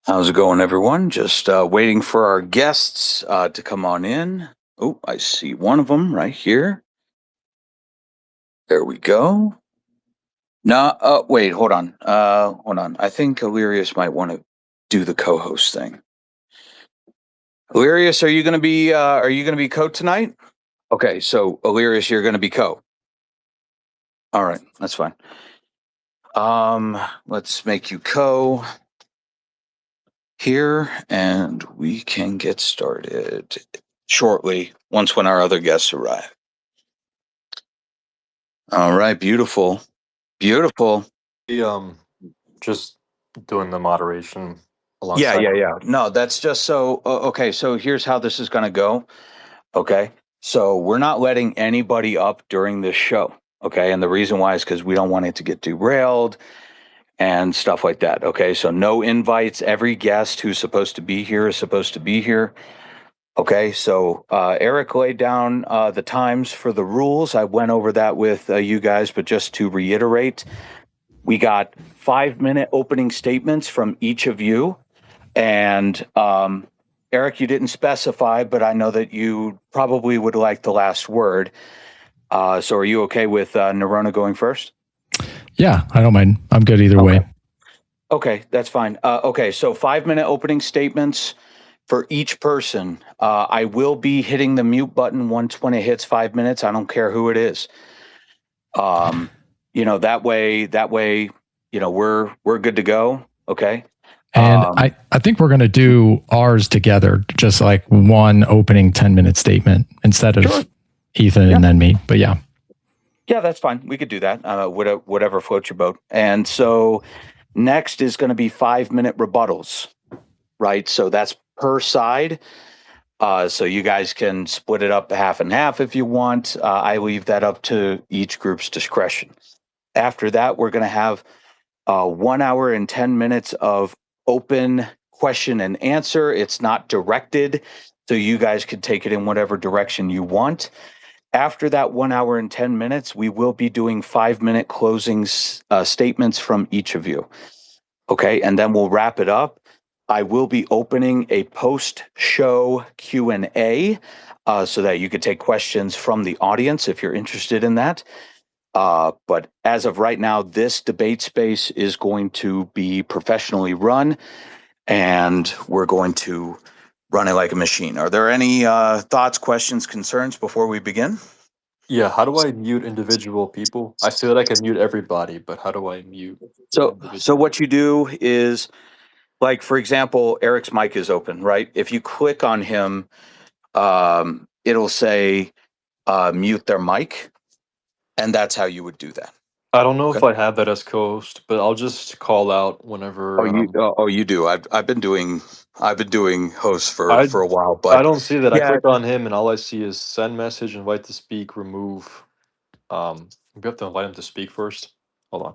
How's it going, everyone? Just waiting for our guests to come on in. Oh, I see one of them right here. There we go. No, wait, hold on. Hold on. I think Illyrius might want to do the co-host thing. Illyrius, are you gonna be co tonight? Okay, so Illyrius, you're gonna be co. All right, that's fine. Let's make you co here, and we can get started shortly once when our other guests arrive. All right, beautiful. Beautiful. Be just doing the moderation Yeah, alongside. yeah, yeah. No, that's just so okay, so here's how this is going to go. Okay. So we're not letting anybody up during this show. Okay. And the reason why is because we don't want it to get derailed and stuff like that. Okay. So no invites. Every guest who's supposed to be here is supposed to be here. Okay. So Eric laid down the times for the rules. I went over that with you guys, but just to reiterate, we got 5-minute opening statements from each of you. And Eric, you didn't specify, but I know that you probably would like the last word. So are you okay with Nerona going first? Yeah, I don't mind. I'm good either way. Okay, that's fine. Okay, so 5-minute opening statements for each person. I will be hitting the mute button once when it hits 5 minutes. I don't care who it is. That way, we're good to go. Okay. And I think we're going to do ours together, just like one opening 10-minute statement instead of Sure. Ethan and then me. But yeah. Yeah, that's fine. We could do that. Whatever floats your boat. And so next is going to be 5-minute rebuttals, right? So that's per side. So you guys can split it up half and half if you want. I leave that up to each group's discretion. After that, we're going to have 1 hour and 10 minutes of open question and answer. It's not directed, so you guys can take it in whatever direction you want. After that 1 hour and 10 minutes, we will be doing 5-minute closing statements from each of you. Okay, and then we'll wrap it up. I will be opening a post-show Q&A so that you could take questions from the audience if you're interested in that. But as of right now, this debate space is going to be professionally run, and we're going to run it like a machine. Are there any thoughts, questions, concerns before we begin? Yeah, how do I mute individual people? I feel like I can mute everybody, but how do I mute So individual? what you do is, like, for example, Eric's mic is open, right? If you click on him, it'll say mute their mic, and that's how you would do that. I don't know Okay. if I have that as co-host, but I'll just call out Oh, whenever. you do. I've been doing hosts for I a while, I but don't see that. I yeah, click on him, and all I see is send message, invite to speak, remove. We have to invite him to speak first. Hold on.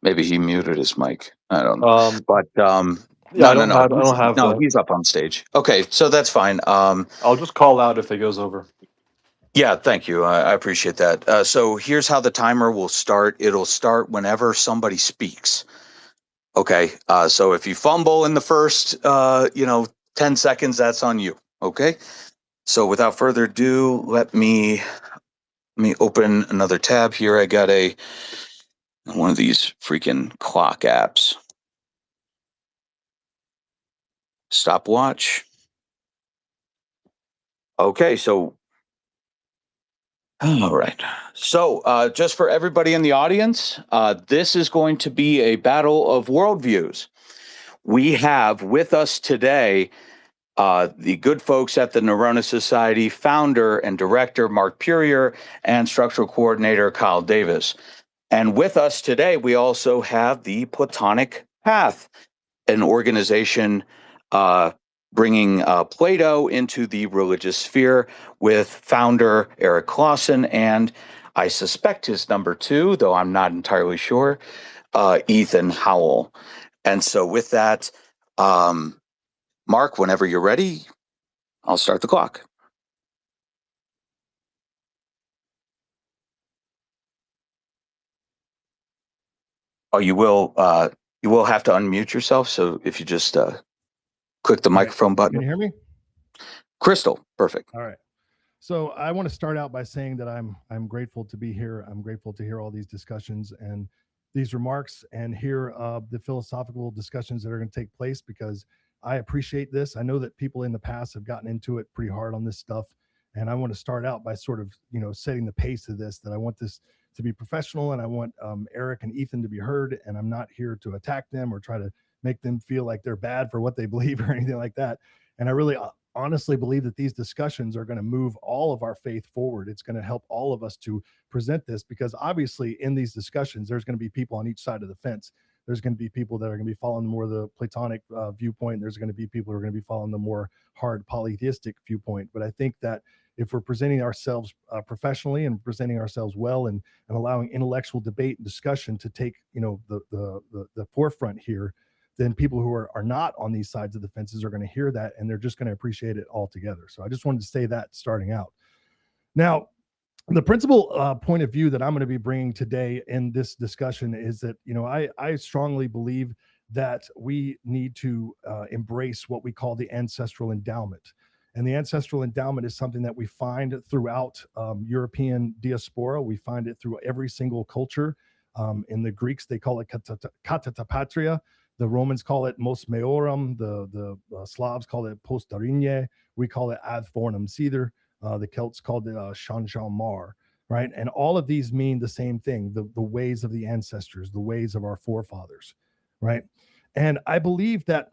maybe he muted his mic. I don't know, but Yeah, no, I no, don't no, have. I don't have that. he's up on stage. Okay, so that's fine. I'll just call out if it goes over. Yeah, thank you. I appreciate that. So here's how the timer will start. It'll start whenever somebody speaks. Okay. So if you fumble in the first, 10 seconds, that's on you. Okay. So without further ado, let me open another tab here. I got one of these freaking clock apps. Stopwatch. Okay. So, all right. So just for everybody in the audience, this is going to be a battle of worldviews. We have with us today the good folks at the Neurona Society, founder and director Mark Purier, and structural coordinator Kyle Davis. And with us today, we also have the Platonic Path, an organization bringing Plato into the religious sphere with founder Eric Clausen and I suspect his number two, though I'm not entirely sure, Ethan Howell. And so with that, Mark, whenever you're ready, I'll start the clock. Oh, you will You will have to unmute yourself. So if you just click the microphone button. Can you hear me? Crystal, perfect. All right. So I want to start out by saying that I'm grateful to be here. I'm grateful to hear all these discussions and these remarks and hear the philosophical discussions that are going to take place, because I appreciate this. I know that people in the past have gotten into it pretty hard on this stuff, and I want to start out by sort of setting the pace of this. That I want this to be professional, and I want Eric and Ethan to be heard. And I'm not here to attack them or try to make them feel like they're bad for what they believe or anything like that. And I really honestly believe that these discussions are going to move all of our faith forward. It's going to help all of us to present this, because obviously in these discussions, there's going to be people on each side of the fence. There's going to be people that are going to be following more the Platonic viewpoint. There's going to be people who are going to be following the more hard polytheistic viewpoint. But I think that if we're presenting ourselves professionally and presenting ourselves well, and allowing intellectual debate and discussion to take the forefront here, then people who are not on these sides of the fences are going to hear that, and they're just going to appreciate it altogether. So I just wanted to say that starting out. Now, the principal point of view that I'm going to be bringing today in this discussion is that, I strongly believe that we need to embrace what we call the ancestral endowment. And the ancestral endowment is something that we find throughout European diaspora. We find it through every single culture. In the Greeks, they call it katata patria. The Romans call it mos meorum. The Slavs call it postarine. We call it ad fornum ceder. The Celts called it Shanshal Mar, right? And all of these mean the same thing, the ways of the ancestors, the ways of our forefathers, right? And I believe that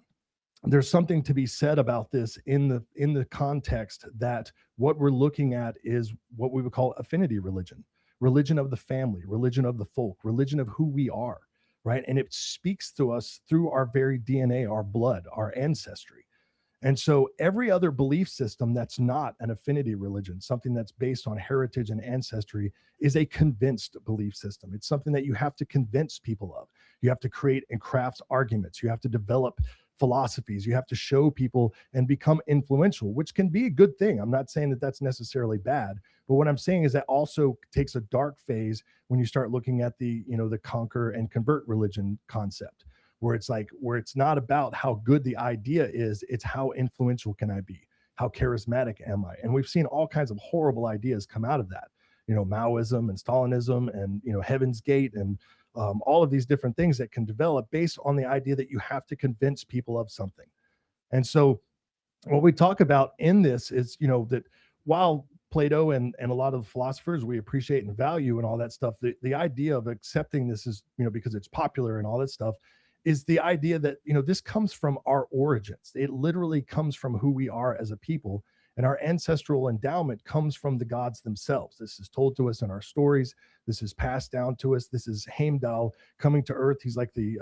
there's something to be said about this in the context that what we're looking at is what we would call affinity religion, religion of the family, religion of the folk, religion of who we are, right? And it speaks to us through our very DNA, our blood, our ancestry. And so every other belief system that's not an affinity religion, something that's based on heritage and ancestry, is a convinced belief system. It's something that you have to convince people of. You have to create and craft arguments. You have to develop philosophies. You have to show people and become influential, which can be a good thing. I'm not saying that that's necessarily bad, but what I'm saying is that also takes a dark phase when you start looking at the conquer and convert religion concept, where it's not about how good the idea is, it's how influential can I be? How charismatic am I? And we've seen all kinds of horrible ideas come out of that, Maoism and Stalinism and, Heaven's Gate and all of these different things that can develop based on the idea that you have to convince people of something. And so what we talk about in this is, that while Plato and a lot of the philosophers we appreciate and value and all that stuff, the idea of accepting this is, because it's popular and all that stuff, is the idea that, this comes from our origins. It literally comes from who we are as a people. And our ancestral endowment comes from the gods themselves. This is told to us in our stories. This is passed down to us. This is Heimdall coming to Earth. He's like the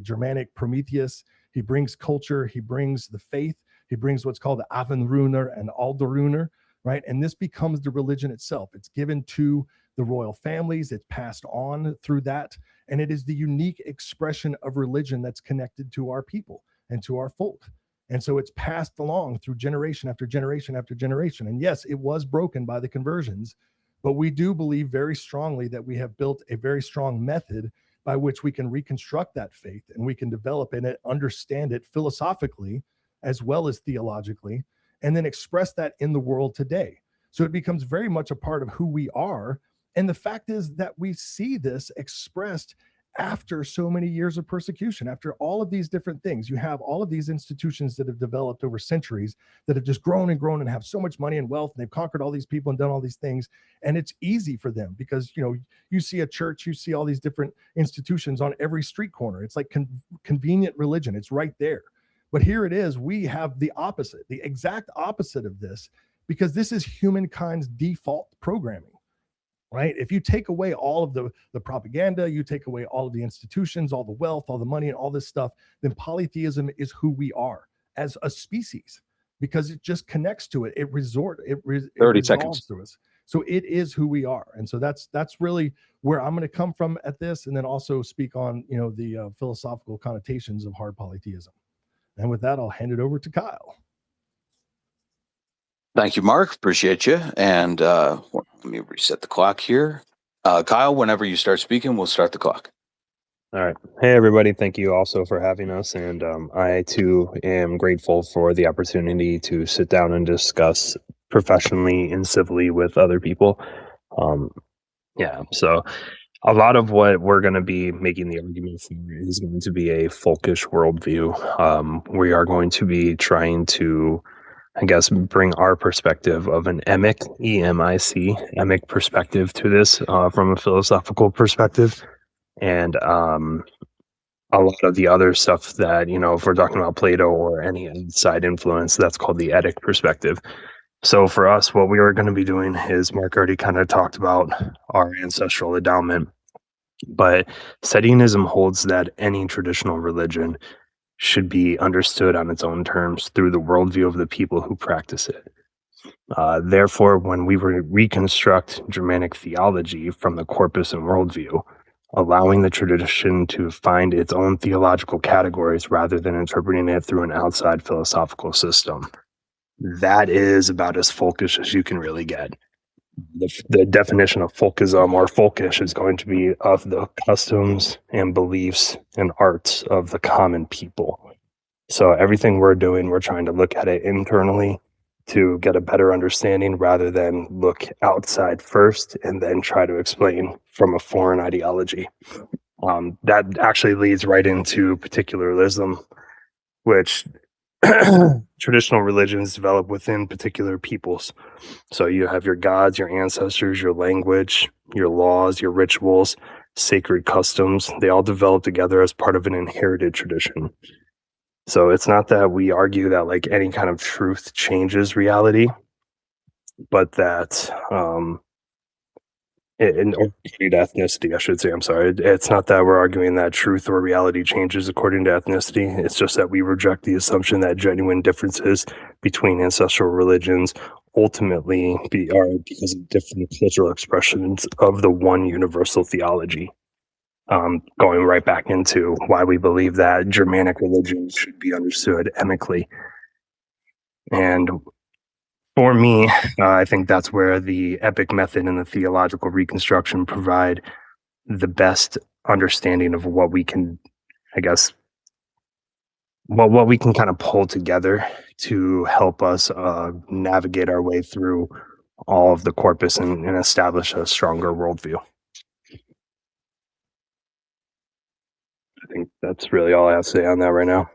Germanic Prometheus. He brings culture. He brings the faith. He brings what's called the Avenruner and Alderuner, right? And this becomes the religion itself. It's given to the royal families. It's passed on through that. And it is the unique expression of religion that's connected to our people and to our folk. And so it's passed along through generation after generation after generation. And yes, it was broken by the conversions, but we do believe very strongly that we have built a very strong method by which we can reconstruct that faith, and we can develop it, understand it philosophically as well as theologically, and then express that in the world today. So it becomes very much a part of who we are. And the fact is that we see this expressed after so many years of persecution, after all of these different things. You have all of these institutions that have developed over centuries that have just grown and grown and have so much money and wealth, and they've conquered all these people and done all these things. And it's easy for them because, you see a church, you see all these different institutions on every street corner. It's like convenient religion. It's right there. But here it is. We have the opposite, the exact opposite of this, because this is humankind's default programming. Right? If you take away all of the propaganda, you take away all of the institutions, all the wealth, all the money, and all this stuff, then polytheism is who we are as a species, because it just connects to it. It resolves through us. So it is who we are. And so that's really where I'm going to come from at this, and then also speak on, the philosophical connotations of hard polytheism. And with that, I'll hand it over to Kyle. Thank you, Mark. Appreciate you. And let me reset the clock here. Kyle, whenever you start speaking, we'll start the clock. All right. Hey, everybody. Thank you also for having us. And I, too, am grateful for the opportunity to sit down and discuss professionally and civilly with other people. Yeah. So a lot of what we're going to be making the argument for is going to be a folkish worldview. We are going to be trying to, I guess, bring our perspective of an emic perspective to this from a philosophical perspective. And a lot of the other stuff that, if we're talking about Plato or any outside influence, that's called the etic perspective. So for us, what we are going to be doing is Mark already kind of talked about our ancestral endowment, but Sedianism holds that any traditional religion should be understood on its own terms through the worldview of the people who practice it. Therefore, when we reconstruct Germanic theology from the corpus and worldview, allowing the tradition to find its own theological categories rather than interpreting it through an outside philosophical system, that is about as folkish as you can really get. The definition of folkism or folkish is going to be of the customs and beliefs and arts of the common people. So everything we're doing, we're trying to look at it internally to get a better understanding rather than look outside first and then try to explain from a foreign ideology. That actually leads right into particularism, which traditional religions develop within particular peoples. So you have your gods, your ancestors, your language, your laws, your rituals, sacred customs. They all develop together as part of an inherited tradition. So it's not that we argue that like any kind of truth changes reality, but that or ethnicity, I should say. I'm sorry. It's not that we're arguing that truth or reality changes according to ethnicity. It's just that we reject the assumption that genuine differences between ancestral religions ultimately are because of different cultural expressions of the one universal theology. Going right back into why we believe that Germanic religions should be understood emically. And for me, I think that's where the epic method and the theological reconstruction provide the best understanding of what we can, I guess, what we can kind of pull together to help us navigate our way through all of the corpus and establish a stronger worldview. I think that's really all I have to say on that right now.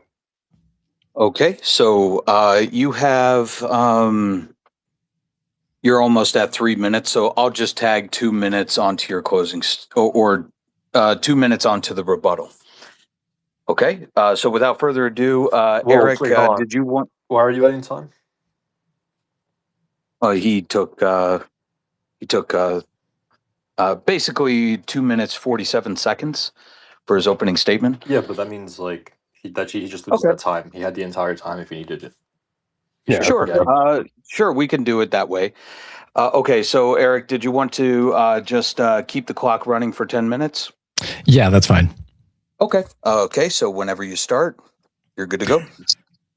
Okay, so you have you're almost at 3 minutes, so I'll just tag 2 minutes onto your closing or 2 minutes onto the rebuttal. Okay, so without further ado, Eric, did you want? Why are you adding time? He took basically 2 minutes 47 seconds for his opening statement. Yeah, but that means like he just loses that time. He had the entire time if he needed it. Yeah, sure. Sure, we can do it that way. Okay, so Eric, did you want to just keep the clock running for 10 minutes? Yeah, that's fine. Okay. Okay, so whenever you start, you're good to go.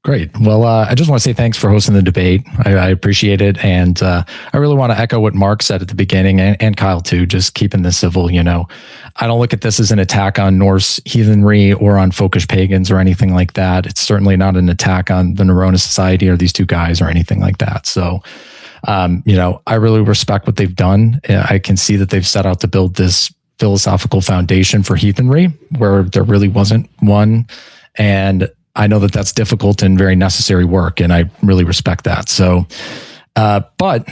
Great. Well, I just want to say thanks for hosting the debate. I appreciate it. And I really want to echo what Mark said at the beginning and Kyle too, just keeping this civil. I don't look at this as an attack on Norse heathenry or on folkish pagans or anything like that. It's certainly not an attack on the Nerona Society or these two guys or anything like that. So, I really respect what they've done. I can see that they've set out to build this philosophical foundation for heathenry where there really wasn't one. And I know that that's difficult and very necessary work, and I really respect that. So, but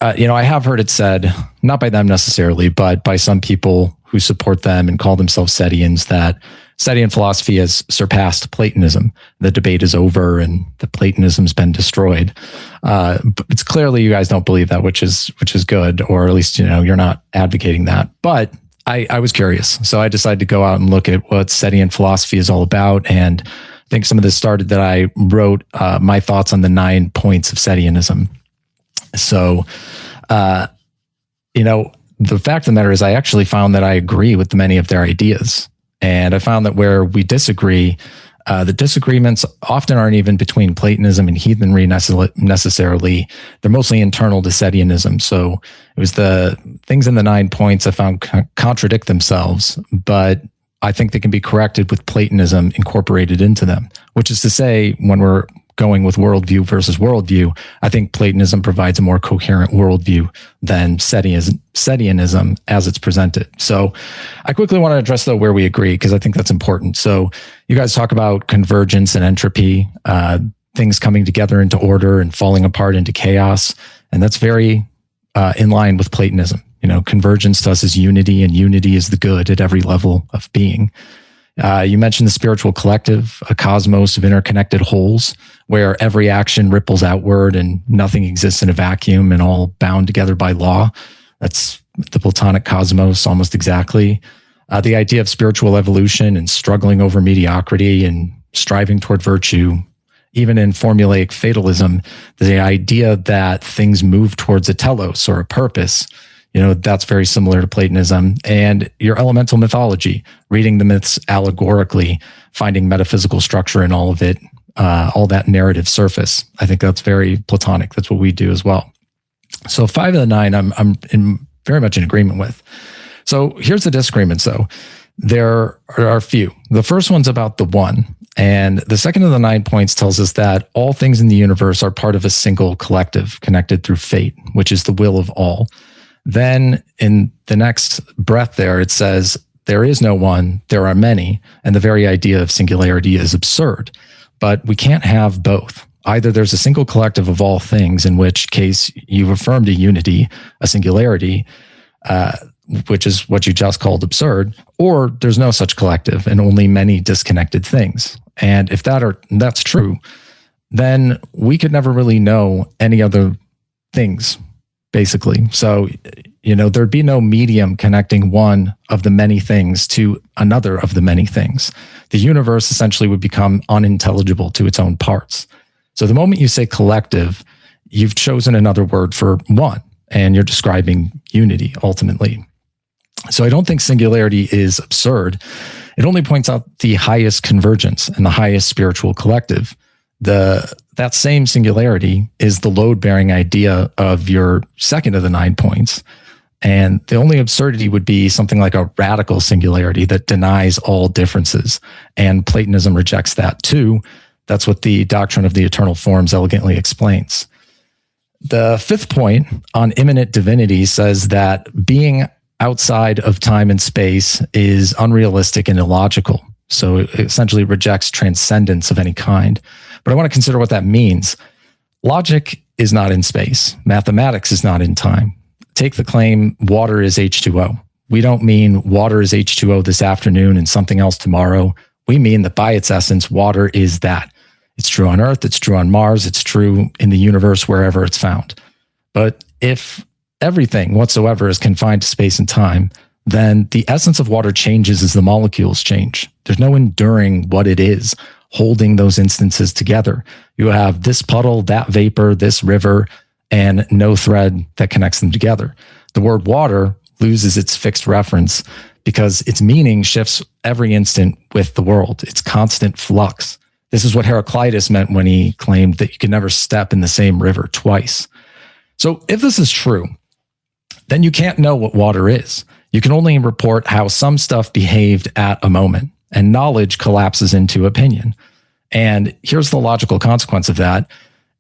I have heard it said, not by them necessarily, but by some people who support them and call themselves Sedians, that Sedian philosophy has surpassed Platonism. The debate is over and the Platonism's been destroyed. But it's clearly you guys don't believe that, which is good, or at least, you're not advocating that. But I was curious. So I decided to go out and look at what Sedian philosophy is all about. And I think some of this started that I wrote my thoughts on the 9 points of Sedianism. So, the fact of the matter is I actually found that I agree with many of their ideas. And I found that where we disagree, the disagreements often aren't even between Platonism and heathenry necessarily. They're mostly internal to Sedianism. So it was the things in the 9 points I found contradict themselves, but I think they can be corrected with Platonism incorporated into them, which is to say, when we're going with worldview versus worldview, I think Platonism provides a more coherent worldview than Sedianism as it's presented. So I quickly want to address, though, where we agree, because I think that's important. So you guys talk about convergence and entropy, things coming together into order and falling apart into chaos. And that's very in line with Platonism. You know, convergence to us is unity, and unity is the good at every level of being. You mentioned the spiritual collective, a cosmos of interconnected wholes where every action ripples outward and nothing exists in a vacuum and all bound together by law. That's the Platonic cosmos almost exactly. The idea of spiritual evolution and struggling over mediocrity and striving toward virtue, even in formulaic fatalism, the idea that things move towards a telos or a purpose, you know, that's very similar to Platonism. And your elemental mythology, reading the myths allegorically, finding metaphysical structure in all of it, all that narrative surface. I think that's very Platonic. That's what we do as well. So 5 of the 9, I'm very much in agreement with. So here's the disagreements, though. There are a few. The first one's about the one. And the second of the 9 points tells us that all things in the universe are part of a single collective connected through fate, which is the will of all. Then in the next breath there, it says, there is no one, there are many, and the very idea of singularity is absurd. But we can't have both. Either there's a single collective of all things, in which case you've affirmed a unity, a singularity, which is what you just called absurd, or there's no such collective and only many disconnected things. And if that's true, then we could never really know any other things, basically. So, you know, there'd be no medium connecting one of the many things to another of the many things. The universe essentially would become unintelligible to its own parts. So the moment you say collective, you've chosen another word for one, and you're describing unity ultimately. So I don't think singularity is absurd. It only points out the highest convergence and the highest spiritual collective. That same singularity is the load-bearing idea of your second of the 9 points. And the only absurdity would be something like a radical singularity that denies all differences. And Platonism rejects that too. That's what the doctrine of the eternal forms elegantly explains. The 5th point on immanent divinity says that being outside of time and space is unrealistic and illogical. So it essentially rejects transcendence of any kind. But I want to consider what that means. Logic is not in space. Mathematics is not in time. Take the claim water is H2O. We don't mean water is H2O this afternoon and something else tomorrow. We mean that by its essence, water is that. It's true on Earth, it's true on Mars, it's true in the universe wherever it's found. But if everything whatsoever is confined to space and time, then the essence of water changes as the molecules change. There's no enduring what it is, holding those instances together. You have this puddle, that vapor, this river, and no thread that connects them together. The word water loses its fixed reference because its meaning shifts every instant with the world. It's constant flux. This is what Heraclitus meant when he claimed that you could never step in the same river twice. So if this is true, then you can't know what water is. You can only report how some stuff behaved at a moment, and knowledge collapses into opinion. And here's the logical consequence of that.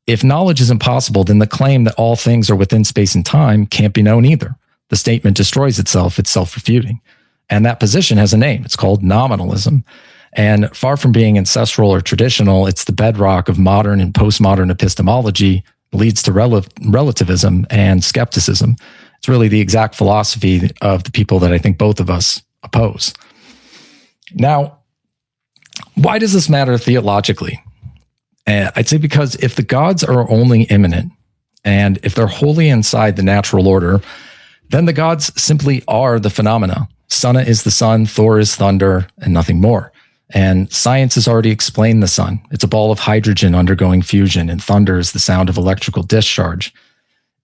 If knowledge is impossible, then the claim that all things are within space and time can't be known either. The statement destroys itself. It's self-refuting. And that position has a name. It's called nominalism. And far from being ancestral or traditional, it's the bedrock of modern and postmodern epistemology, leads to relativism and skepticism. It's really the exact philosophy of the people that I think both of us oppose. Now, why does this matter theologically? I'd say because if the gods are only immanent, and if they're wholly inside the natural order, then the gods simply are the phenomena. Sunna is the sun, Thor is thunder, and nothing more. And science has already explained the sun. It's a ball of hydrogen undergoing fusion, and thunder is the sound of electrical discharge.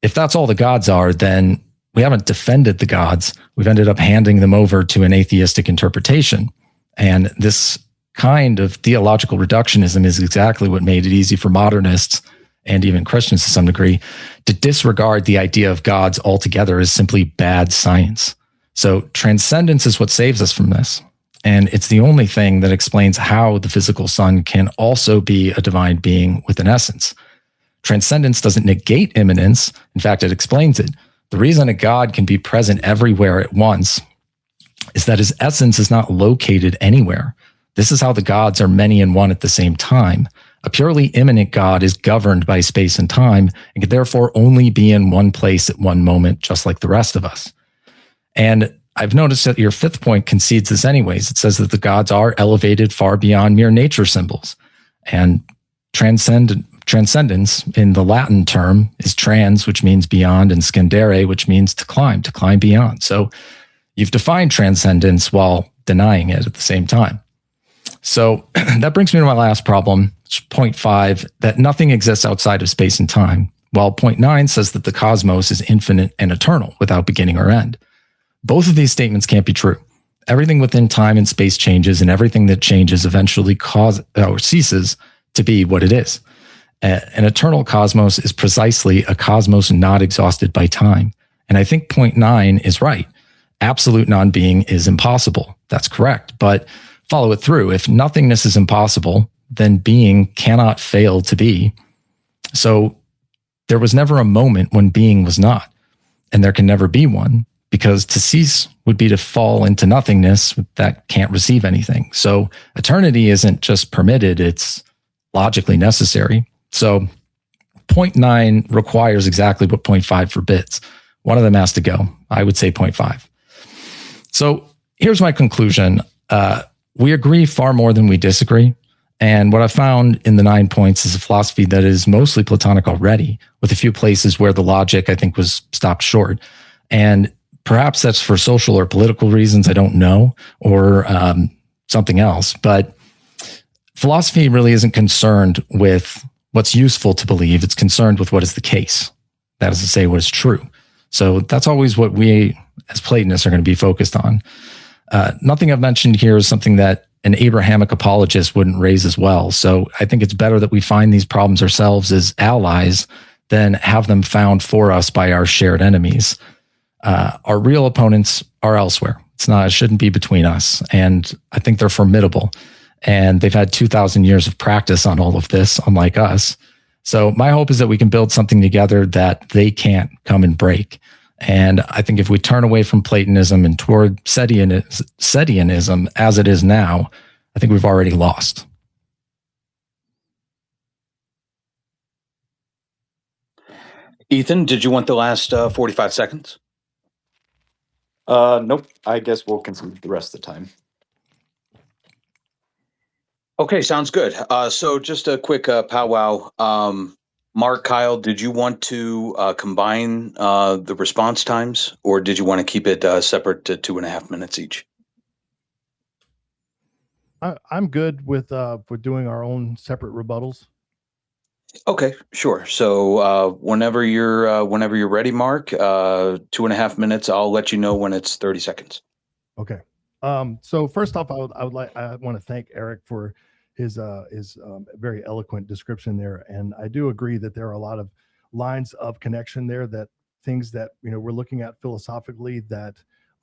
If that's all the gods are, then we haven't defended the gods. We've ended up handing them over to an atheistic interpretation. And this kind of theological reductionism is exactly what made it easy for modernists and even Christians to some degree to disregard the idea of gods altogether as simply bad science. So transcendence is what saves us from this. And it's the only thing that explains how the physical sun can also be a divine being with an essence. Transcendence doesn't negate immanence. In fact, it explains it. The reason a God can be present everywhere at once is that his essence is not located anywhere. This is how the gods are many in one at the same time. A purely immanent God is governed by space and time and can therefore only be in one place at one moment, just like the rest of us. And I've noticed that your fifth point concedes this anyways. It says that the gods are elevated far beyond mere nature symbols. And transcendence in the Latin term is trans, which means beyond, and scendere, which means to climb beyond. So you've defined transcendence while denying it at the same time. So that brings me to my last problem, point 5, that nothing exists outside of space and time, while point 9 says that the cosmos is infinite and eternal without beginning or end. Both of these statements can't be true. Everything within time and space changes, and everything that changes eventually ceases to be what it is. An eternal cosmos is precisely a cosmos not exhausted by time. And I think point 9 is right. Absolute non-being is impossible. That's correct. But follow it through. If nothingness is impossible, then being cannot fail to be. So there was never a moment when being was not, and there can never be one, because to cease would be to fall into nothingness that can't receive anything. So eternity isn't just permitted, it's logically necessary. So point 9 requires exactly what point 5 forbids. One of them has to go. I would say point 5. So here's my conclusion. We agree far more than we disagree. And what I found in the 9 points is a philosophy that is mostly Platonic already, with a few places where the logic, I think, was stopped short. And perhaps that's for social or political reasons, I don't know, or something else. But philosophy really isn't concerned with what's useful to believe. It's concerned with what is the case. That is to say, what is true. So that's always what we as Platonists are going to be focused on. Nothing I've mentioned here is something that an Abrahamic apologist wouldn't raise as well. So I think it's better that we find these problems ourselves as allies than have them found for us by our shared enemies. Our real opponents are elsewhere. It shouldn't be between us. And I think they're formidable. And they've had 2,000 years of practice on all of this, unlike us. So my hope is that we can build something together that they can't come and break. And I think if we turn away from Platonism and toward Sedianism as it is now, I think we've already lost. Ethan, did you want the last 45 seconds? Nope. I guess we'll concede the rest of the time. Okay, sounds good. So just a quick powwow. Mark, Kyle, did you want to combine the response times, or did you want to keep it separate to 2.5 minutes each? I'm good with doing our own separate rebuttals. Okay, sure. So whenever you're ready, Mark, 2.5 minutes. I'll let you know when it's 30 seconds. Okay. So first off, I want to thank Eric for his very eloquent description there, and I do agree that there are a lot of lines of connection there, that things that we're looking at philosophically that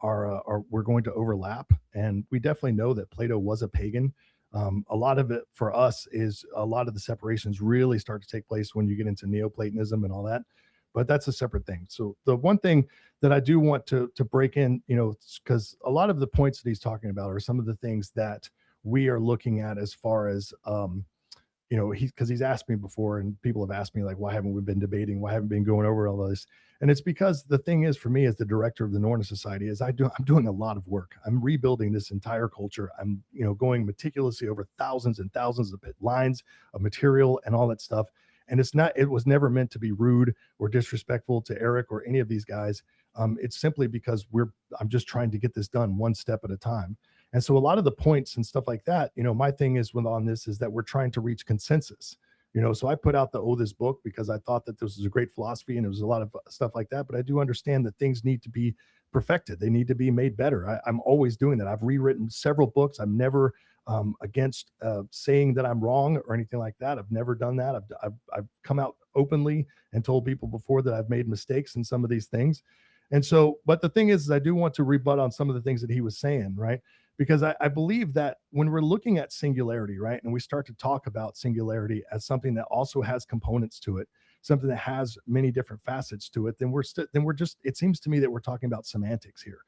are we're going to overlap, and we definitely know that Plato was a pagan. A lot of it for us is a lot of the separations really start to take place when you get into Neoplatonism and all that, but that's a separate thing. So the one thing that I do want to break in, because a lot of the points that he's talking about are some of the things that we are looking at as far as, because he's asked me before, and people have asked me, like, why haven't we been debating? Why haven't we been going over all this? And it's because the thing is, for me as the director of the Norna Society, is I'm doing a lot of work. I'm rebuilding this entire culture. I'm, going meticulously over thousands and thousands of lines of material and all that stuff. And it was never meant to be rude or disrespectful to Eric or any of these guys. It's simply because I'm just trying to get this done one step at a time. And so a lot of the points and stuff like that, my thing is on this is that we're trying to reach consensus, so I put out this book because I thought that this was a great philosophy and it was a lot of stuff like that. But I do understand that things need to be perfected. They need to be made better. I'm always doing that. I've rewritten several books. I'm never against saying that I'm wrong or anything like that. I've never done that. I've come out openly and told people before that I've made mistakes in some of these things. And so, but the thing is I do want to rebut on some of the things that he was saying, right? because I believe that when we're looking at singularity, right, and we start to talk about singularity as something that also has components to it, something that has many different facets to it, then we're just, it seems to me that we're talking about semantics here.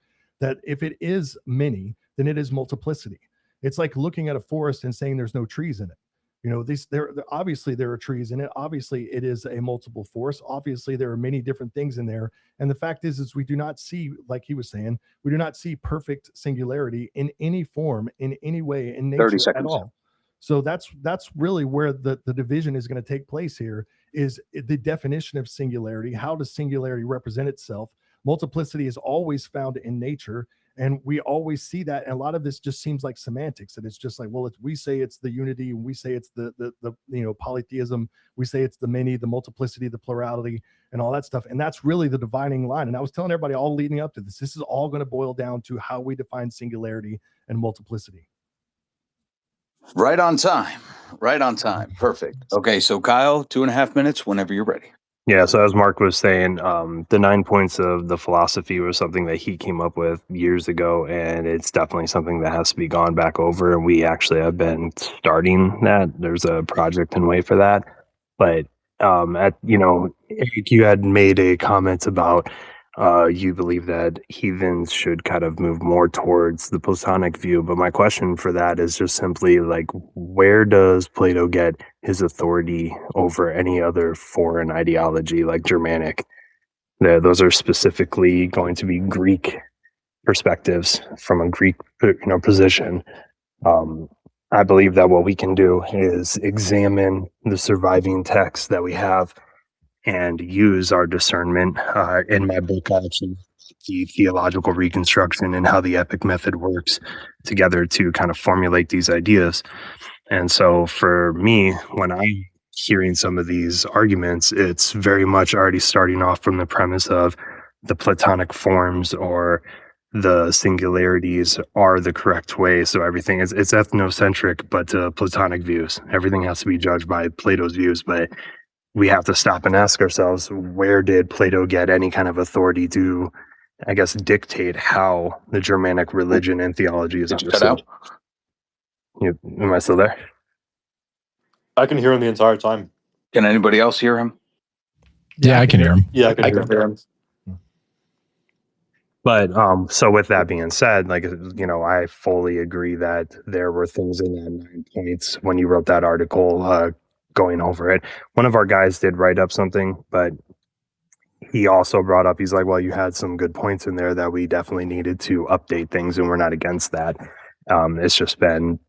That if it is many, then it is multiplicity. It's like looking at a forest and saying there's no trees in it. You know, there obviously there are trees in it. Obviously, it is a multiple force. Obviously, there are many different things in there. And the fact is we do not see, like he was saying, we do not see perfect singularity in any form, in any way, in 30 nature at seconds. all. So that's really where the division is going to take place here, is the definition of singularity. How does singularity represent itself? Multiplicity is always found in nature, and we always see that. And a lot of this just seems like semantics, and it's just like, well, we say it's the unity, and we say it's the polytheism, we say it's the many, the multiplicity, the plurality, and all that stuff. And that's really the dividing line. And I was telling everybody all leading up to this is all going to boil down to how we define singularity and multiplicity. Right on time. Right on time. Perfect. Okay, so Kyle, 2.5 minutes whenever you're ready. Yeah, so as Mark was saying, the 9 points of the philosophy was something that he came up with years ago, and it's definitely something that has to be gone back over. And we actually have been starting that. There's a project in way for that. But Eric, you had made a comment about you believe that heathens should kind of move more towards the Platonic view. But my question for that is just simply like, where does Plato get his authority over any other foreign ideology like Germanic? Those are specifically going to be Greek perspectives from a Greek position. I believe that what we can do is examine the surviving texts that we have and use our discernment. In my book, I actually the theological reconstruction and how the epic method works together to kind of formulate these ideas. And so for me, when I'm hearing some of these arguments, it's very much already starting off from the premise of the Platonic forms or the singularities are the correct way. So everything it's ethnocentric, but Platonic views. Everything has to be judged by Plato's views, but we have to stop and ask ourselves, where did Plato get any kind of authority to, I guess, dictate how the Germanic religion and theology is understood? Am I still there? I can hear him the entire time. Can anybody else hear him? Yeah, I can hear him. Yeah, I can hear him. But so with that being said, I fully agree that there were things in that 9 points when you wrote that article, going over it. One of our guys did write up something, but he also brought up, he's like, well, you had some good points in there that we definitely needed to update things, and we're not against that. It's just been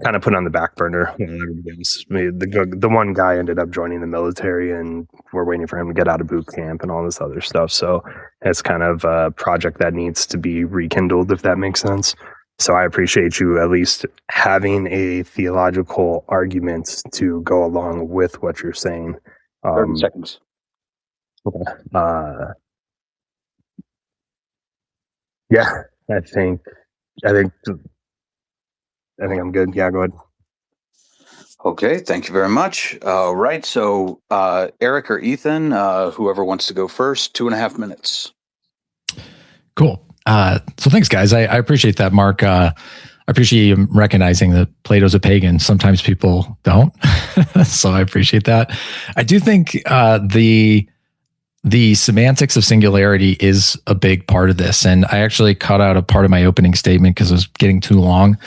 kind of put on the back burner. The one guy ended up joining the military, and we're waiting for him to get out of boot camp and all this other stuff. So it's kind of a project that needs to be rekindled, if that makes sense. So I appreciate you at least having a theological argument to go along with what you're saying. 30 seconds. Yeah, I think I'm good. Yeah, go ahead. Okay, thank you very much. Right, so Eric or Ethan, whoever wants to go first, 2.5 minutes. Cool. So thanks, guys. I appreciate that, Mark. I appreciate you recognizing that Plato's a pagan. Sometimes people don't. So I appreciate that. I do think the semantics of singularity is a big part of this. And I actually cut out a part of my opening statement because it was getting too long,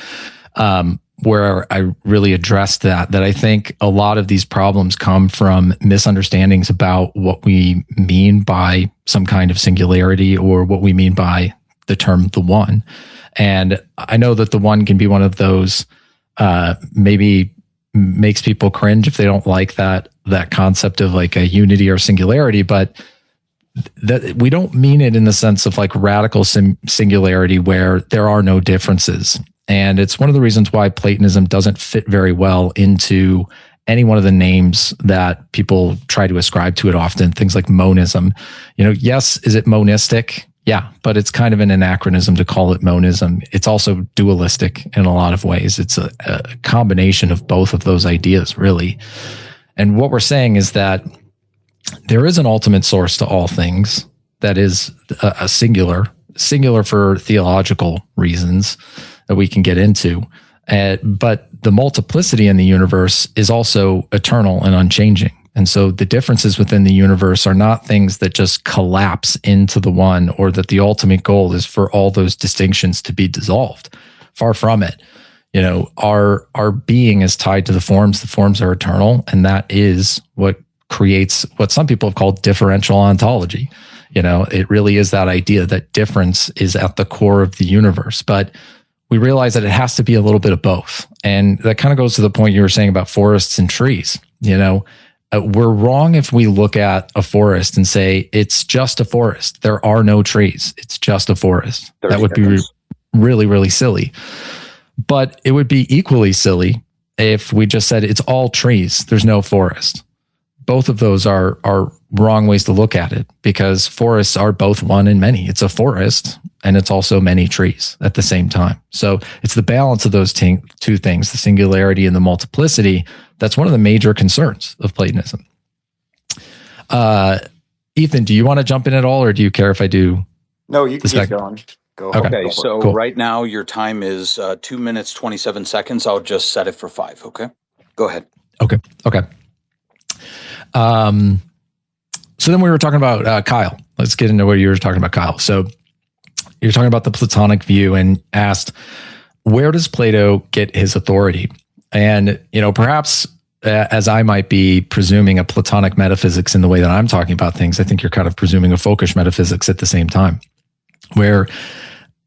where I really addressed that I think a lot of these problems come from misunderstandings about what we mean by some kind of singularity or what we mean by the term the one. And I know that the one can be one of those maybe makes people cringe if they don't like that concept of like a unity or singularity, but that we don't mean it in the sense of like radical singularity where there are no differences. And it's one of the reasons why Platonism doesn't fit very well into any one of the names that people try to ascribe to it often, things like monism. Yes, is it monistic? Yeah, but it's kind of an anachronism to call it monism. It's also dualistic in a lot of ways. It's a combination of both of those ideas, really. And what we're saying is that there is an ultimate source to all things that is a singular for theological reasons. that we can get into. But the multiplicity in the universe is also eternal and unchanging. And so the differences within the universe are not things that just collapse into the one, or that the ultimate goal is for all those distinctions to be dissolved. Far from it. Our being is tied to the forms. The forms are eternal, and that is what creates what some people have called differential ontology. It really is that idea that difference is at the core of the universe. But we realize that it has to be a little bit of both. And that kind of goes to the point you were saying about forests and trees. We're wrong if we look at a forest and say it's just a forest. There are no trees. It's just a forest. That would be really, really silly. But it would be equally silly if we just said it's all trees. There's no forest. Both of those are wrong ways to look at it, because forests are both one and many. It's a forest and it's also many trees at the same time. So it's the balance of those two things, the singularity and the multiplicity. That's one of the major concerns of Platonism. Ethan, do you want to jump in at all, or do you care if I do? No, you can keep going. Go ahead. Okay, so cool. Right now your time is 2 minutes, 27 seconds. I'll just set it for 5, okay? Go ahead. Okay. So then we were talking about Kyle. Let's get into what you were talking about, Kyle. So you're talking about the Platonic view and asked, where does Plato get his authority? And, perhaps as I might be presuming a Platonic metaphysics in the way that I'm talking about things, I think you're kind of presuming a folkish metaphysics at the same time, where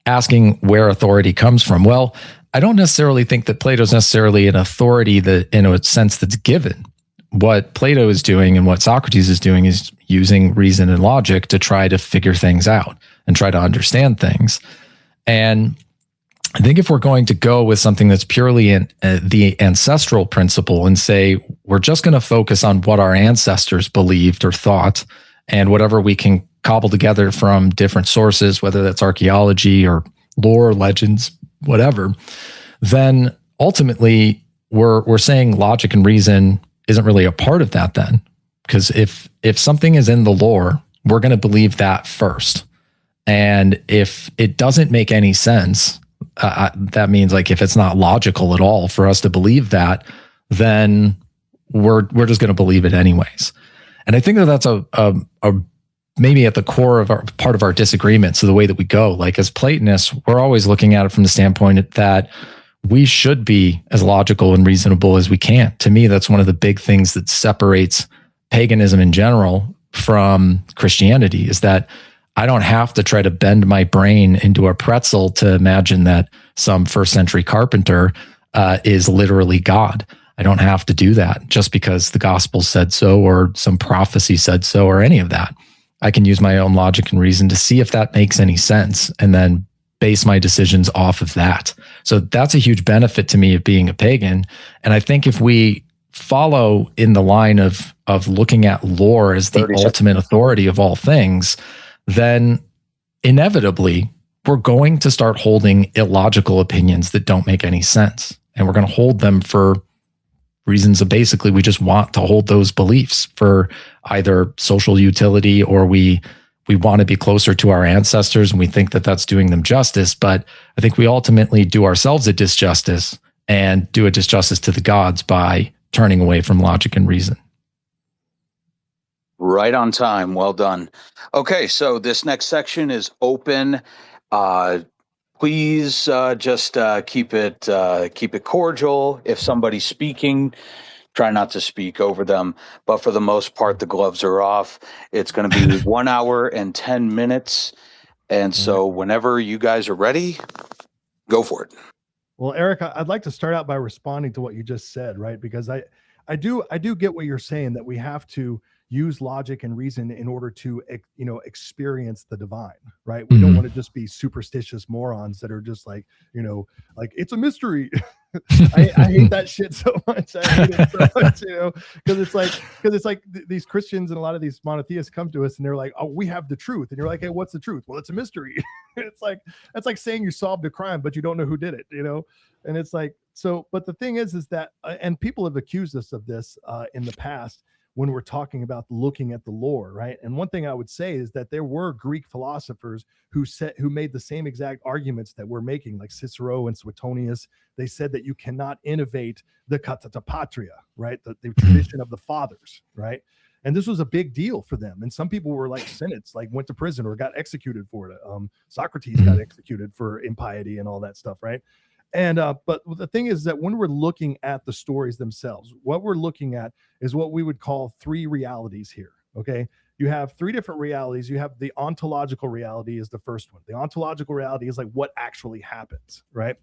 asking where authority comes from. Well, I don't necessarily think that Plato's necessarily an authority that, in a sense, that's given. What Plato is doing and what Socrates is doing is using reason and logic to try to figure things out and try to understand things. And I think if we're going to go with something that's purely the ancestral principle and say we're just going to focus on what our ancestors believed or thought, and whatever we can cobble together from different sources, whether that's archaeology or lore, legends, whatever, then ultimately we're saying logic and reason isn't really a part of that then. Because if something is in the lore, we're going to believe that first. And if it doesn't make any sense, that means like if it's not logical at all for us to believe that, then we're just going to believe it anyways. And I think that that's a maybe at the core of part of our disagreement. So the way that we go, like as Platonists, we're always looking at it from the standpoint that we should be as logical and reasonable as we can. To me, that's one of the big things that separates paganism in general from Christianity, is that I don't have to try to bend my brain into a pretzel to imagine that some first century carpenter is literally God. I don't have to do that just because the gospel said so, or some prophecy said so, or any of that. I can use my own logic and reason to see if that makes any sense, and then base my decisions off of that. So that's a huge benefit to me of being a pagan. And I think if we follow in the line of looking at lore as the ultimate authority of all things, then inevitably we're going to start holding illogical opinions that don't make any sense. And we're going to hold them for reasons of basically we just want to hold those beliefs for either social utility, or we want to be closer to our ancestors and we think that that's doing them justice. But I think we ultimately do ourselves a disjustice and do a disjustice to the gods by turning away from logic and reason. Right on time. Well done. Okay, so this next section is open. Please just keep it cordial. If somebody's speaking, try not to speak over them. But for the most part, the gloves are off. It's going to be 1 hour and 10 minutes. And so whenever you guys are ready, go for it. Well, Eric, I'd like to start out by responding to what you just said, right? Because I do get what you're saying, that we have to use logic and reason in order to, experience the divine, right? We don't want to just be superstitious morons that are just like, like it's a mystery. I hate that shit so much. I hate it so much, because it's like these Christians and a lot of these monotheists come to us and they're like, oh, we have the truth. And you're like, hey, what's the truth? Well, it's a mystery. It's like, that's like saying you solved a crime, but you don't know who did it, And it's like, so, but the thing is that, and people have accused us of this in the past, when we're talking about looking at the lore, right? And one thing I would say is that there were Greek philosophers who made the same exact arguments that we're making, like Cicero and Suetonius. They said that you cannot innovate the kata patria, right? The tradition of the fathers, right? And this was a big deal for them. And some people were like senates, like went to prison or got executed for it. Socrates got executed for impiety and all that stuff, right? And but the thing is that when we're looking at the stories themselves, what we're looking at is what we would call three realities here. Okay. You have three different realities. You have the ontological reality is the first one. The ontological reality is like what actually happens, right?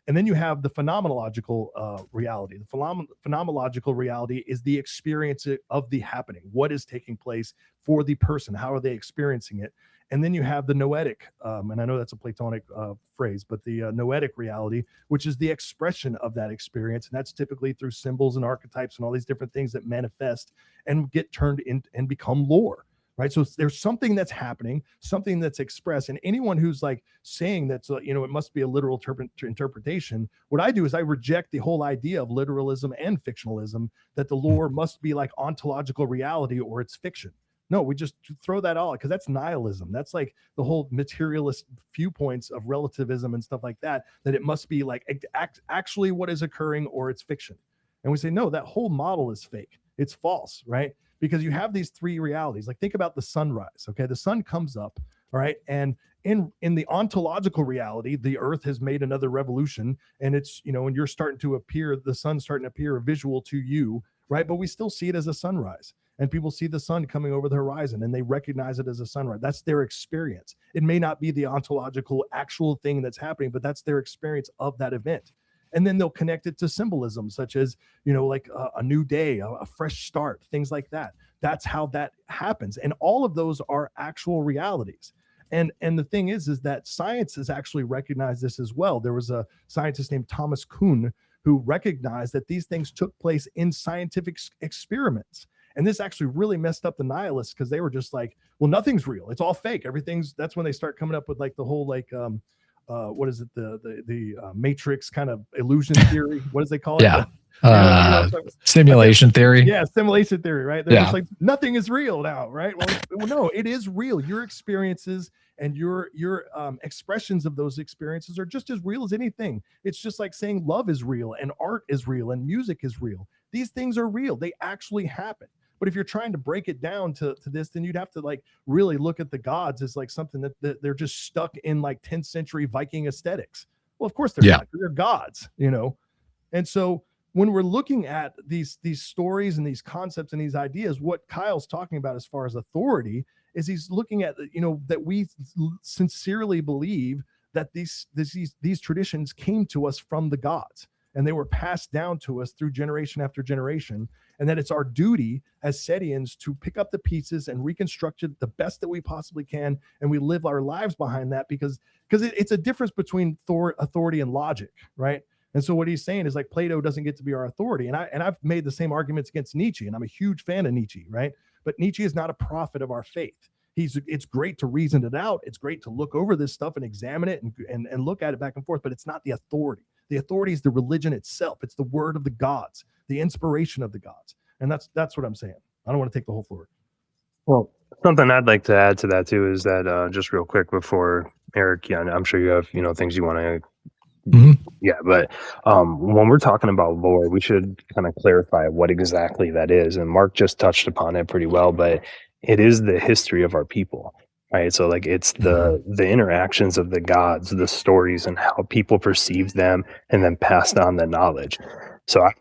And then you have the phenomenological reality. The phenomenological reality is the experience of the happening. What is taking place for the person? How are they experiencing it? And then you have the noetic, and I know that's a Platonic phrase, but the noetic reality, which is the expression of that experience. And that's typically through symbols and archetypes and all these different things that manifest and get turned in and become lore. Right. So there's something that's happening, something that's expressed. And anyone who's like saying that's, it must be a literal interpretation. What I do is I reject the whole idea of literalism and fictionalism, that the lore must be like ontological reality or it's fiction. No, we just throw that all because that's nihilism. That's like the whole materialist viewpoints of relativism and stuff like that, that it must be like actually what is occurring or it's fiction. And we say, no, that whole model is fake. It's false, right? Because you have these three realities. Like think about the sunrise. Okay. The sun comes up. All right. And in the ontological reality, the earth has made another revolution and it's, and you're starting to appear, the sun's starting to appear visual to you. Right. But we still see it as a sunrise and people see the sun coming over the horizon and they recognize it as a sunrise. That's their experience. It may not be the ontological actual thing that's happening, but that's their experience of that event. And then they'll connect it to symbolism, such as, like a new day, a fresh start, things like that. That's how that happens. And all of those are actual realities. And the thing is that science has actually recognized this as well. There was a scientist named Thomas Kuhn who recognized that these things took place in scientific experiments. And this actually really messed up the nihilists because they were just like, well, nothing's real. It's all fake. That's when they start coming up with like the whole like, what is it? The matrix kind of illusion theory. What does they call it? Yeah. Simulation theory. Yeah. Simulation theory, right? They're just like, nothing is real now. Right. Well, no, it is real. Your experiences and your expressions of those experiences are just as real as anything. It's just like saying love is real and art is real and music is real. These things are real. They actually happen. But if you're trying to break it down to this, then you'd have to like really look at the gods as like something that they're just stuck in like 10th century Viking aesthetics. Well, of course they're not. They're gods, And so when we're looking at these stories and these concepts and these ideas, what Kyle's talking about as far as authority is he's looking at, that we sincerely believe that these traditions came to us from the gods. And they were passed down to us through generation after generation. And that it's our duty as Sedians to pick up the pieces and reconstruct it the best that we possibly can. And we live our lives behind that because it's a difference between authority and logic, right? And so what he's saying is like Plato doesn't get to be our authority. And I've made the same arguments against Nietzsche, and I'm a huge fan of Nietzsche, right? But Nietzsche is not a prophet of our faith. It's great to reason it out. It's great to look over this stuff and examine it and look at it back and forth, but it's not the authority. The authority is the religion itself. It's the word of the gods, the inspiration of the gods. And that's what I'm saying. I don't want to take the whole floor. Well, something I'd like to add to that too is that just real quick before Eric, I'm sure you have, things you want to Yeah, but when we're talking about lore, we should kind of clarify what exactly that is. And Mark just touched upon it pretty well, but it is the history of our people, right? So like it's the interactions of the gods, the stories, and how people perceive them, and then passed on the knowledge. So I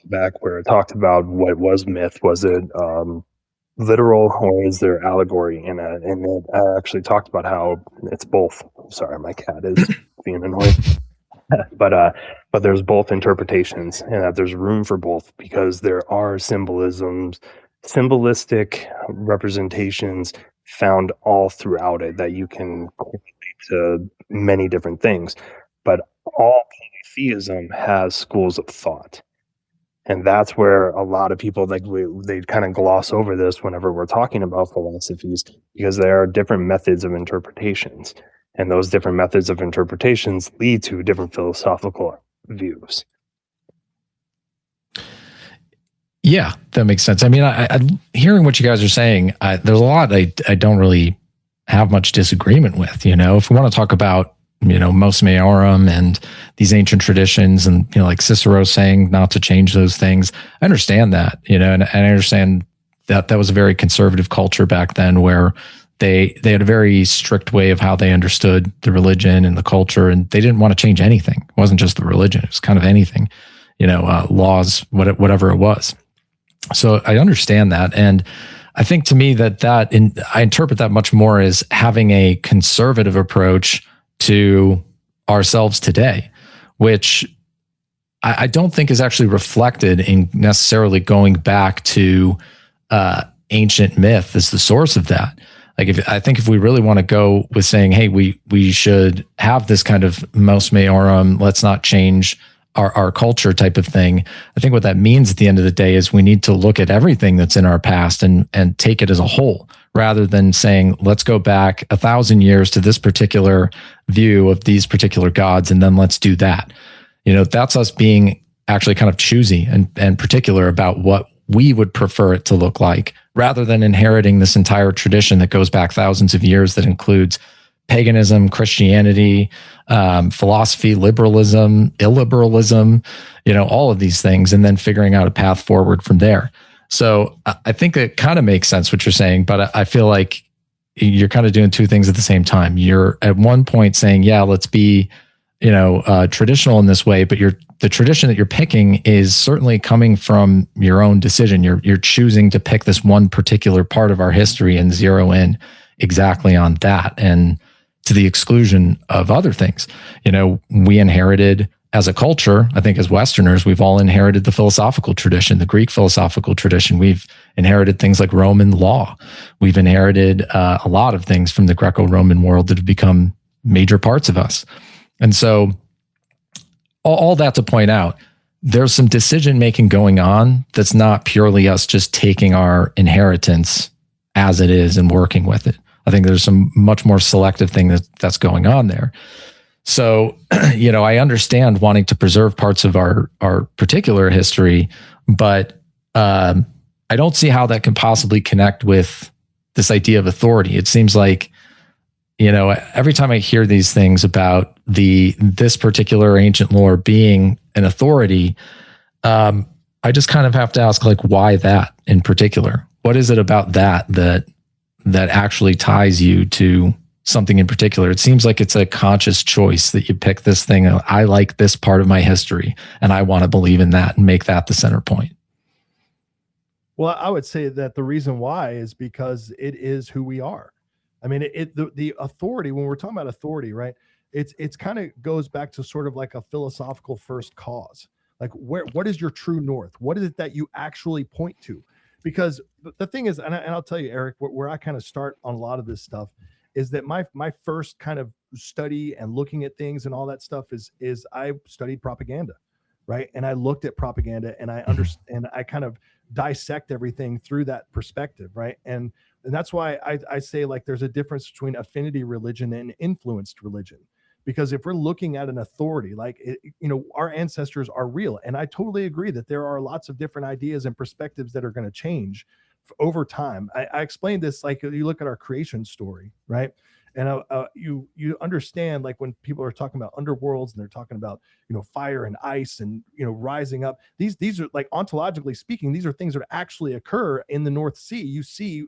back where it talked about what was myth, was it literal or is there allegory in it? And it actually talked about how it's both. Sorry, my cat is being annoying. But there's both interpretations, and that there's room for both because there are symbolistic representations found all throughout it that you can correlate to many different things. But all polytheism has schools of thought. And that's where a lot of people they kind of gloss over this whenever we're talking about philosophies, because there are different methods of interpretations. And those different methods of interpretations lead to different philosophical views. Yeah, that makes sense. I mean, I hearing what you guys are saying, there's a lot I don't really have much disagreement with. If we want to talk about Mos Maiorum and these ancient traditions, and like Cicero saying not to change those things, I understand that. And I understand that was a very conservative culture back then, where they had a very strict way of how they understood the religion and the culture, and they didn't want to change anything. It wasn't just the religion; it was kind of anything, laws, whatever it was. So I understand that. And I think to me I interpret that much more as having a conservative approach to ourselves today, which I don't think is actually reflected in necessarily going back to ancient myth as the source of that. Like, I think if we really want to go with saying, hey, we should have this kind of Mos Maiorum, let's not change our culture type of thing. I think what that means at the end of the day is we need to look at everything that's in our past and take it as a whole, rather than saying, let's go back 1,000 years to this particular view of these particular gods, and then let's do that. That's us being actually kind of choosy and particular about what we would prefer it to look like, rather than inheriting this entire tradition that goes back thousands of years that includes paganism, Christianity, philosophy, liberalism, illiberalism, all of these things, and then figuring out a path forward from there. So I think it kind of makes sense what you're saying, but I feel like you're kind of doing two things at the same time. You're at one point saying, yeah, let's be, traditional in this way, but the tradition that you're picking is certainly coming from your own decision. You're choosing to pick this one particular part of our history and zero in exactly on that, and to the exclusion of other things. We inherited, as a culture, I think as Westerners, we've all inherited the philosophical tradition, the Greek philosophical tradition. We've inherited things like Roman law. We've inherited a lot of things from the Greco-Roman world that have become major parts of us. And so all that to point out, there's some decision-making going on that's not purely us just taking our inheritance as it is and working with it. I think there's some much more selective thing that's going on there. So, I understand wanting to preserve parts of our particular history, but I don't see how that can possibly connect with this idea of authority. It seems like, every time I hear these things about this particular ancient lore being an authority, I just kind of have to ask, like, why that in particular? What is it about that actually ties you to something in particular? It seems like it's a conscious choice that you pick this thing. I like this part of my history, and I want to believe in that and make that the center point. Well, I would say that the reason why is because it is who we are. I mean, the authority, when we're talking about authority, right? It's kind of goes back to sort of like a philosophical first cause. Like, what is your true north? What is it that you actually point to? Because the thing is, and I'll tell you, Eric, where I kind of start on a lot of this stuff is that my first kind of study and looking at things and all that stuff is I studied propaganda, right? And I looked at propaganda, and I understand, I kind of dissect everything through that perspective, right? And that's why I say, like, there's a difference between affinity religion and influenced religion. Because if we're looking at an authority, like, our ancestors are real. And I totally agree that there are lots of different ideas and perspectives that are going to change over time. I explained this, like, you look at our creation story, right? And you understand, like, when people are talking about underworlds and they're talking about, fire and ice and, rising up, these are, like, ontologically speaking, these are things that actually occur in the North Sea. You see,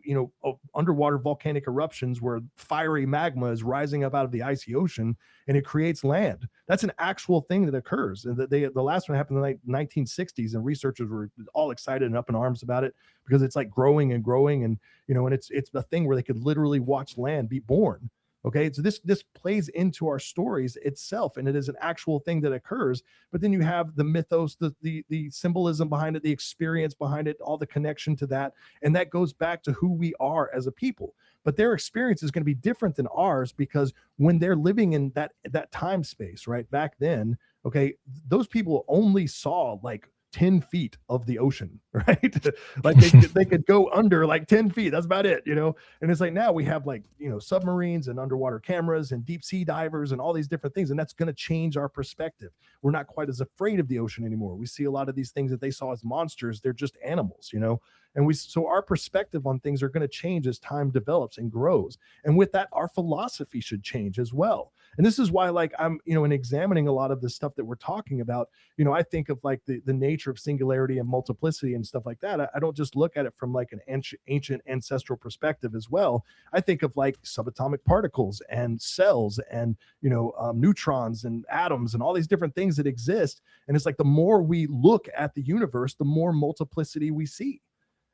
underwater volcanic eruptions where fiery magma is rising up out of the icy ocean and it creates land. That's an actual thing that occurs. And the last one happened in the 1960s, and researchers were all excited and up in arms about it because it's like growing and growing, and and it's the thing where they could literally watch land be born. Okay, so this plays into our stories itself, and it is an actual thing that occurs. But then you have the mythos, the symbolism behind it, the experience behind it, all the connection to that, and that goes back to who we are as a people. But their experience is going to be different than ours, because when they're living in that time space, right, back then, okay, those people only saw, like, 10 feet of the ocean, right? Like they could go under like 10 feet. That's about it, you know? And it's like, now we have like, you know, submarines and underwater cameras and deep sea divers and all these different things. And that's going to change our perspective. We're not quite as afraid of the ocean anymore. We see a lot of these things that they saw as monsters. They're just animals, you know? And so our perspective on things are going to change as time develops and grows. And with that, our philosophy should change as well. And this is why, like, I'm, you know, in examining a lot of the stuff that we're talking about, you know, I think of like the nature of singularity and multiplicity and stuff like that. I don't just look at it from like an ancient ancestral perspective as well. I think of like subatomic particles and cells and, you know, neutrons and atoms and all these different things that exist. And it's like, the more we look at the universe, the more multiplicity we see.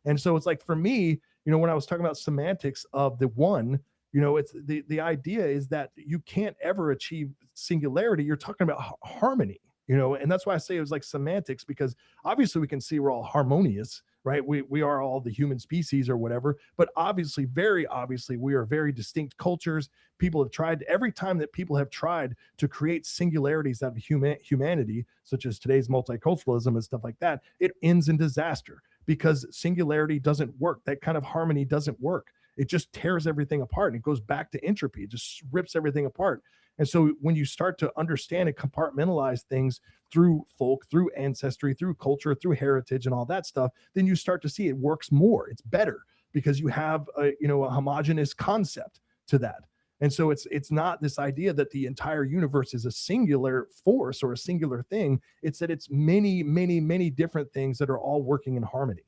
And so it's like, for me, you know, when I was talking about semantics of the one, you know, it's the idea is that you can't ever achieve singularity. You're talking about harmony, you know, and that's why I say it was like semantics, because obviously we can see we're all harmonious, right? We are all the human species or whatever, but obviously, very obviously, we are very distinct cultures. People have tried, every time that people have tried to create singularities out of humanity, such as today's multiculturalism and stuff like that, it ends in disaster, because singularity doesn't work. That kind of harmony doesn't work. It just tears everything apart, and it goes back to entropy. It just rips everything apart. And so when you start to understand and compartmentalize things through folk, through ancestry, through culture, through heritage and all that stuff, then you start to see it works more. It's better, because you have a, you know, a homogeneous concept to that. And so it's not this idea that the entire universe is a singular force or a singular thing. It's that it's many, many, many different things that are all working in harmony.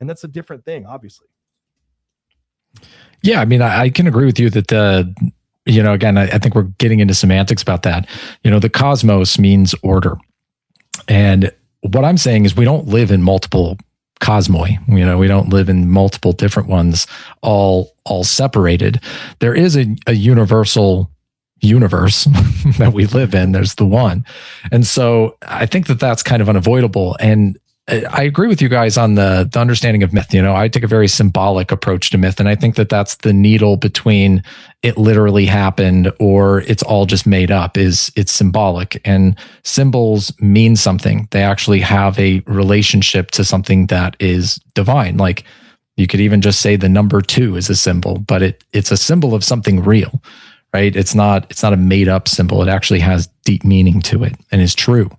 And that's a different thing, obviously. Yeah, I mean, I can agree with you that you know, again, I think we're getting into semantics about that. You know, the cosmos means order. And what I'm saying is we don't live in multiple cosmoi. You know, we don't live in multiple different ones, all separated. There is a universal universe that we live in. There's the one. And so I think that that's kind of unavoidable. And I agree with you guys on the understanding of myth. You know, I take a very symbolic approach to myth, and I think that that's the needle between it literally happened or it's all just made up. Is it's symbolic, and symbols mean something. They actually have a relationship to something that is divine. Like, you could even just say the number 2 is a symbol, but it's a symbol of something real, right? It's not a made up symbol. It actually has deep meaning to it and is true.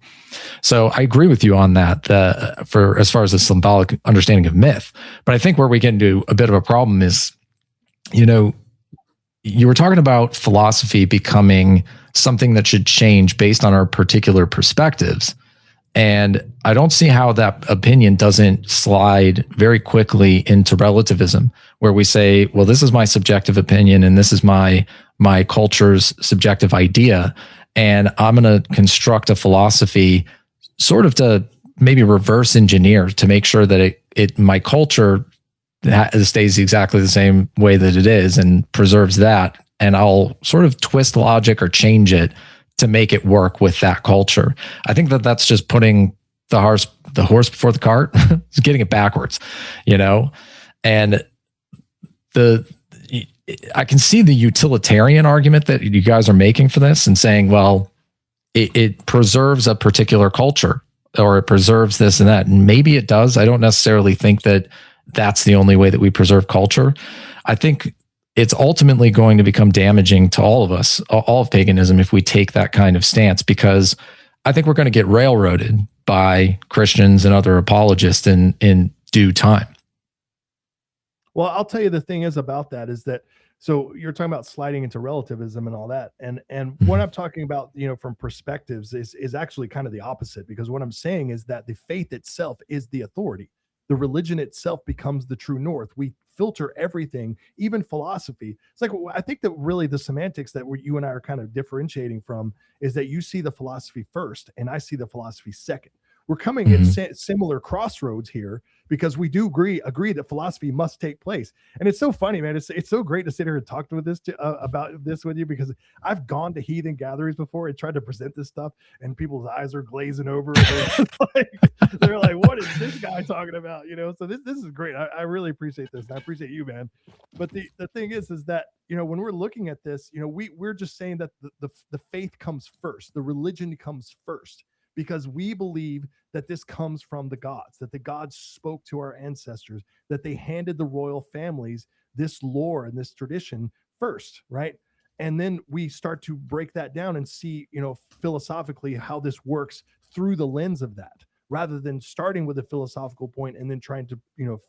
So I agree with you on that, for as far as the symbolic understanding of myth. But I think where we get into a bit of a problem is, you know, you were talking about philosophy becoming something that should change based on our particular perspectives. And I don't see how that opinion doesn't slide very quickly into relativism, where we say, well, this is my subjective opinion and this is my culture's subjective idea. And I'm going to construct a philosophy sort of to maybe reverse engineer to make sure that my culture stays exactly the same way that it is and preserves that. And I'll sort of twist logic or change it to make it work with that culture. I think that that's just putting the horse before the cart. It's getting it backwards, you know? And I can see the utilitarian argument that you guys are making for this and saying, well, it preserves a particular culture, or it preserves this and that. And maybe it does. I don't necessarily think that that's the only way that we preserve culture. I think it's ultimately going to become damaging to all of us, all of paganism, if we take that kind of stance, because I think we're going to get railroaded by Christians and other apologists in due time. Well, I'll tell you, the thing is about that is that, so you're talking about sliding into relativism and all that. And what I'm talking about, you know, from perspectives is actually kind of the opposite, because what I'm saying is that the faith itself is the authority. The religion itself becomes the true north. We filter everything, even philosophy. It's like, I think that really the semantics that you and I are kind of differentiating from is that you see the philosophy first and I see the philosophy second. We're coming at similar crossroads here, because we do agree that philosophy must take place. And it's so funny, man. It's so great to sit here and talk about this with you, because I've gone to heathen gatherings before and tried to present this stuff, and people's eyes are glazing over. They're like, what is this guy talking about? You know, so this is great. I really appreciate this. And I appreciate you, man. But the thing is that, you know, when we're looking at this, you know, we're just saying that the faith comes first. The religion comes first. because we believe that this comes from the gods, that the gods spoke to our ancestors, that they handed the royal families this lore and this tradition first, right? And then we start to break that down and see, philosophically how this works through the lens of that, rather than starting with a philosophical point and then trying to,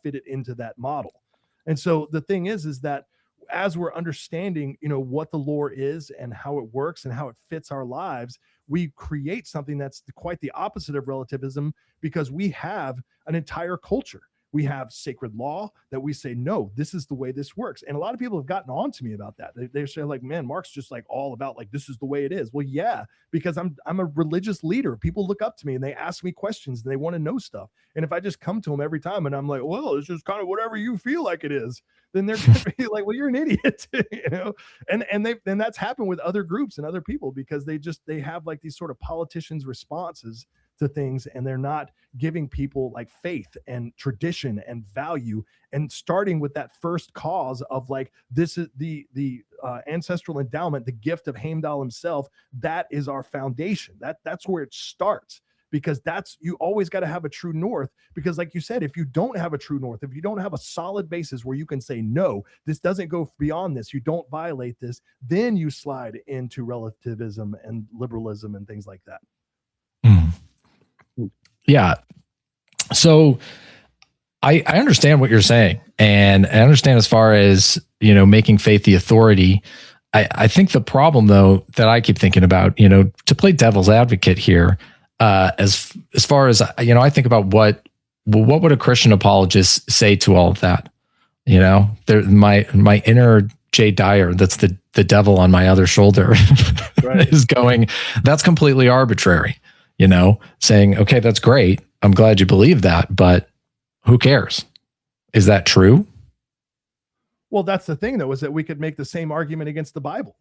fit it into that model. And so the thing is that as we're understanding, what the lore is and how it works and how it fits our lives, we create something that's quite the opposite of relativism, because we have an entire culture. We have sacred law that we say, no, this is the way this works. And a lot of people have gotten on to me about that. They say like, man, Mark's just like all about like, this is the way it is. Well, yeah, because I'm a religious leader. People look up to me and they ask me questions and they want to know stuff. And if I just come to them every time and I'm like, well, it's just kind of whatever you feel like it is, then they're going to be like, well, you're an idiot, and that's happened with other groups and other people, because they have like these sort of politicians' responses to things, and they're not giving people like faith and tradition and value, and starting with that first cause of like, this is the ancestral endowment, the gift of Heimdall himself. That is our foundation. That's where it starts, because you always got to have a true north, because like you said, if you don't have a true north, if you don't have a solid basis where you can say, no, this doesn't go beyond this, you don't violate this, then you slide into relativism and liberalism and things like that. Yeah. So I understand what you're saying, and I understand as far as, making faith the authority. I think the problem, though, that I keep thinking about, to play devil's advocate here, as far as, I think about what would a Christian apologist say to all of that? My inner Jay Dyer, that's the devil on my other shoulder, right, is going, that's completely arbitrary. Saying, okay, that's great. I'm glad you believe that, but who cares? Is that true? Well, that's the thing, though, is that we could make the same argument against the Bible.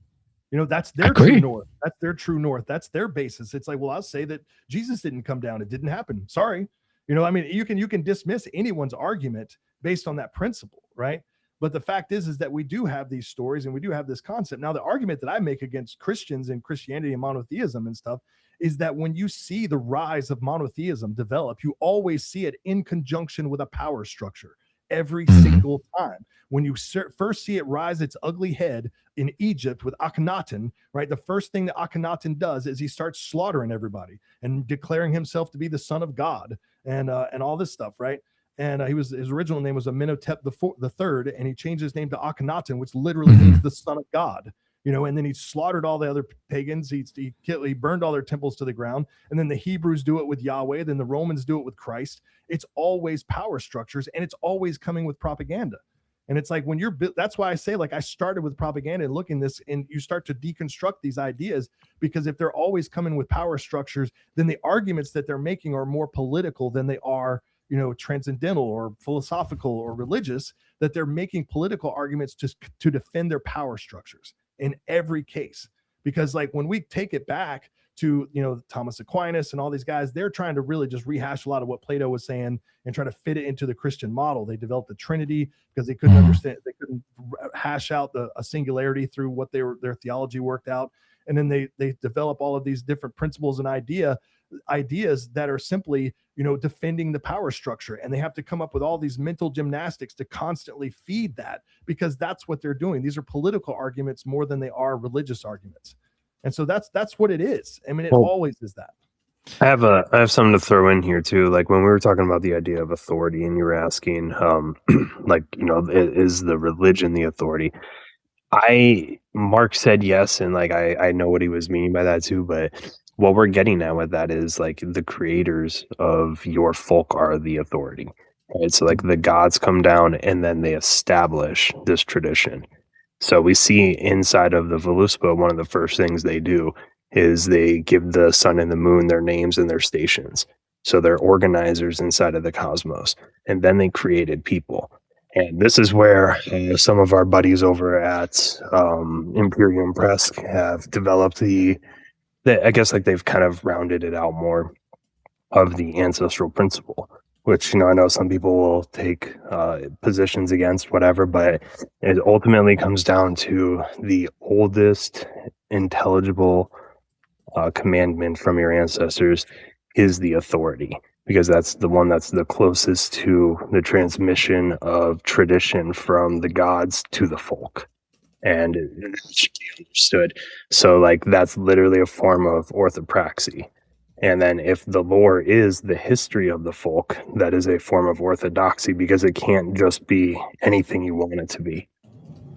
That's their true north. That's their true north. That's their basis. It's like, well, I'll say that Jesus didn't come down. It didn't happen. Sorry. You can dismiss anyone's argument based on that principle, right? But the fact is that we do have these stories and we do have this concept. Now, the argument that I make against Christians and Christianity and monotheism and stuff is that when you see the rise of monotheism develop, you always see it in conjunction with a power structure every single time. When you first see it rise its ugly head in Egypt with Akhenaten, right? The first thing that Akhenaten does is he starts slaughtering everybody and declaring himself to be the son of God and all this stuff, right? And his original name was Amenhotep the third, and he changed his name to Akhenaten, which literally means the son of God. And then he slaughtered all the other pagans. He burned all their temples to the ground. And then the Hebrews do it with Yahweh. Then the Romans do it with Christ. It's always power structures, and it's always coming with propaganda. And it's like that's why I say, like, I started with propaganda and looking this, and you start to deconstruct these ideas, because if they're always coming with power structures, then the arguments that they're making are more political than they are, transcendental or philosophical or religious, that they're making political arguments to defend their power structures in every case. Because like when we take it back to, Thomas Aquinas and all these guys, they're trying to really just rehash a lot of what Plato was saying and try to fit it into the Christian model. They developed the Trinity because they couldn't understand, they couldn't hash out a singularity through what their theology worked out. And then they develop all of these different principles and ideas that are simply, defending the power structure. And they have to come up with all these mental gymnastics to constantly feed that, because that's what they're doing. These are political arguments more than they are religious arguments. And so that's what it is. I mean, it always is that. I have something to throw in here too. Like when we were talking about the idea of authority, and you were asking, is the religion the authority? Mark said yes, and like I know what he was meaning by that too, but what we're getting at with that is like the creators of your folk are the authority, right? So like the gods come down and then they establish this tradition. So we see inside of the Voluspa, one of the first things they do is they give the sun and the moon their names and their stations. So they're organizers inside of the cosmos, and then they created people. And this is where some of our buddies over at Imperium Press have developed I guess like they've kind of rounded it out more of the ancestral principle, which, I know some people will take positions against, whatever, but it ultimately comes down to the oldest intelligible commandment from your ancestors is the authority, because that's the one that's the closest to the transmission of tradition from the gods to the folk. And it should be understood. So like that's literally a form of orthopraxy. And then if the lore is the history of the folk, that is a form of orthodoxy, because it can't just be anything you want it to be.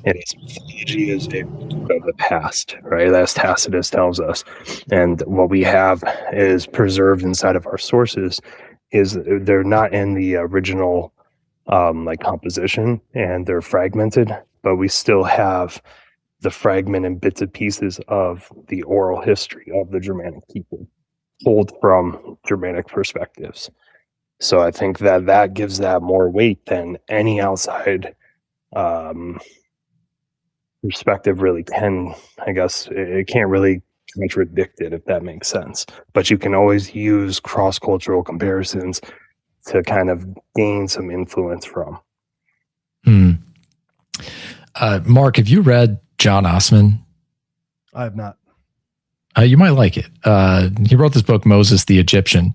And its mythology is a record of the past, right? As Tacitus tells us. And what we have is preserved inside of our sources is they're not in the original like composition, and they're fragmented, but we still have the fragment and bits and pieces of the oral history of the Germanic people pulled from Germanic perspectives. So I think that that gives that more weight than any outside perspective really can. I guess it can't really contradict it, if that makes sense. But you can always use cross-cultural comparisons to kind of gain some influence from. Mark, have you read John Osman? I have not. You might like it. He wrote this book, Moses the Egyptian,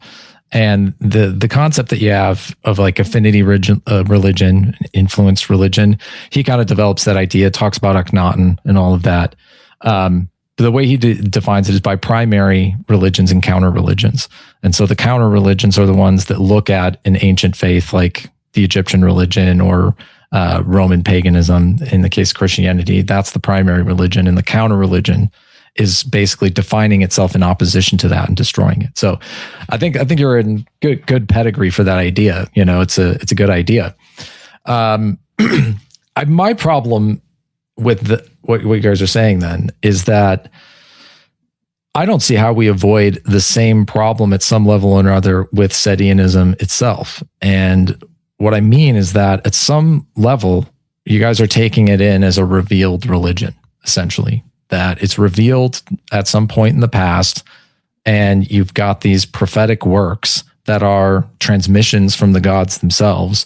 and the concept that you have of like affinity religion, influence religion, he kind of develops that idea, talks about Akhenaten and all of that. The way he defines it is by primary religions and counter religions. And so the counter religions are the ones that look at an ancient faith like the Egyptian religion or Roman paganism. In the case of Christianity, that's the primary religion, and the counter religion is basically defining itself in opposition to that and destroying it. So I think you're in good pedigree for that idea. You know, it's a good idea. My problem with what you guys are saying then is that I don't see how we avoid the same problem at some level or another with Sedianism itself. And what I mean is that at some level, you guys are taking it in as a revealed religion, essentially, that it's revealed at some point in the past, and you've got these prophetic works that are transmissions from the gods themselves.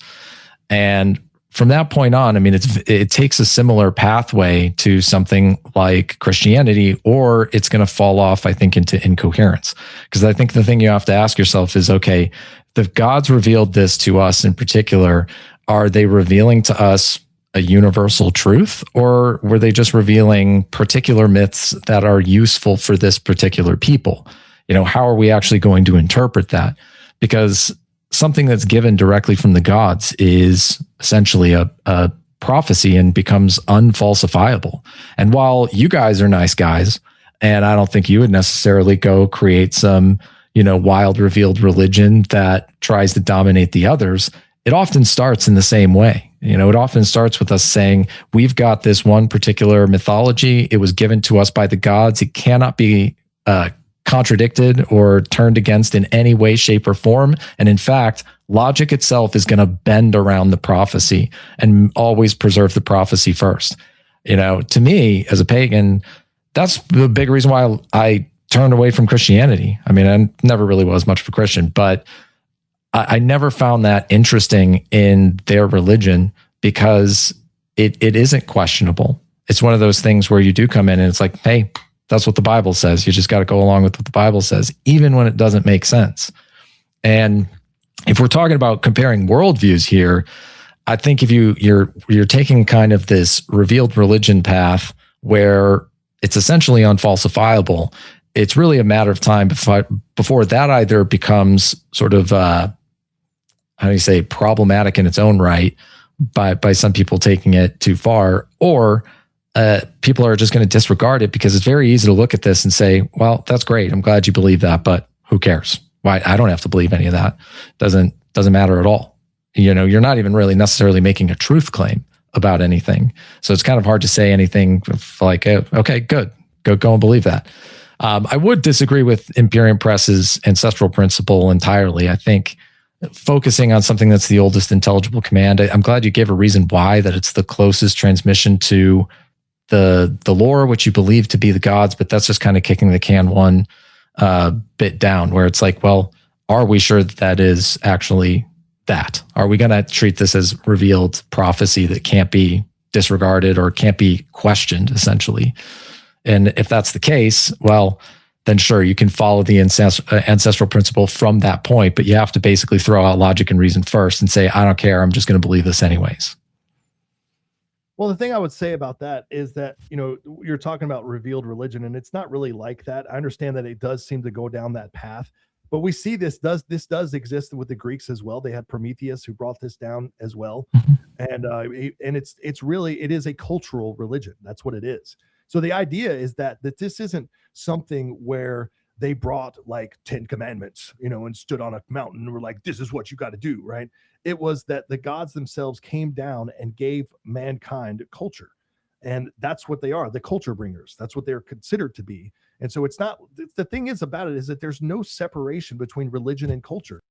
And from that point on, I mean, it takes a similar pathway to something like Christianity, or it's going to fall off, I think, into incoherence. Because I think the thing you have to ask yourself is, okay, the gods revealed this to us in particular, are they revealing to us a universal truth, or were they just revealing particular myths that are useful for this particular people? You know, how are we actually going to interpret that? Because something that's given directly from the gods is essentially a prophecy and becomes unfalsifiable. And while you guys are nice guys, and I don't think you would necessarily go create some, you know, wild revealed religion that tries to dominate the others, it often starts in the same way. You know, it often starts with us saying, we've got this one particular mythology. It was given to us by the gods. It cannot be contradicted or turned against in any way, shape, or form. And in fact, logic itself is going to bend around the prophecy and always preserve the prophecy first. You know, to me, as a pagan, that's the big reason why I turned away from Christianity. I mean, I never really was much of a Christian, but I never found that interesting in their religion because it isn't questionable. It's one of those things where you do come in and it's like, hey, that's what the Bible says. You just got to go along with what the Bible says, even when it doesn't make sense. And if we're talking about comparing worldviews here, I think if you're taking kind of this revealed religion path where it's essentially unfalsifiable, it's really a matter of time before that either becomes sort of problematic in its own right by some people taking it too far, or people are just going to disregard it because it's very easy to look at this and say, well, that's great. I'm glad you believe that, but who cares? Why? I don't have to believe any of that. Doesn't matter at all. You know, you're not even really necessarily making a truth claim about anything. So it's kind of hard to say anything like, okay, good. Go and believe that. I would disagree with Imperium Press's ancestral principle entirely. I think focusing on something that's the oldest intelligible command, I'm glad you gave a reason why, that it's the closest transmission to the lore, which you believe to be the gods, but that's just kind of kicking the can one bit down, where it's like, well, are we sure that is actually that? Are we going to treat this as revealed prophecy that can't be disregarded or can't be questioned, essentially? And if that's the case, well, then sure, you can follow the ancestral principle from that point, but you have to basically throw out logic and reason first and say, I don't care, I'm just going to believe this anyways. Well, the thing I would say about that is that, you're talking about revealed religion, and it's not really like that. I understand that it does seem to go down that path, but we see this does exist with the Greeks as well. They had Prometheus who brought this down as well. And it is a cultural religion. That's what it is. So the idea is that this isn't something where they brought like 10 commandments, and stood on a mountain and were like, this is what you got to do, right? It was that the gods themselves came down and gave mankind culture. And that's what they are, the culture bringers. That's what they're considered to be. And so it's not, the thing is about it is that there's no separation between religion and culture.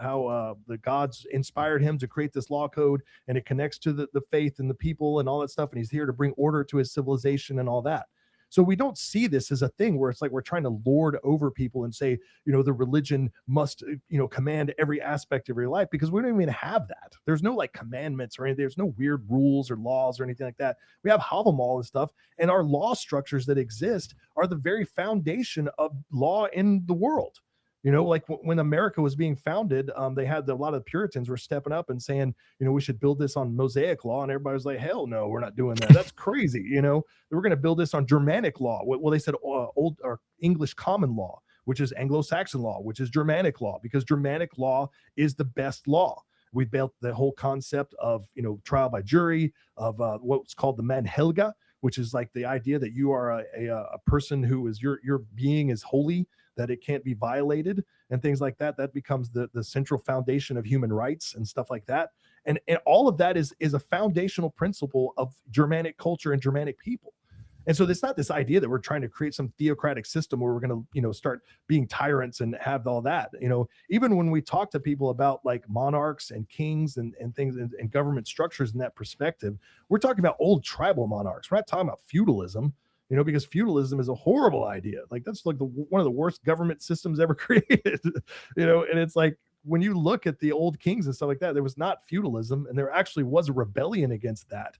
How the gods inspired him to create this law code, and it connects to the faith and the people and all that stuff. And he's here to bring order to his civilization and all that. So we don't see this as a thing where it's like we're trying to lord over people and say, the religion must, command every aspect of your life, because we don't even have that. There's no like commandments or anything. There's no weird rules or laws or anything like that. We have Havamal and stuff, and our law structures that exist are the very foundation of law in the world. Like when America was being founded, they had a lot of Puritans were stepping up and saying, we should build this on Mosaic law. And everybody was like, hell no, we're not doing that. That's crazy. We're going to build this on Germanic law. Well, they said old or English common law, which is Anglo-Saxon law, which is Germanic law, because Germanic law is the best law. We built the whole concept of, trial by jury, of what's called the Manhelga, which is like the idea that you are a person who is your being is holy, that it can't be violated, and things like that. That becomes the central foundation of human rights and stuff like that. And all of that is a foundational principle of Germanic culture and Germanic people. And so it's not this idea that we're trying to create some theocratic system where we're going to, start being tyrants and have all that. Even when we talk to people about like monarchs and kings and things and government structures in that perspective, we're talking about old tribal monarchs. We're not talking about feudalism. Because feudalism is a horrible idea. Like that's like one of the worst government systems ever created, and it's like, when you look at the old kings and stuff like that, there was not feudalism, and there actually was a rebellion against that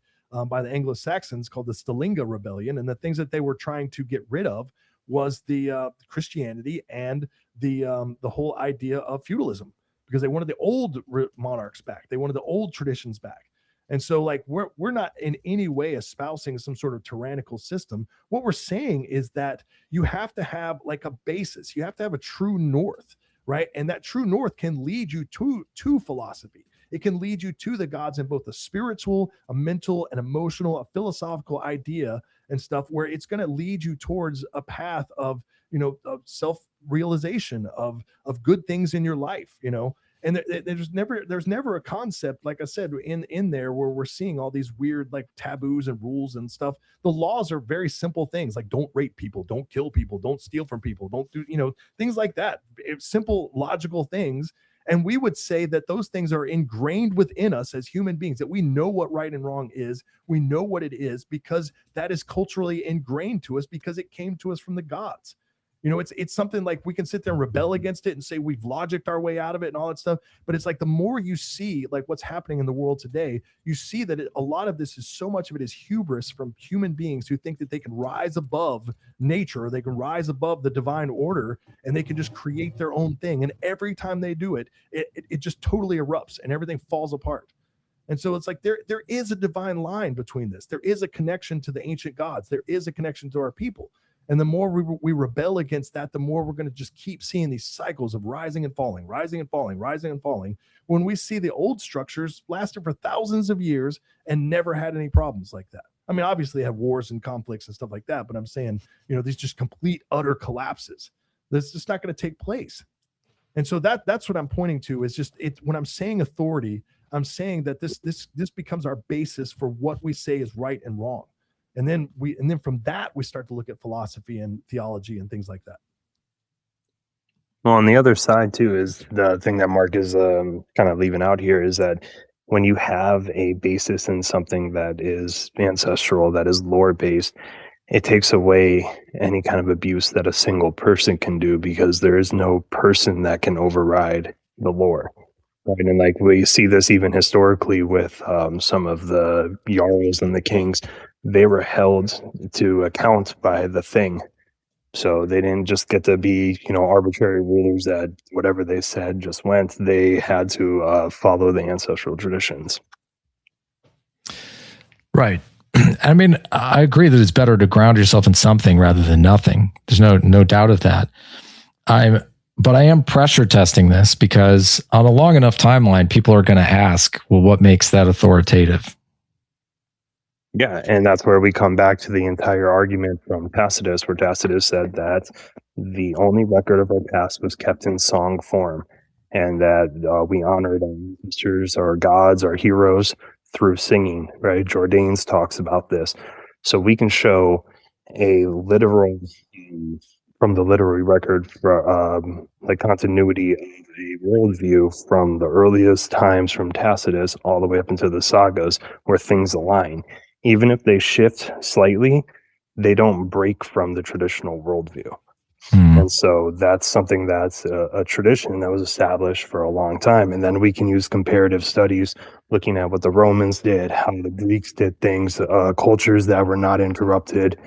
by the Anglo-Saxons called the Stalinga Rebellion. And the things that they were trying to get rid of was the Christianity and the whole idea of feudalism, because they wanted the old monarchs back. They wanted the old traditions back. And so like we're not in any way espousing some sort of tyrannical system. What we're saying is that you have to have like a basis. You have to have a true north, right? And that true north can lead you to philosophy. It can lead you to the gods in both a spiritual, a mental, an emotional, a philosophical idea and stuff, where it's going to lead you towards a path of, of self-realization of good things in your life, And there's never a concept, like I said, in there where we're seeing all these weird like taboos and rules and stuff. The laws are very simple things, like don't rape people, don't kill people, don't steal from people, don't do, things like that. It's simple, logical things. And we would say that those things are ingrained within us as human beings, that we know what right and wrong is. We know what it is because that is culturally ingrained to us, because it came to us from the gods. It's something like we can sit there and rebel against it and say we've logicked our way out of it and all that stuff. But it's like the more you see like what's happening in the world today, you see that a lot of this is, so much of it is hubris from human beings who think that they can rise above nature, or they can rise above the divine order, and they can just create their own thing. And every time they do it, it just totally erupts and everything falls apart. And so it's like there is a divine line between this. There is a connection to the ancient gods. There is a connection to our people. And the more we rebel against that, the more we're going to just keep seeing these cycles of rising and falling, rising and falling, rising and falling. When we see the old structures lasted for thousands of years and never had any problems like that. I mean, obviously they have wars and conflicts and stuff like that, but I'm saying, these just complete, utter collapses. That's just not going to take place. And so that's what I'm pointing to, is just when I'm saying authority, I'm saying that this becomes our basis for what we say is right and wrong. And then from that, we start to look at philosophy and theology and things like that. Well, on the other side too, is the thing that Mark is kind of leaving out here, is that when you have a basis in something that is ancestral, that is lore based, it takes away any kind of abuse that a single person can do, because there is no person that can override the lore. Right? And like we see this even historically with some of the jarls and the kings. They were held to account by the thing. So they didn't just get to be, arbitrary rulers that whatever they said just went. They had to follow the ancestral traditions. Right. I mean, I agree that it's better to ground yourself in something rather than nothing. There's no doubt of that. But I am pressure testing this because on a long enough timeline, people are going to ask, well, what makes that authoritative? Yeah, and that's where we come back to the entire argument from Tacitus, where Tacitus said that the only record of our past was kept in song form, and that we honored our ancestors, our gods, our heroes through singing, right? Jordanes talks about this. So we can show a literal, from the literary record, for like continuity of a worldview from the earliest times from Tacitus all the way up into the sagas where things align. Even if they shift slightly, they don't break from the traditional worldview. And so that's something that's a tradition that was established for a long time. And then we can use comparative studies looking at what the Romans did, how the Greeks did things, cultures that were not interrupted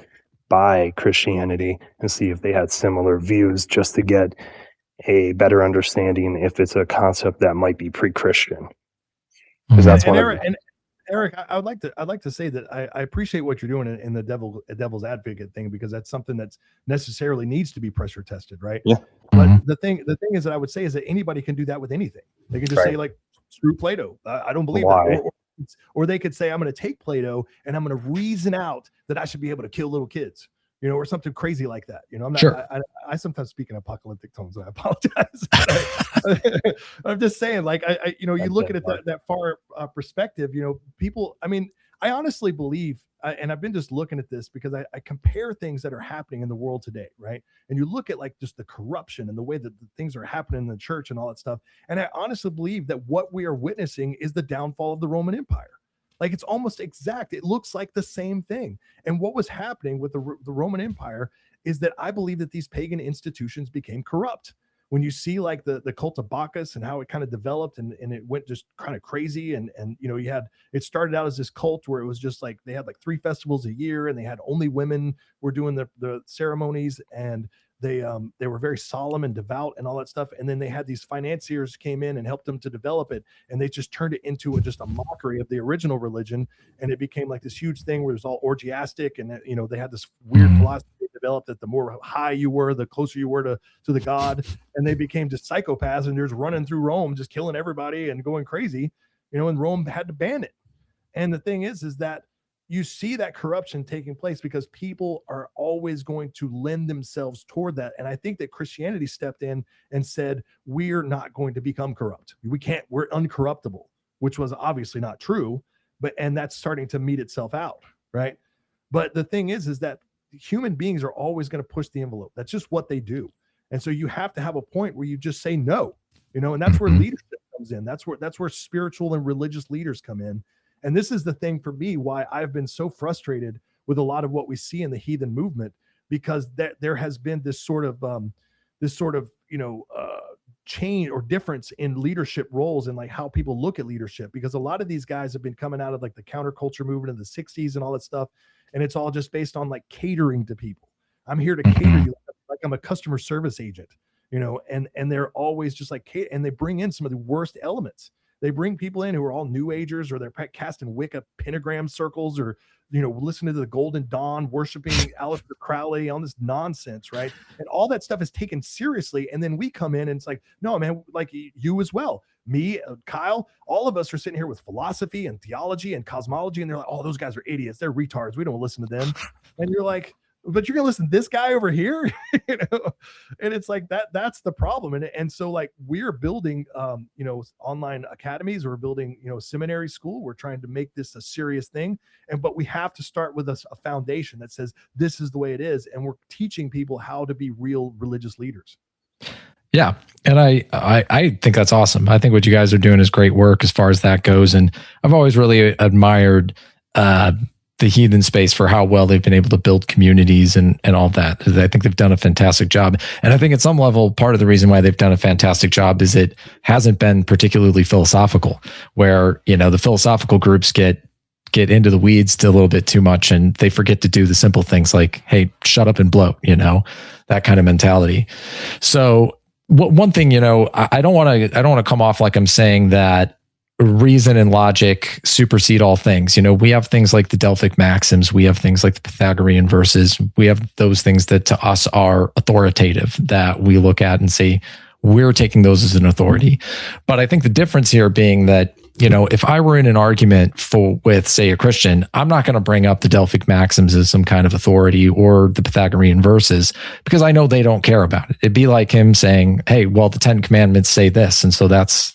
by Christianity, and see if they had similar views, just to get a better understanding if it's a concept that might be pre-Christian. Because that's Eric, I'd like to say that I appreciate what you're doing in the devil's advocate thing, because that's something that's necessarily needs to be pressure tested, right? Yeah. But the thing is that I would say is that anybody can do that with anything. They can just say like, screw Plato. I don't believe that. Or they could say, I'm going to take Plato and I'm going to reason out that I should be able to kill little kids, or something crazy like that. I'm not, sure. I sometimes speak in apocalyptic tones, and I apologize. I'm just saying, like, you look at it that far perspective, people, I mean, I honestly believe, and I've been just looking at this because I compare things that are happening in the world today, right? And you look at like just the corruption and the way that the things are happening in the church and all that stuff. And I honestly believe that what we are witnessing is the downfall of the Roman Empire. Like, it's almost exact. It looks like the same thing. And what was happening with the Roman Empire is that I believe that these pagan institutions became corrupt. When you see like the cult of Bacchus and how it kind of developed and it went just kind of crazy. And it started out as this cult where it was just like, they had like 3 festivals a year and they had only women were doing the ceremonies, and they were very solemn and devout and all that stuff. And then they had these financiers came in and helped them to develop it. And they just turned it into just a mockery of the original religion. And it became like this huge thing where it was all orgiastic. And, they had this weird philosophy developed that the more high you were, the closer you were to the god. And they became just psychopaths and just running through Rome, just killing everybody and going crazy, and Rome had to ban it. And the thing is that you see that corruption taking place because people are always going to lend themselves toward that. And I think that Christianity stepped in and said, we're not going to become corrupt. We're uncorruptible, which was obviously not true, and that's starting to meet itself out. Right. But the thing is that human beings are always going to push the envelope. That's just what they do. And so you have to have a point where you just say no, and that's where leadership comes in. That's where spiritual and religious leaders come in. And this is the thing for me, why I've been so frustrated with a lot of what we see in the heathen movement, because there has been this sort of change or difference in leadership roles and like how people look at leadership, because a lot of these guys have been coming out of like the counterculture movement in the 60s and all that stuff. And it's all just based on like catering to people. I'm here to cater you like I'm a customer service agent, and they're always just like, and they bring in some of the worst elements. They bring people in who are all New Agers, or they're casting Wicca pentagram circles, or, listening to the Golden Dawn, worshiping Aleister Crowley, on this nonsense, right? And all that stuff is taken seriously. And then we come in and it's like, no, man, like you as well. Me, Kyle, all of us are sitting here with philosophy and theology and cosmology. And they're like, oh, those guys are idiots. They're retards. We don't listen to them. And you're like, but you're gonna listen to this guy over here, and it's like that's the problem. And so like we're building online academies, we're building seminary school, we're trying to make this a serious thing, but we have to start with a foundation that says this is the way it is, and we're teaching people how to be real religious leaders. Yeah. And I think that's awesome. I think what you guys are doing is great work as far as that goes. And I've always really admired the heathen space for how well they've been able to build communities and all that. I think they've done a fantastic job. And I think at some level, part of the reason why they've done a fantastic job is it hasn't been particularly philosophical, where, you know, the philosophical groups get into the weeds a little bit too much, and they forget to do the simple things like, hey, shut up and bloat, you know, that kind of mentality. So one thing, you know, I don't want to come off like I'm saying that reason and logic supersede all things. You know, we have things like the Delphic maxims, we have things like the Pythagorean verses, we have those things that to us are authoritative, that we look at and say we're taking those as an authority. But I think the difference here being that, you know, if I were in an argument with, say, a Christian, I'm not going to bring up the Delphic maxims as some kind of authority or the Pythagorean verses, because I know they don't care about it. It'd be like him saying, hey, well, the 10 commandments say this, and so that's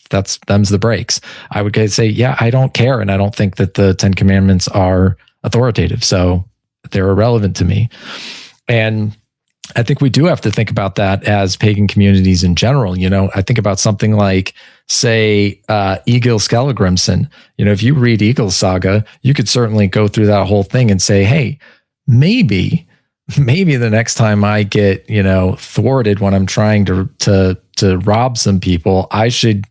them's the breaks. I would say, yeah, I don't care, and I don't think that the 10 commandments are authoritative, so they're irrelevant to me. And I think we do have to think about that as pagan communities in general. You know, I think about something like, say, Egil Skallagrimsson. You know, if you read Egil's saga, you could certainly go through that whole thing and say, hey, maybe the next time I get, you know, thwarted when I'm trying to rob some people, I should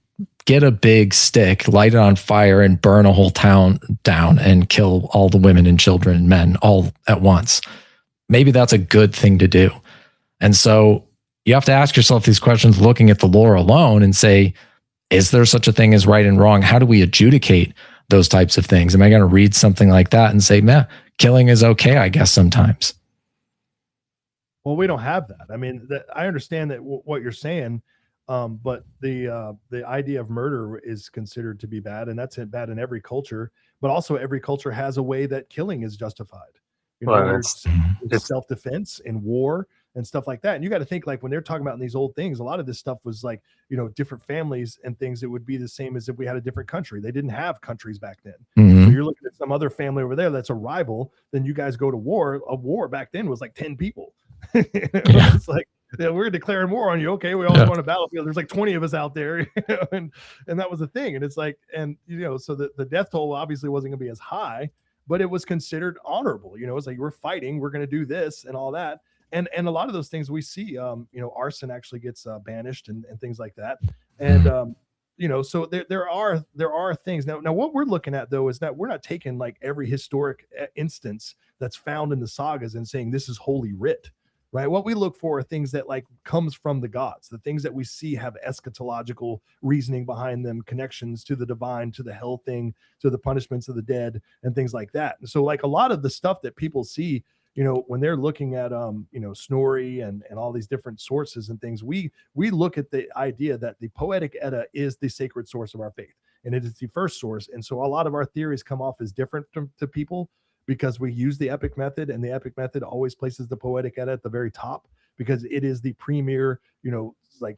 get a big stick, light it on fire, and burn a whole town down and kill all the women and children and men all at once. Maybe that's a good thing to do. And so you have to ask yourself these questions looking at the lore alone and say, is there such a thing as right and wrong? How do we adjudicate those types of things? Am I going to read something like that and say, man, killing is okay, I guess, sometimes? Well, we don't have that. I mean, I understand that what you're saying, but the idea of murder is considered to be bad, and that's bad in every culture. But also, every culture has a way that killing is justified. You know, Well, it's self-defense in war and stuff like that. And you got to think, like, when they're talking about in these old things, a lot of this stuff was like, you know, different families and things that would be the same as if we had a different country. They didn't have countries back then. So you're looking at some other family over there that's a rival. Then you guys go to war. A war back then was like 10 people. It's like, yeah, we're declaring war on you. Okay, we all go on a battlefield. There's like 20 of us out there, and that was the thing. And it's like, and you know, so the death toll obviously wasn't going to be as high, but it was considered honorable. You know, it's like, we're fighting, we're going to do this and all that. And a lot of those things we see, you know, arson actually gets banished and things like that. And you know, so there are things now. What we're looking at though is that we're not taking like every historic instance that's found in the sagas and saying this is holy writ. Right. What we look for are things that like comes from the gods, the things that we see have eschatological reasoning behind them, connections to the divine, to the hell thing, to the punishments of the dead and things like that. And so like a lot of the stuff that people see, you know, when they're looking at, you know, Snorri and all these different sources and things, we look at the idea that the Poetic Edda is the sacred source of our faith, and it is the first source. And so a lot of our theories come off as different to people, because we use the epic method, and the epic method always places the Poetic Edda at the very top, because it is the premier, you know, like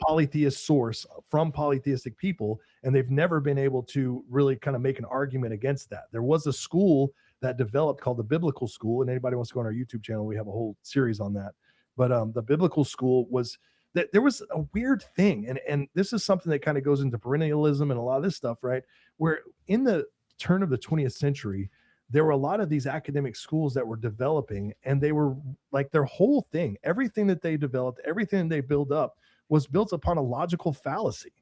polytheist source from polytheistic people. And they've never been able to really kind of make an argument against that. There was a school that developed called the biblical school. And anybody wants to go on our YouTube channel, we have a whole series on that. But the biblical school was that there was a weird thing. And this is something that kind of goes into perennialism and a lot of this stuff, right? Where in the turn of the 20th century, there were a lot of these academic schools that were developing, and they were like, their whole thing, everything that they developed, everything they built up was built upon a logical fallacy.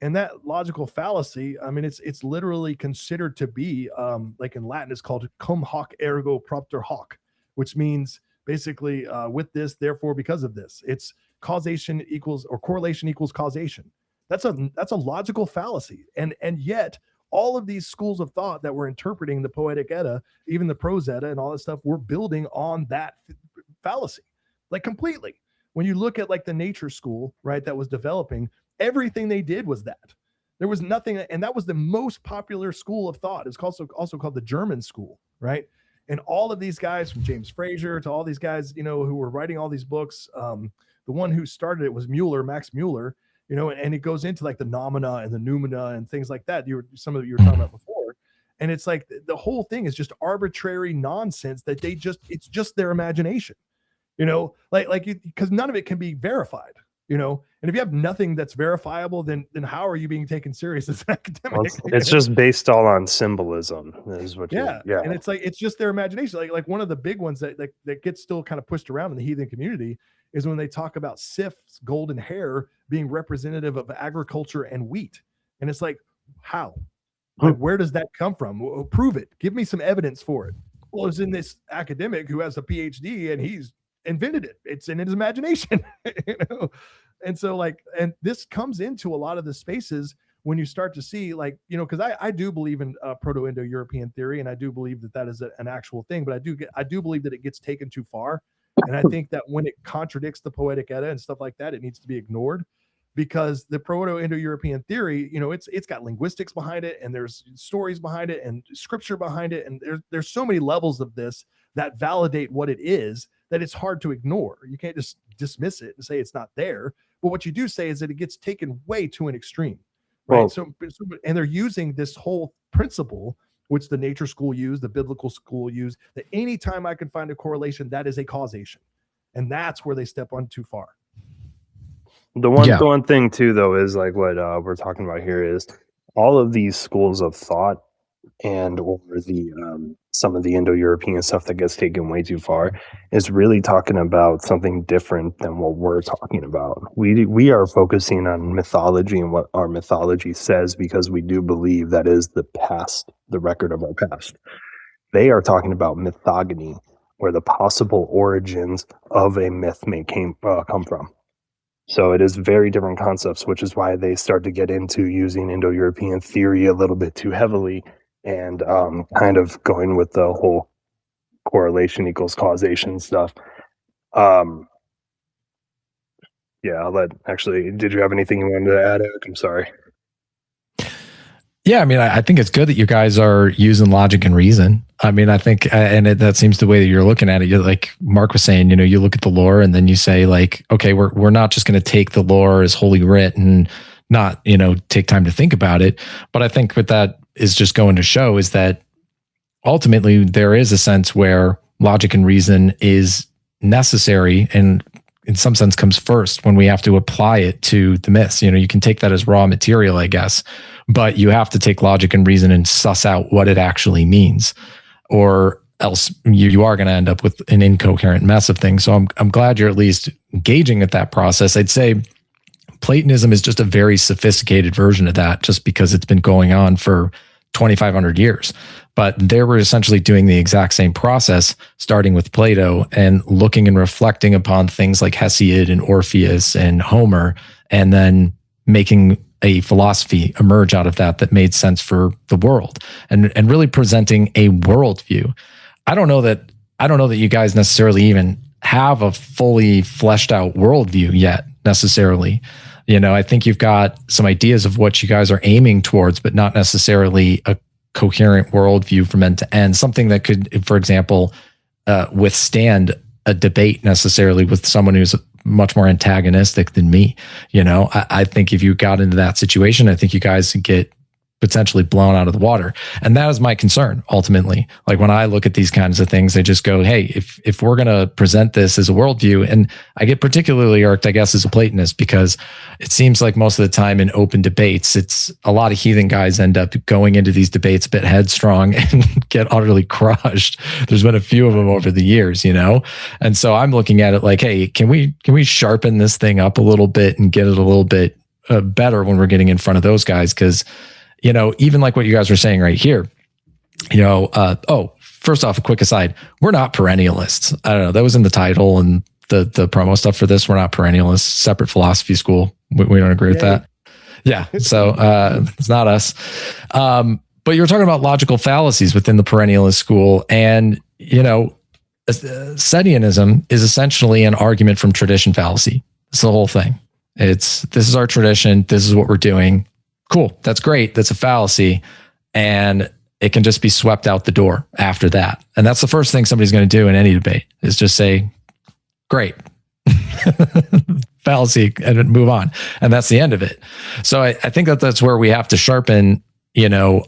And that logical fallacy, I mean, it's literally considered to be, like in Latin, it's called cum hoc ergo propter hoc, which means basically with this, therefore, because of this. It's causation equals, or correlation equals causation. That's a logical fallacy. And yet, all of these schools of thought that were interpreting the Poetic Edda, even the Prose Edda and all that stuff, were building on that fallacy, like completely. When you look at like the nature school, right, that was developing, everything they did was that. There was nothing, and that was the most popular school of thought. It's also called the German school, right? And all of these guys, from James Frazer to all these guys, you know, who were writing all these books, the one who started it was Max Mueller. You know, and it goes into like the nomina and the noumena and things like that. Some of you were talking about before. And it's like the whole thing is just arbitrary nonsense that it's just their imagination, you know, like because none of it can be verified. And if you have nothing that's verifiable, then how are you being taken serious as an academic? Well, it's just based all on symbolism, is what. Yeah. And it's like, it's just their imagination. Like one of the big ones that gets still kind of pushed around in the heathen community is when they talk about Sif's golden hair being representative of agriculture and wheat. And it's like, how? Like, where does that come from? Prove it. Give me some evidence for it. Well, it's in this academic who has a PhD and he's invented it. It's in his imagination. And so and this comes into a lot of the spaces when you start to see because I do believe in Proto-Indo-European theory, and I do believe that is an actual thing, but I do believe that it gets taken too far. And I think that when it contradicts the Poetic Edda and stuff like that, it needs to be ignored, because the Proto-Indo-European theory, it's got linguistics behind it, and there's stories behind it and scripture behind it. And there's so many levels of this that validate what it is that it's hard to ignore. You can't just dismiss it and say it's not there. But what you do say is that it gets taken way to an extreme, right? Well, so and they're using this whole principle, which the nature school used, the biblical school used, that anytime I can find a correlation, that is a causation. And that's where they step on too far. The one thing too, though, is like what we're talking about here is all of these schools of thought and or the some of the Indo-European stuff that gets taken way too far is really talking about something different than what we're talking about. We are focusing on mythology and what our mythology says, because we do believe that is the past, the record of our past. They are talking about mythogony, where the possible origins of a myth may come from. So it is very different concepts, which is why they start to get into using Indo-European theory a little bit too heavily, and kind of going with the whole correlation equals causation stuff. I'll let, actually, did you have anything you wanted to add, Eric? I'm sorry. Yeah, I mean, I think it's good that you guys are using logic and reason. I mean, I think, that seems the way that you're looking at it. You're like Mark was saying, you look at the lore and then you say like, okay, we're not just going to take the lore as holy writ and not, take time to think about it. But I think what that is just going to show is that ultimately there is a sense where logic and reason is necessary and in some sense comes first when we have to apply it to the myths. You can take that as raw material, I guess, but you have to take logic and reason and suss out what it actually means, or else you are going to end up with an incoherent mess of things. So I'm glad you're at least engaging at that process. I'd say Platonism is just a very sophisticated version of that, just because it's been going on for 2,500 years. But they were essentially doing the exact same process, starting with Plato and looking and reflecting upon things like Hesiod and Orpheus and Homer, and then making a philosophy emerge out of that made sense for the world, and really presenting a worldview. I don't know that you guys necessarily even have a fully fleshed out worldview yet necessarily. I think you've got some ideas of what you guys are aiming towards, but not necessarily a coherent worldview from end to end, something that could, for example, withstand a debate necessarily with someone who's much more antagonistic than me. I think if you got into that situation, I think you guys could get potentially blown out of the water. And that is my concern ultimately. Like when I look at these kinds of things, I just go, hey, if we're going to present this as a worldview, and I get particularly irked, I guess, as a Platonist, because it seems like most of the time in open debates, it's a lot of heathen guys end up going into these debates a bit headstrong and get utterly crushed. There's been a few of them over the years, And so I'm looking at it like, hey, can we sharpen this thing up a little bit and get it a little bit better when we're getting in front of those guys? Because even like what you guys were saying right here, first off, a quick aside, we're not perennialists. I don't know. That was in the title and the promo stuff for this. We're not perennialists, separate philosophy school. We don't agree with that. Yeah. So it's not us. But you're talking about logical fallacies within the perennialist school. And, Sedianism is essentially an argument from tradition fallacy. It's the whole thing. This is our tradition. This is what we're doing. Cool. That's great. That's a fallacy. And it can just be swept out the door after that. And that's the first thing somebody's going to do in any debate, is just say, great. Fallacy, and move on. And that's the end of it. So I think that's where we have to sharpen,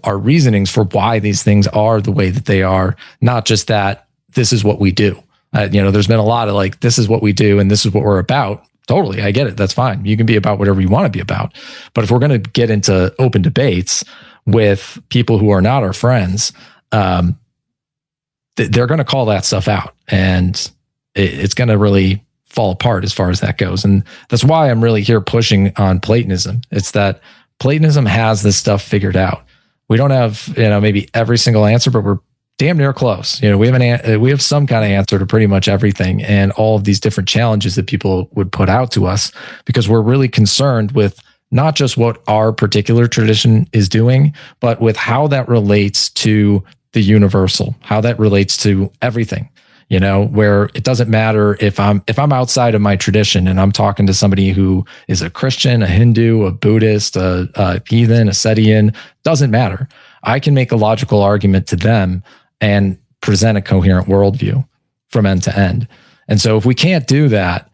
our reasonings for why these things are the way that they are, not just that this is what we do. There's been a lot of like, this is what we do and this is what we're about. Totally. I get it. That's fine. You can be about whatever you want to be about. But if we're going to get into open debates with people who are not our friends, they're going to call that stuff out, and it's going to really fall apart as far as that goes. And that's why I'm really here pushing on Platonism. It's that Platonism has this stuff figured out. We don't have, maybe every single answer, but we're damn near close. We have some kind of answer to pretty much everything, and all of these different challenges that people would put out to us, because we're really concerned with not just what our particular tradition is doing, but with how that relates to the universal, how that relates to everything. Where it doesn't matter if I'm outside of my tradition and I'm talking to somebody who is a Christian, a Hindu, a Buddhist, a heathen, a Sedian, doesn't matter. I can make a logical argument to them and present a coherent worldview from end to end. And so if we can't do that,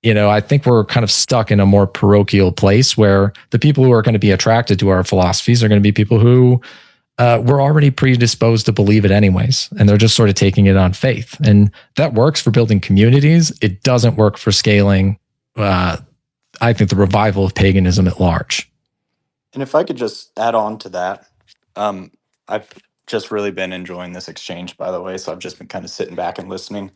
I think we're kind of stuck in a more parochial place where the people who are going to be attracted to our philosophies are going to be people who we're already predisposed to believe it anyways. And they're just sort of taking it on faith. And that works for building communities. It doesn't work for scaling, I think, the revival of paganism at large. And if I could just add on to that, I've just really been enjoying this exchange, by the way. So I've just been kind of sitting back and listening.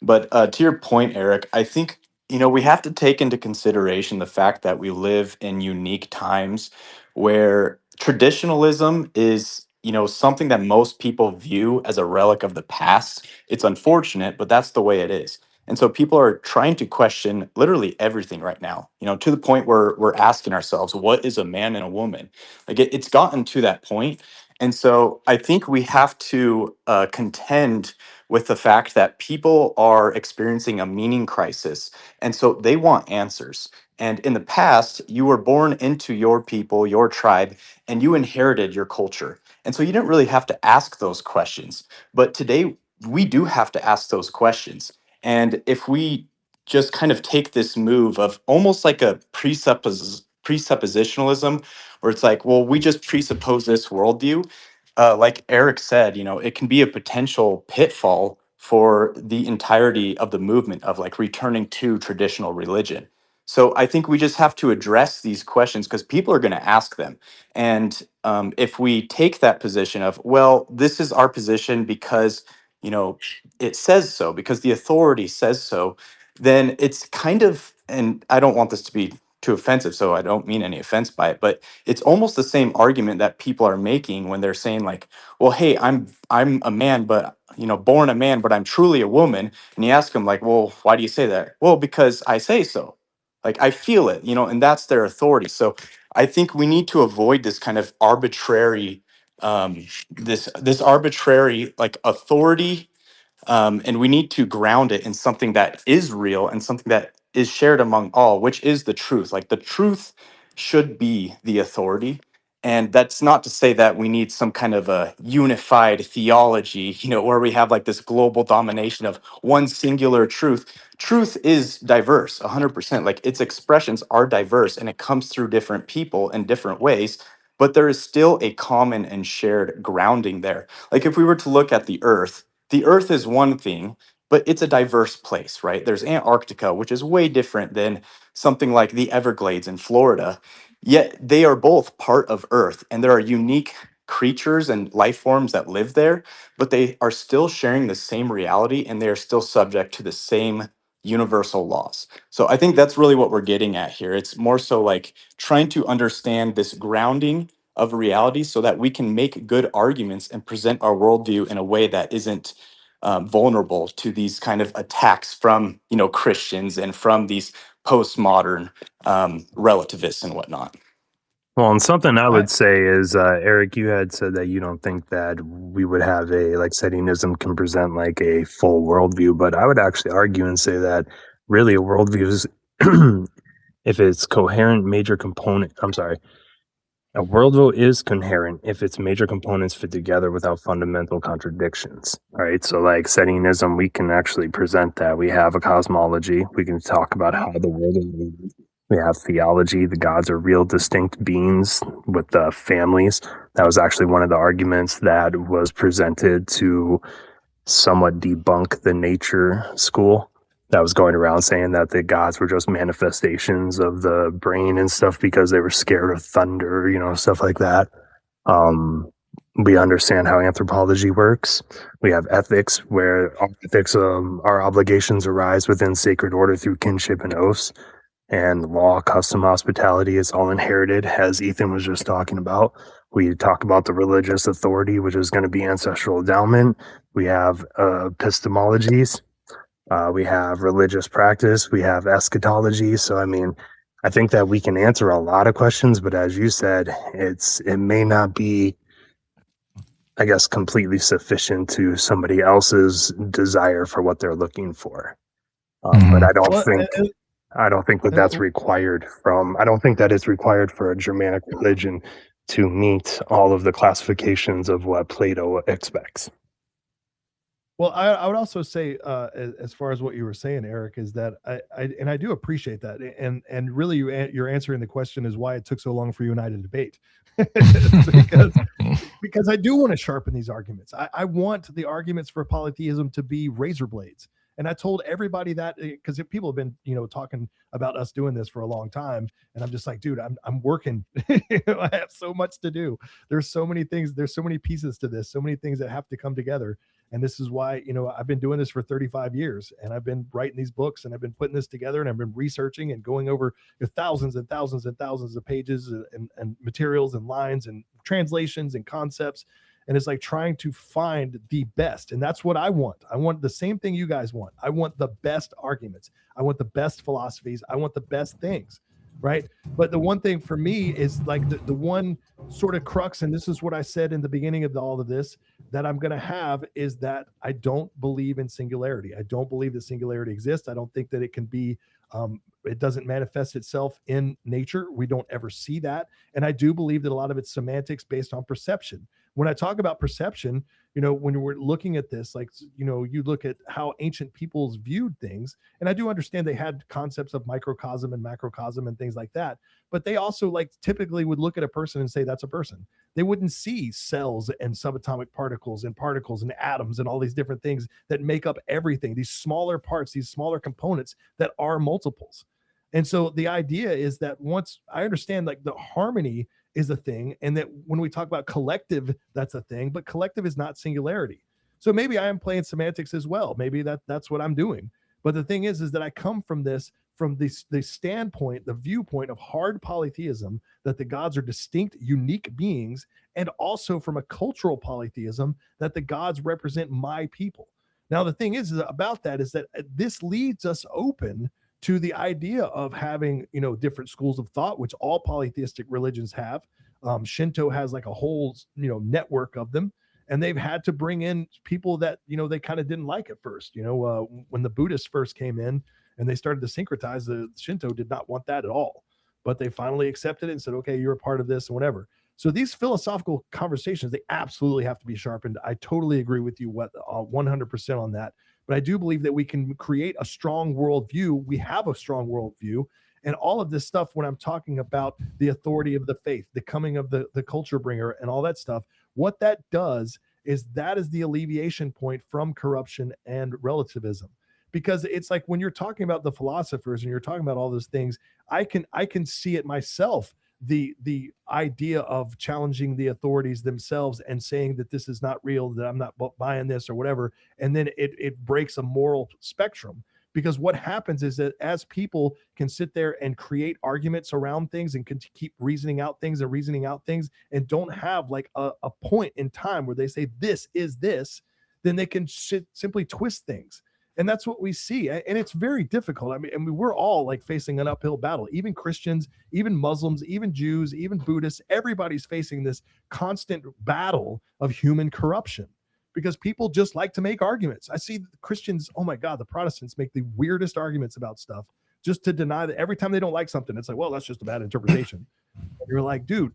But to your point, Eric, I think, we have to take into consideration the fact that we live in unique times where traditionalism is, something that most people view as a relic of the past. It's unfortunate, but that's the way it is. And so people are trying to question literally everything right now, to the point where we're asking ourselves, what is a man and a woman? Like it's gotten to that point. And so I think we have to contend with the fact that people are experiencing a meaning crisis. And so they want answers. And in the past, you were born into your people, your tribe, and you inherited your culture. And so you didn't really have to ask those questions. But today, we do have to ask those questions. And if we just kind of take this move of almost like a presuppositionalism, where it's like, well, we just presuppose this worldview, like Eric said, it can be a potential pitfall for the entirety of the movement of like returning to traditional religion. So I think we just have to address these questions because people are going to ask them. And if we take that position of, well, this is our position because, it says so, because the authority says so, then it's kind of, and I don't want this to be too offensive, so I don't mean any offense by it, but it's almost the same argument that people are making when they're saying like, well, hey, I'm a man, but born a man, but I'm truly a woman. And you ask them like, well, why do you say that? Well, because I say so. Like I feel it, and that's their authority. So I think we need to avoid this kind of arbitrary, this arbitrary like authority, and we need to ground it in something that is real and something that is shared among all, which is the truth. Like the truth should be the authority. And that's not to say that we need some kind of a unified theology, where we have like this global domination of one singular truth. Truth is diverse, 100%. Like its expressions are diverse and it comes through different people in different ways, but there is still a common and shared grounding there. Like if we were to look at the earth is one thing, but it's a diverse place, right? There's Antarctica, which is way different than something like the Everglades in Florida. Yet they are both part of Earth, and there are unique creatures and life forms that live there, but they are still sharing the same reality and they are still subject to the same universal laws. So I think that's really what we're getting at here. It's more so like trying to understand this grounding of reality so that we can make good arguments and present our worldview in a way that isn't vulnerable to these kind of attacks from Christians and from these postmodern relativists and whatnot. Well, and something I would say is, Eric, you had said that you don't think that we would have Sedianism can present like a full worldview, but I would actually argue and say that really a worldview is, if it's coherent, major component, a worldview is coherent if its major components fit together without fundamental contradictions. All right. So like Sedianism, we can actually present that. We have a cosmology. We can talk about how the world is. We have theology. The gods are real distinct beings with the families. That was actually one of the arguments that was presented to somewhat debunk the nature school. that was going around saying that the gods were just manifestations of the brain and stuff because they were scared of thunder, stuff like that. We understand how anthropology works. We have ethics, where ethics, our obligations arise within sacred order through kinship and oaths, and law, custom, hospitality is all inherited, as Ethan was just talking about. We talk about the religious authority, which is going to be ancestral endowment. We have epistemologies. We have religious practice. We have eschatology. So, I think that we can answer a lot of questions, but as you said, it may not be, I guess, completely sufficient to somebody else's desire for what they're looking for. But I don't think that that's required I don't think that is required for a Germanic religion to meet all of the classifications of what Plato expects. Well, I would also say, as far as what you were saying, Eric, is that I do appreciate that, and really you're answering the question is why it took so long for you and I to debate, because I do want to sharpen these arguments. I want the arguments for polytheism to be razor blades, and I told everybody that because people have been talking about us doing this for a long time, and I'm just like, dude, I'm working. I have so much to do. There's so many things. There's so many pieces to this. So many things that have to come together. And this is why, I've been doing this for 35 years and I've been writing these books and I've been putting this together and I've been researching and going over thousands and thousands and thousands of pages and materials and lines and translations and concepts. And it's like trying to find the best. And that's what I want. I want the same thing you guys want. I want the best arguments. I want the best philosophies. I want the best things. Right. But the one thing for me is like the one sort of crux, and this is what I said in the beginning of all of this, that I'm going to have is that I don't believe in singularity. I don't believe that singularity exists. I don't think that it can be, it doesn't manifest itself in nature. We don't ever see that. And I do believe that a lot of it's semantics based on perception. When I talk about perception, when we're looking at this, like, you look at how ancient peoples viewed things, and I do understand they had concepts of microcosm and macrocosm and things like that, but they also typically would look at a person and say, that's a person. They wouldn't see cells and subatomic particles and atoms and all these different things that make up everything, these smaller parts, these smaller components that are multiples. And so the idea is that once I understand the harmony is a thing, and that when we talk about collective, that's a thing, but collective is not singularity. So maybe I am playing semantics as well. Maybe that's what I'm doing. But the thing is that I come from the standpoint, the viewpoint of hard polytheism, that the gods are distinct, unique beings, and also from a cultural polytheism that the gods represent my people. Now, the thing is about that is that this leads us open to the idea of having, different schools of thought, which all polytheistic religions have. Shinto has like a whole, network of them. And they've had to bring in people that, they kind of didn't like at first. When the Buddhists first came in and they started to syncretize, the Shinto did not want that at all. But they finally accepted it and said, okay, you're a part of this and whatever. So these philosophical conversations, they absolutely have to be sharpened. I totally agree with you 100% on that. But I do believe that we can create a strong worldview. We have a strong worldview. And all of this stuff, when I'm talking about the authority of the faith, the coming of the culture bringer and all that stuff, what that does is that is the alleviation point from corruption and relativism. Because it's like when you're talking about the philosophers and you're talking about all those things, I can see it myself. The idea of challenging the authorities themselves and saying that this is not real, that I'm not buying this or whatever. And then it breaks a moral spectrum, because what happens is that as people can sit there and create arguments around things and can keep reasoning out things and don't have like a point in time where they say this is this, then they can simply twist things. And that's what we see. And it's very difficult. I mean, we're all like facing an uphill battle, even Christians, even Muslims, even Jews, even Buddhists. Everybody's facing this constant battle of human corruption because people just like to make arguments. I see Christians, oh my God, the Protestants make the weirdest arguments about stuff just to deny that every time they don't like something, it's like, well, that's just a bad interpretation. And you're like, dude,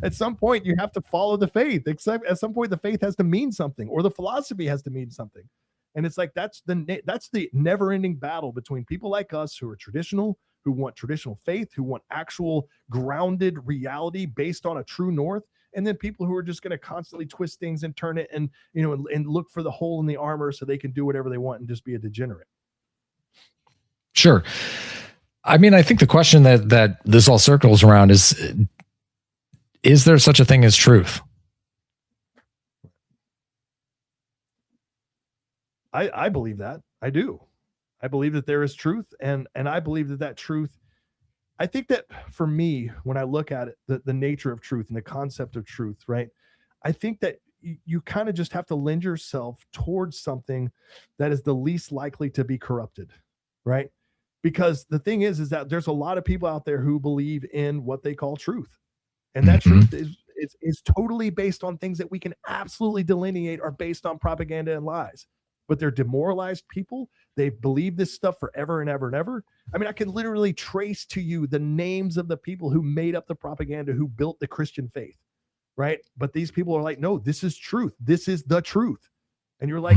at some point you have to follow the faith. Except at some point the faith has to mean something, or the philosophy has to mean something. And it's like that's the never-ending battle between people like us who are traditional, who want traditional faith, who want actual grounded reality based on a true north, and then people who are just going to constantly twist things and turn it and look for the hole in the armor so they can do whatever they want and just be a degenerate. Sure. I mean, I think the question that this all circles around is there such a thing as truth? I believe that. I do. I believe that there is truth, and I believe that truth, I think that for me, when I look at it, the nature of truth and the concept of truth, right? I think that you kind of just have to lend yourself towards something that is the least likely to be corrupted, right? Because the thing is that there's a lot of people out there who believe in what they call truth, and that truth is totally based on things that we can absolutely delineate are based on propaganda and lies. But they're demoralized people. They've believed this stuff forever and ever and ever. I mean, I can literally trace to you the names of the people who made up the propaganda, who built the Christian faith, right? But these people are like, no, this is truth. This is the truth. And you're like,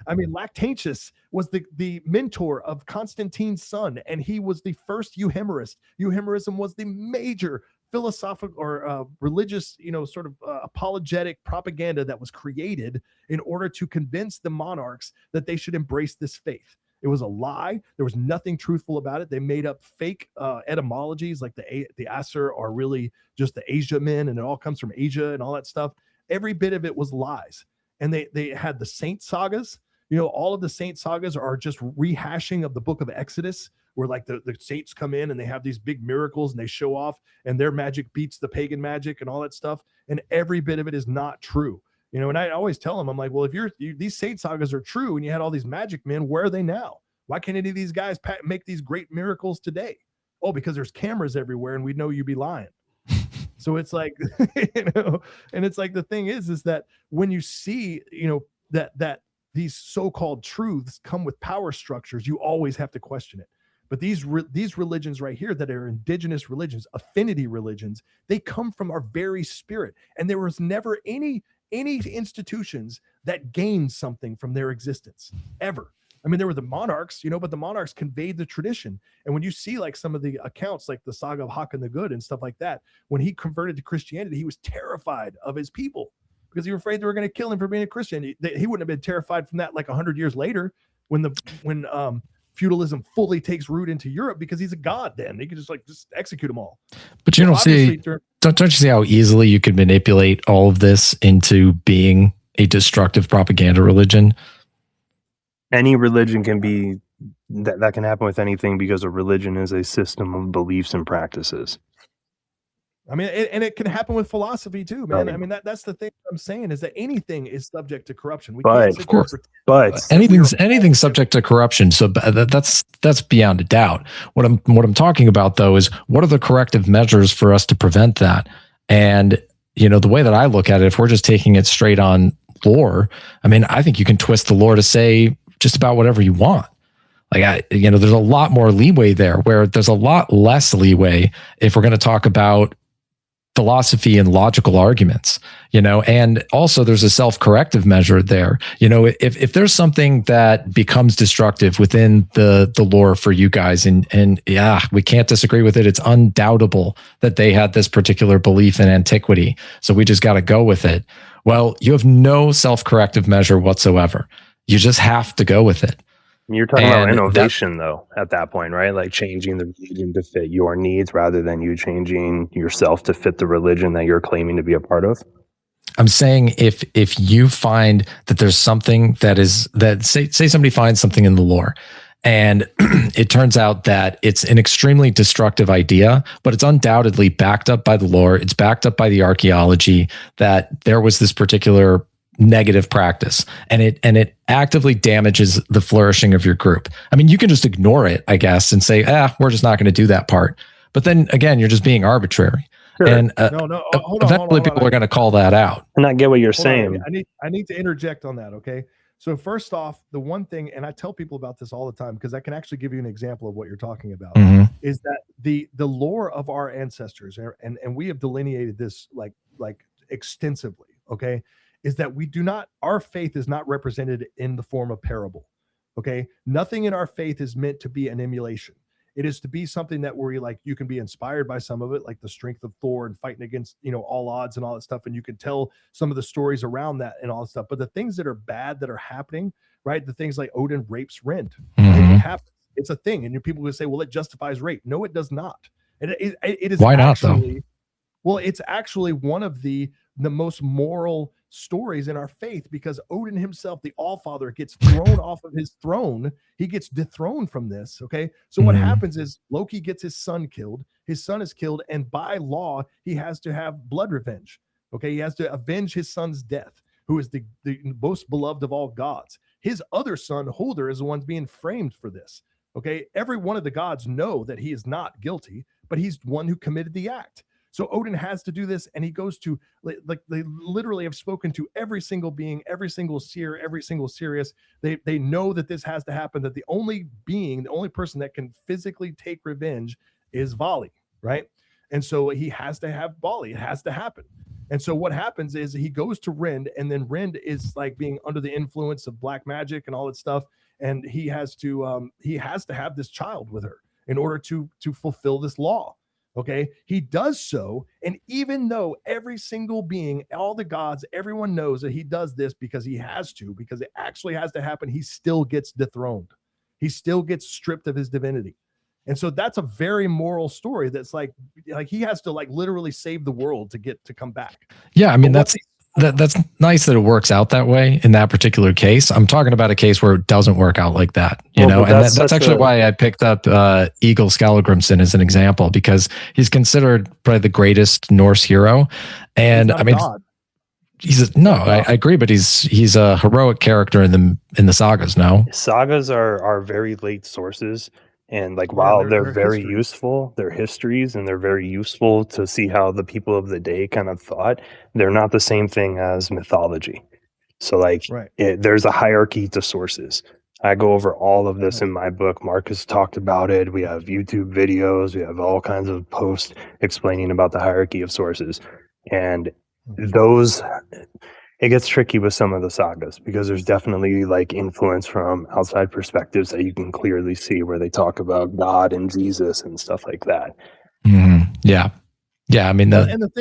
I mean, Lactantius was the mentor of Constantine's son, and he was the first euhemerist. Euhemerism was the major philosophical or religious, sort of apologetic propaganda that was created in order to convince the monarchs that they should embrace this faith. It was a lie. There was nothing truthful about it. They made up fake etymologies, like the Aser are really just the Asia men, and it all comes from Asia and all that stuff. Every bit of it was lies. And they had the saint sagas. All of the saint sagas are just rehashing of the book of Exodus, where like the saints come in and they have these big miracles and they show off, and their magic beats the pagan magic and all that stuff. And every bit of it is not true. And I always tell them, I'm like, well, if these saint sagas are true and you had all these magic men, where are they now? Why can't any of these guys make these great miracles today? Oh, because there's cameras everywhere and we know you'd be lying. So it's like, and it's like, the thing is that when you see, that these so-called truths come with power structures, you always have to question it. But these religions right here that are indigenous religions, affinity religions, they come from our very spirit. And there was never any institutions that gained something from their existence ever. I mean, there were the monarchs, but the monarchs conveyed the tradition. And when you see like some of the accounts, like the saga of Haakon the Good and stuff like that, when he converted to Christianity, he was terrified of his people because he was afraid they were going to kill him for being a Christian. He wouldn't have been terrified from that like 100 years later when feudalism fully takes root into Europe, because he's a god. Then he could just execute them all. But you don't you see how easily you could manipulate all of this into being a destructive propaganda religion? Any religion can be that can happen with anything, because a religion is a system of beliefs and practices. I mean, and it can happen with philosophy too, man. I mean, that's the thing I'm saying, is that anything is subject to corruption. Of course, but anything's subject to corruption. So that's beyond a doubt. What I'm talking about though is, what are the corrective measures for us to prevent that? And the way that I look at it, if we're just taking it straight on lore, I mean, I think you can twist the lore to say just about whatever you want. Like, there's a lot more leeway there, where there's a lot less leeway if we're going to talk about philosophy and logical arguments, and also there's a self-corrective measure there. If there's something that becomes destructive within the lore for you guys, and yeah, we can't disagree with it. It's undoubtable that they had this particular belief in antiquity, so we just got to go with it. Well, you have no self-corrective measure whatsoever. You just have to go with it. You're talking about innovation, though, at that point, right? Like changing the religion to fit your needs rather than you changing yourself to fit the religion that you're claiming to be a part of. I'm saying if you find that there's something that say somebody finds something in the lore, and it turns out that it's an extremely destructive idea, but it's undoubtedly backed up by the lore, it's backed up by the archaeology, that there was this particular negative practice, and it actively damages the flourishing of your group. I mean, you can just ignore it, I guess, and say, we're just not going to do that part. But then again, you're just being arbitrary. Sure. And eventually people are going to call that out. And I get what you're saying. I need to interject on that. Okay. So first off, the one thing, and I tell people about this all the time, because I can actually give you an example of what you're talking about, is that the lore of our ancestors, and we have delineated this like extensively. Okay. Is that our faith is not represented in the form of parable. Okay. Nothing in our faith is meant to be an emulation. It is to be something that where you can be inspired by some of it, like the strength of Thor and fighting against, all odds and all that stuff. And you can tell some of the stories around that and all that stuff. But the things that are bad that are happening, right? The things like Odin rapes Rind. It happens. It's a thing. And people will say, well, it justifies rape. No, it does not. It is Why not, though? Well, it's actually one of the most moral stories in our faith, because Odin himself, the Allfather, gets thrown off of his throne. He gets dethroned from this. Okay. So what happens is Loki gets his son killed. His son is killed. And by law, he has to have blood revenge. Okay. He has to avenge his son's death, who is the most beloved of all gods. His other son, Holder, is the one being framed for this. Okay. Every one of the gods know that he is not guilty, but he's one who committed the act. So Odin has to do this, and he goes to, like, they literally have spoken to every single being, every single seer, every single Sirius. They know that this has to happen, that the only person that can physically take revenge is Vali, right? And so he has to have Vali. It has to happen. And so what happens is he goes to Rind, and then Rind is like being under the influence of black magic and all that stuff. And he has to have this child with her in order to fulfill this law. Okay, he does so. And even though every single being, all the gods, everyone knows that he does this because he has to, because it actually has to happen, he still gets dethroned. He still gets stripped of his divinity. And so that's a very moral story. That's like he has to like literally save the world to come back. Yeah, I mean, that's nice that it works out that way in that particular case. I'm talking about a case where it doesn't work out like that, and that's actually why I picked up Egil Skallagrimsson as an example, because he's considered probably the greatest Norse hero. And I mean, I agree, but he's a heroic character in the sagas. No, sagas are very late sources. And like, while they're very useful, they're histories, and they're very useful to see how the people of the day kind of thought. They're not the same thing as mythology. So like, there's a hierarchy to sources. I go over all of this in my book. Marcus talked about it. We have YouTube videos. We have all kinds of posts explaining about the hierarchy of sources. And those, it gets tricky with some of the sagas, because there's definitely like influence from outside perspectives that you can clearly see, where they talk about God and Jesus and stuff like that. Mm-hmm. Yeah. I mean, the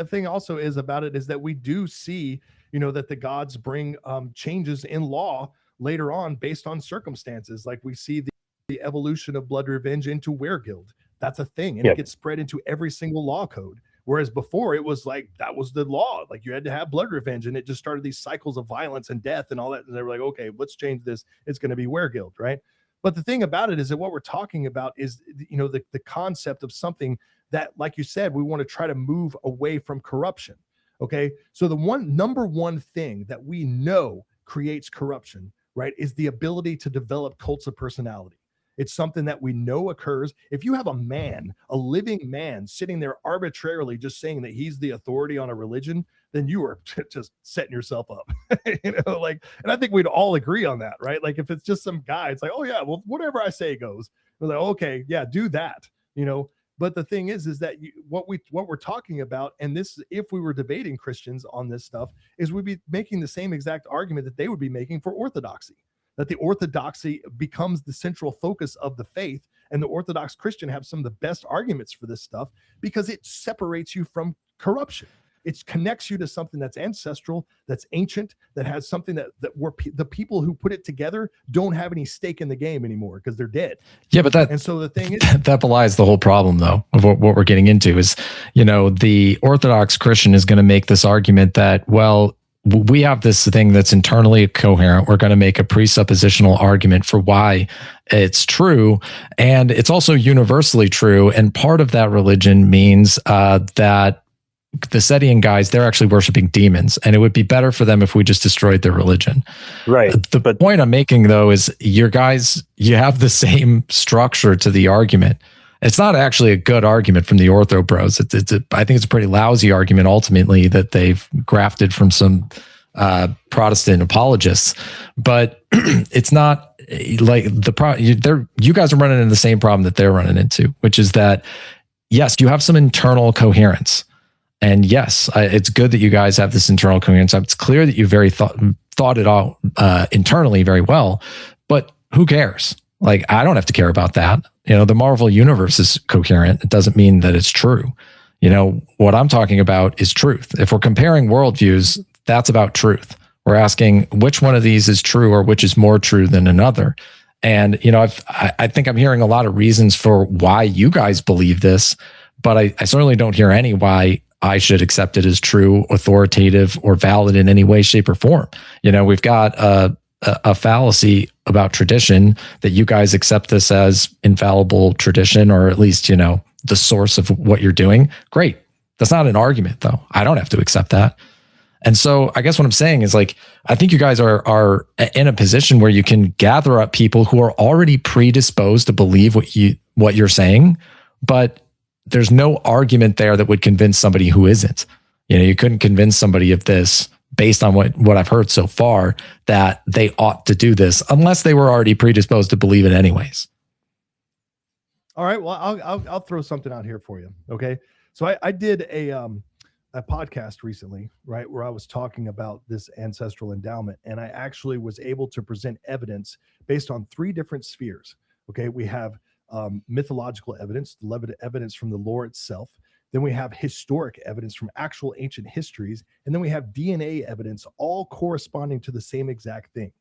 thing also is about it is that we do see, that the gods bring changes in law later on based on circumstances. Like we see the evolution of blood revenge into weregild. That's a thing, and it gets spread into every single law code. Whereas before it was like, that was the law. Like you had to have blood revenge, and it just started these cycles of violence and death and all that. And they were like, okay, let's change this. It's going to be weregild, right? But the thing about it is that what we're talking about is, the concept of something that, like you said, we want to try to move away from corruption. Okay. So the number one thing that we know creates corruption, right, is the ability to develop cults of personality. It's something that we know occurs. If you have a living man sitting there arbitrarily just saying that he's the authority on a religion, then you are just setting yourself up. And I think we'd all agree on that, right? Like if it's just some guy, it's like, oh yeah, well, whatever I say goes. We're like, okay, yeah, do that, But the thing is that what we're talking about, and this, if we were debating Christians on this stuff, is we'd be making the same exact argument that they would be making for orthodoxy. That the orthodoxy becomes the central focus of the faith, and the Orthodox Christian have some of the best arguments for this stuff because it separates you from corruption. It connects you to something that's ancestral, that's ancient, that has something that the people who put it together don't have any stake in the game anymore because they're dead. Yeah, but and so the thing is, that belies the whole problem, though, of what we're getting into is, the Orthodox Christian is going to make this argument that, well, we have this thing that's internally coherent. We're going to make a presuppositional argument for why it's true. And it's also universally true. And part of that religion means that the Sedian guys, they're actually worshiping demons. And it would be better for them if we just destroyed their religion. Right. The point I'm making, though, is you have the same structure to the argument. It's not actually a good argument from the Ortho bros. I think it's a pretty lousy argument ultimately that they've grafted from some Protestant apologists, but it's not like you guys are running into the same problem that they're running into, which is that, yes, you have some internal coherence. And yes, it's good that you guys have this internal coherence. It's clear that you thought it all internally very well, but who cares? Like, I don't have to care about that. The Marvel universe is coherent. It doesn't mean that it's true. What I'm talking about is truth. If we're comparing worldviews, that's about truth. We're asking which one of these is true or which is more true than another. And, I think I'm hearing a lot of reasons for why you guys believe this, but I certainly don't hear any why I should accept it as true, authoritative, or valid in any way, shape, or form. We've got a fallacy about tradition that you guys accept this as infallible tradition, or at least, the source of what you're doing. Great. That's not an argument, though. I don't have to accept that. And so I guess what I'm saying is, like, I think you guys are in a position where you can gather up people who are already predisposed to believe what you're saying, but there's no argument there that would convince somebody who isn't. You couldn't convince somebody of this based on what I've heard so far, that they ought to do this unless they were already predisposed to believe it anyways. All right. Well, I'll throw something out here for you. Okay. So I did a podcast recently, right, where I was talking about this ancestral endowment, and I actually was able to present evidence based on 3 different spheres. Okay. We have mythological evidence, evidence from the lore itself. Then we have historic evidence from actual ancient histories. And then we have DNA evidence, all corresponding to the same exact thing.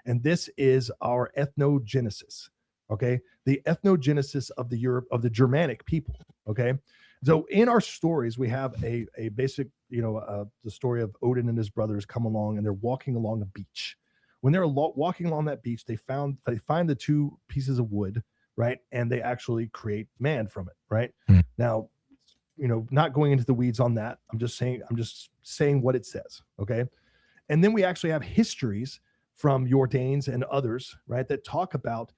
And this is our ethnogenesis. Okay. The ethnogenesis of the Germanic people. Okay. So in our stories, we have a basic, the story of Odin and his brothers come along, and they're walking along a beach. When they're walking along that beach, they find the 2 pieces of wood, right? And they actually create man from it, right? Now, not going into the weeds on that. I'm just saying what it says. Okay. And then we actually have histories from Jordanes and others, right, that talk about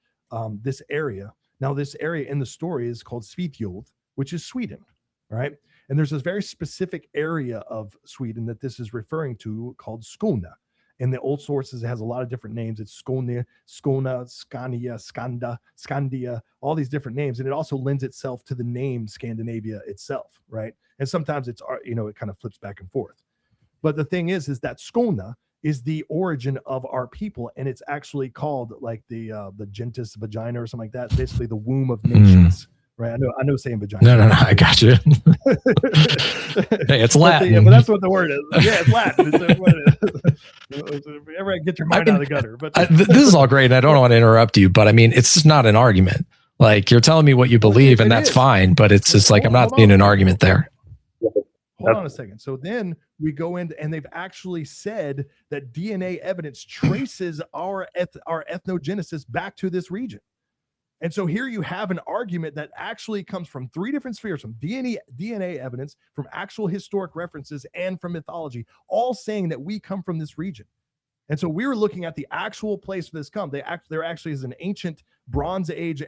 this area. Now, this area in the story is called Svitjod, which is Sweden, right? And there's this very specific area of Sweden that this is referring to called Skåne. In the old sources, it has a lot of different names. It's Skåne, Scania, Skanda, Skandia, all these different names. And it also lends itself to the name Scandinavia itself, right? And sometimes it's, it kind of flips back and forth. But the thing is that Skåne is the origin of our people. And it's actually called like the gentis vagina or something like that. Basically the womb of nations. Right, I know saying vagina. No, I got you. Hey, it's Latin. But that's what the word is. Yeah, it's Latin. It's what it is. Ever get your mind out of the gutter. But this is all great. And I don't want to interrupt you, but I mean, it's just not an argument. Like, you're telling me what you believe, and that's fine. But it's just like, I'm not seeing an argument there. Hold on a second. So then we go in, and they've actually said that DNA evidence traces our ethnogenesis back to this region. And so here you have an argument that actually comes from 3 different spheres, from DNA evidence, from actual historic references, and from mythology, all saying that we come from this region. And so we were looking at the actual place where this comes. There actually is an ancient Bronze Age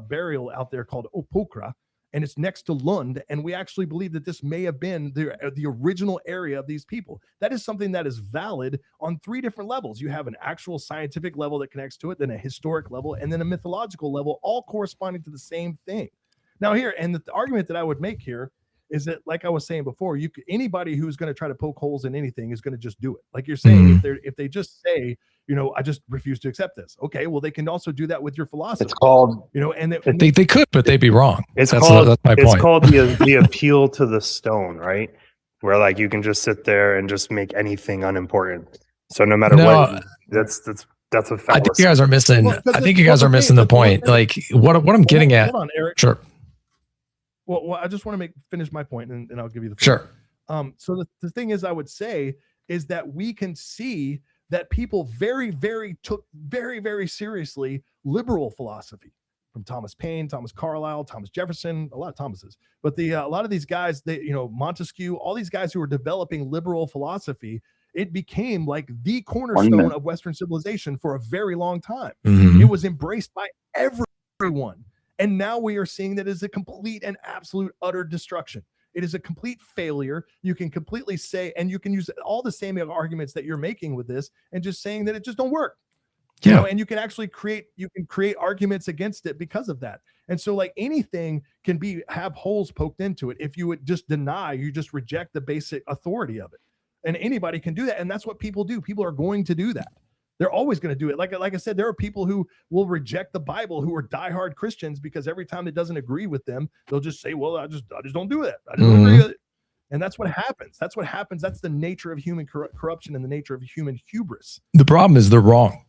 burial out there called Opokra, and it's next to Lund. And we actually believe that this may have been the original area of these people. That is something that is valid on 3 different levels. You have an actual scientific level that connects to it, then a historic level, and then a mythological level, all corresponding to the same thing. Now here, and the argument that I would make here is that, like I was saying before, anybody who's going to try to poke holes in anything is going to just do it. Like you're saying, if they just say, I just refuse to accept this. Okay, well, they can also do that with your philosophy. It's called, and they could, but they'd be wrong. That's my point. It's called the appeal to the stone, right? Where like you can just sit there and just make anything unimportant. So no matter what, that's a fallacy. I think you guys are missing. The point. Like what I'm getting at. Hold on, Eric. Sure. Well, I just want to finish my point, and I'll give you the floor. Sure. So the thing is, I would say is that we can see that people took very, very seriously liberal philosophy from Thomas Paine, Thomas Carlyle, Thomas Jefferson, a lot of Thomases. But a lot of these guys, Montesquieu, all these guys who were developing liberal philosophy, it became like the cornerstone of Western civilization for a very long time. Mm-hmm. It was embraced by everyone. And now we are seeing that as a complete and absolute utter destruction. It is a complete failure. You can completely say, and you can use all the same arguments that you're making with this and just saying that it just don't work. Yeah. And you can actually create arguments against it because of that. And so like anything can have holes poked into it. If you would just you just reject the basic authority of it. And anybody can do that. And that's what people do. People are going to do that. They're always going to do it. Like I said, there are people who will reject the Bible who are diehard Christians because every time it doesn't agree with them, they'll just say, well, I just don't do it. I just don't agree with it. And that's what happens. That's the nature of human corruption and the nature of human hubris. The problem is they're wrong.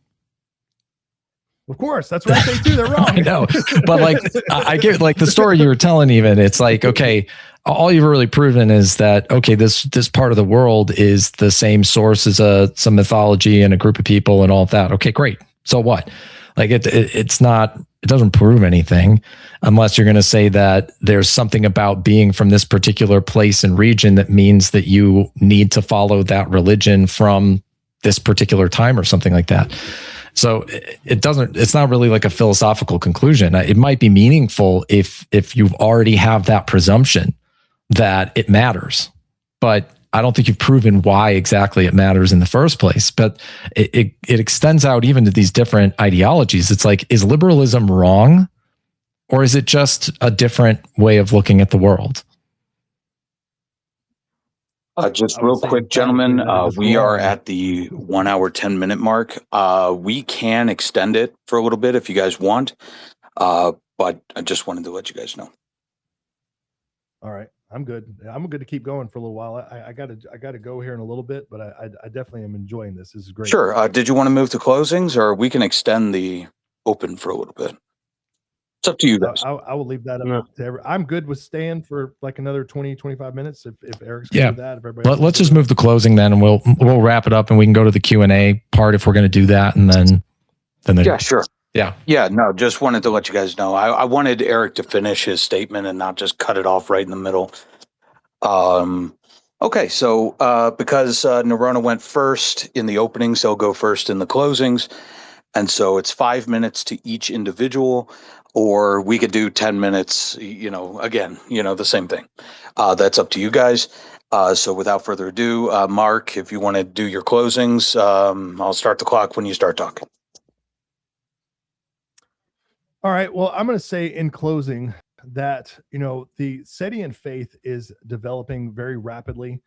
Of course, that's what I say too. They're wrong. I know, but like I get like the story you were telling. Even it's like, okay, all you've really proven is that okay, this part of the world is the same source as some mythology and a group of people and all of that. Okay, great. So what? Like it's not. It doesn't prove anything unless you're going to say that there's something about being from this particular place and region that means that you need to follow that religion from this particular time or something like that. So it's not really like a philosophical conclusion. It might be meaningful if you already have that presumption that it matters, but I don't think you've proven why exactly it matters in the first place. But it extends out even to these different ideologies. It's like, is liberalism wrong, or is it just a different way of looking at the world? Just real quick, gentlemen, we are at the 1 hour, 10-minute mark. We can extend it for a little bit if you guys want, but I just wanted to let you guys know. All right, I'm good. I'm good to keep going for a little while. I gotta go here in a little bit, but I definitely am enjoying this. This is great. Sure. Did you want to move to closings, or we can extend the open for a little bit? It's up to you guys. I will leave that up to everyone. I'm good with staying for like another 20, 25 minutes if Eric's going to do that. If everybody let's just move the closing then, and we'll wrap it up, and we can go to the Q&A part if we're going to do that, and then yeah, sure. Yeah. No, just wanted to let you guys know. I wanted Eric to finish his statement and not just cut it off right in the middle. Okay, so because Nerona went first in the openings, they'll go first in the closings. And so it's 5 minutes to each individual, or we could do 10 minutes, again, the same thing. That's up to you guys. So without further ado, Mark, if you want to do your closings, I'll start the clock when you start talking. All right. Well, I'm going to say in closing that, the Sedian faith is developing very rapidly.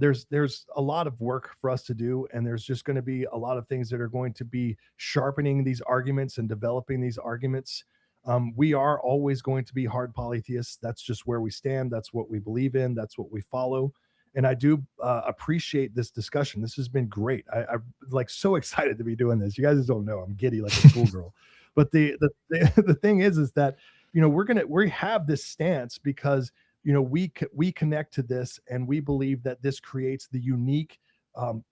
There's a lot of work for us to do, and there's just going to be a lot of things that are going to be sharpening these arguments and developing these arguments. We are always going to be hard polytheists. That's just where we stand. That's what we believe in. That's what we follow. And I do appreciate this discussion. This has been great. I'm like so excited to be doing this. You guys just don't know. I'm giddy like a schoolgirl. But the thing is that, we have this stance because, we connect to this, and we believe that this creates the unique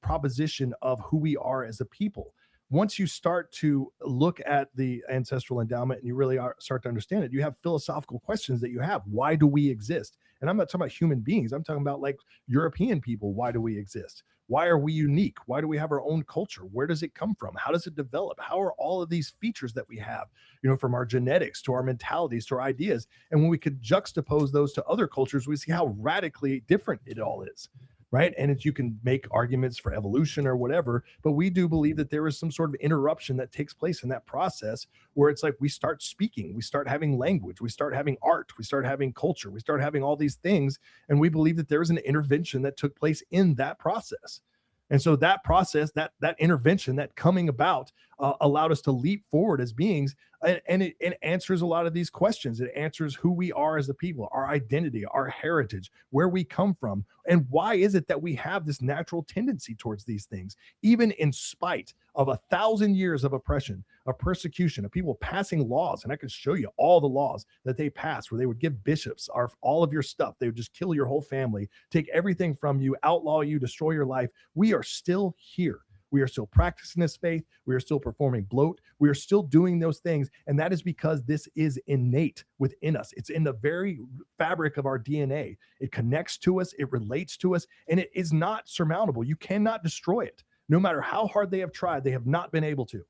proposition of who we are as a people. Once you start to look at the ancestral endowment and you really start to understand it, you have philosophical questions that you have. Why do we exist? And I'm not talking about human beings. I'm talking about like European people. Why do we exist? Why are we unique? Why do we have our own culture? Where does it come from? How does it develop? How are all of these features that we have, from our genetics to our mentalities to our ideas? And when we could juxtapose those to other cultures, we see how radically different it all is. Right. And you can make arguments for evolution or whatever, but we do believe that there is some sort of interruption that takes place in that process where it's like we start speaking, we start having language, we start having art, we start having culture, we start having all these things. And we believe that there is an intervention that took place in that process. And so that process, that intervention, that coming about allowed us to leap forward as beings. And it answers a lot of these questions. It answers who we are as a people, our identity, our heritage, where we come from, and why is it that we have this natural tendency towards these things, even in spite of 1,000 years of oppression, of persecution, of people passing laws. And I could show you all the laws that they passed where they would give bishops all of your stuff. They would just kill your whole family, take everything from you, outlaw you, destroy your life. We are still here. We are still practicing this faith. We are still performing bloat. We are still doing those things. And that is because this is innate within us. It's in the very fabric of our DNA. It connects to us. It relates to us. And it is not surmountable. You cannot destroy it. No matter how hard they have tried, they have not been able to.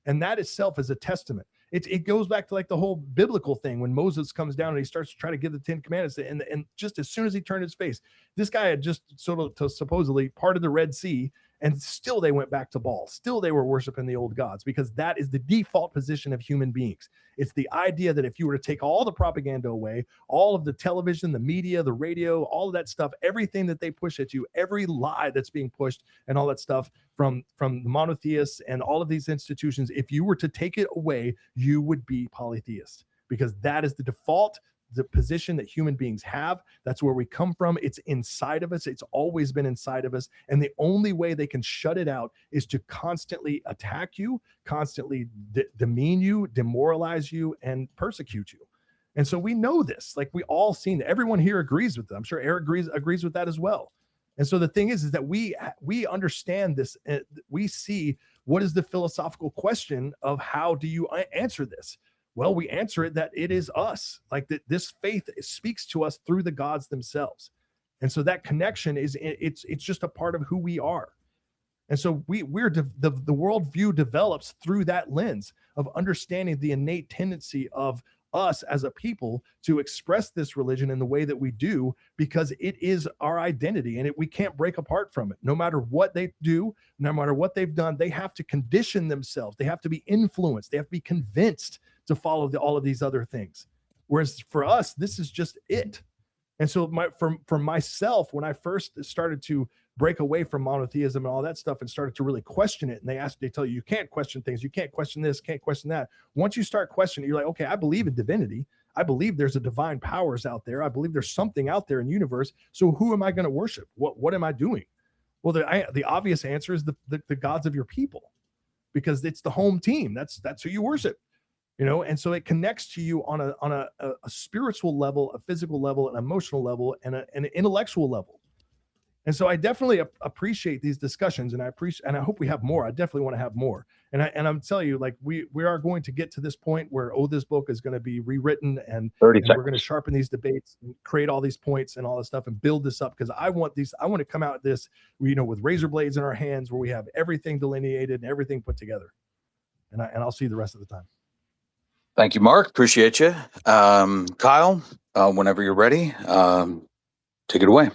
And that itself is a testament. It goes back to like the whole biblical thing when Moses comes down and he starts to try to give the 10 Commandments. And just as soon as he turned his face, this guy had just supposedly parted the Red Sea. And still they went back to Baal. Still they were worshiping the old gods, because that is the default position of human beings. It's the idea that if you were to take all the propaganda away, all of the television, the media, the radio, all of that stuff, everything that they push at you, every lie that's being pushed and all that stuff from the monotheists and all of these institutions, if you were to take it away, you would be polytheist, because that is the default the position that human beings have. That's where we come from. It's inside of us. It's always been inside of us. And the only way they can shut it out is to constantly attack you, constantly demean you, demoralize you, and persecute you. And so we know this. Like, we all seen that. Everyone here agrees with them. I'm sure Eric agrees with that as well. And so the thing is that we understand this. We see what is the philosophical question of how do you answer this? Well, we answer it that it is us. Like, that this faith speaks to us through the gods themselves. And so that connection it's just a part of who we are. And so the worldview develops through that lens of understanding the innate tendency of us as a people to express this religion in the way that we do, because it is our identity, and we can't break apart from it. No matter what they do, no matter what they've done, they have to condition themselves. They have to be influenced. They have to be convinced to follow all of these other things. Whereas for us, this is just it. And so for myself, when I first started to break away from monotheism and all that stuff and started to really question it, and they tell you can't question things, you can't question this, can't question that. Once you start questioning, you're like, okay, I believe in divinity. I believe there's a divine powers out there. I believe there's something out there in the universe. So who am I going to worship? What am I doing? Well, the obvious answer is the gods of your people, because it's the home team. That's who you worship. And so it connects to you on a spiritual level, a physical level, an emotional level, and an intellectual level. And so I definitely appreciate these discussions, and I hope we have more. I definitely want to have more. And I'm telling you, like, we are going to get to this point where this book is going to be rewritten, and we're going to sharpen these debates and create all these points and all this stuff and build this up, because I want to come out this, with razor blades in our hands, where we have everything delineated and everything put together. And I'll see you the rest of the time. Thank you, Mark. Appreciate you. Kyle, whenever you're ready, take it away.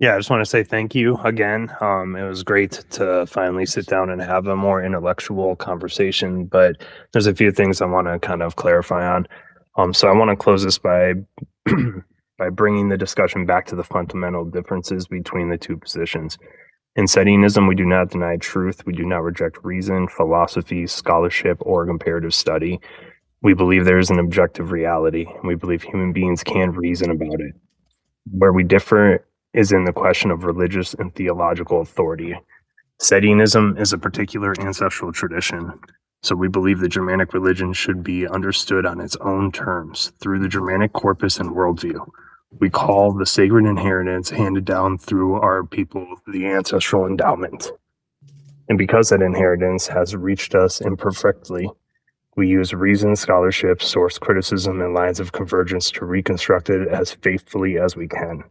Yeah, I just want to say thank you again. It was great to finally sit down and have a more intellectual conversation, but there's a few things I want to kind of clarify on. So I want to close this by by bringing the discussion back to the fundamental differences between the two positions. In Sedianism, we do not deny truth. We do not reject reason, philosophy, scholarship, or comparative study. We believe there is an objective reality. We believe human beings can reason about it. Where we differ is in the question of religious and theological authority. Sedianism is a particular ancestral tradition, so we believe the Germanic religion should be understood on its own terms through the Germanic corpus and worldview. We call the sacred inheritance handed down through our people the ancestral endowment. And because that inheritance has reached us imperfectly, we use reason, scholarship, source criticism, and lines of convergence to reconstruct it as faithfully as we can.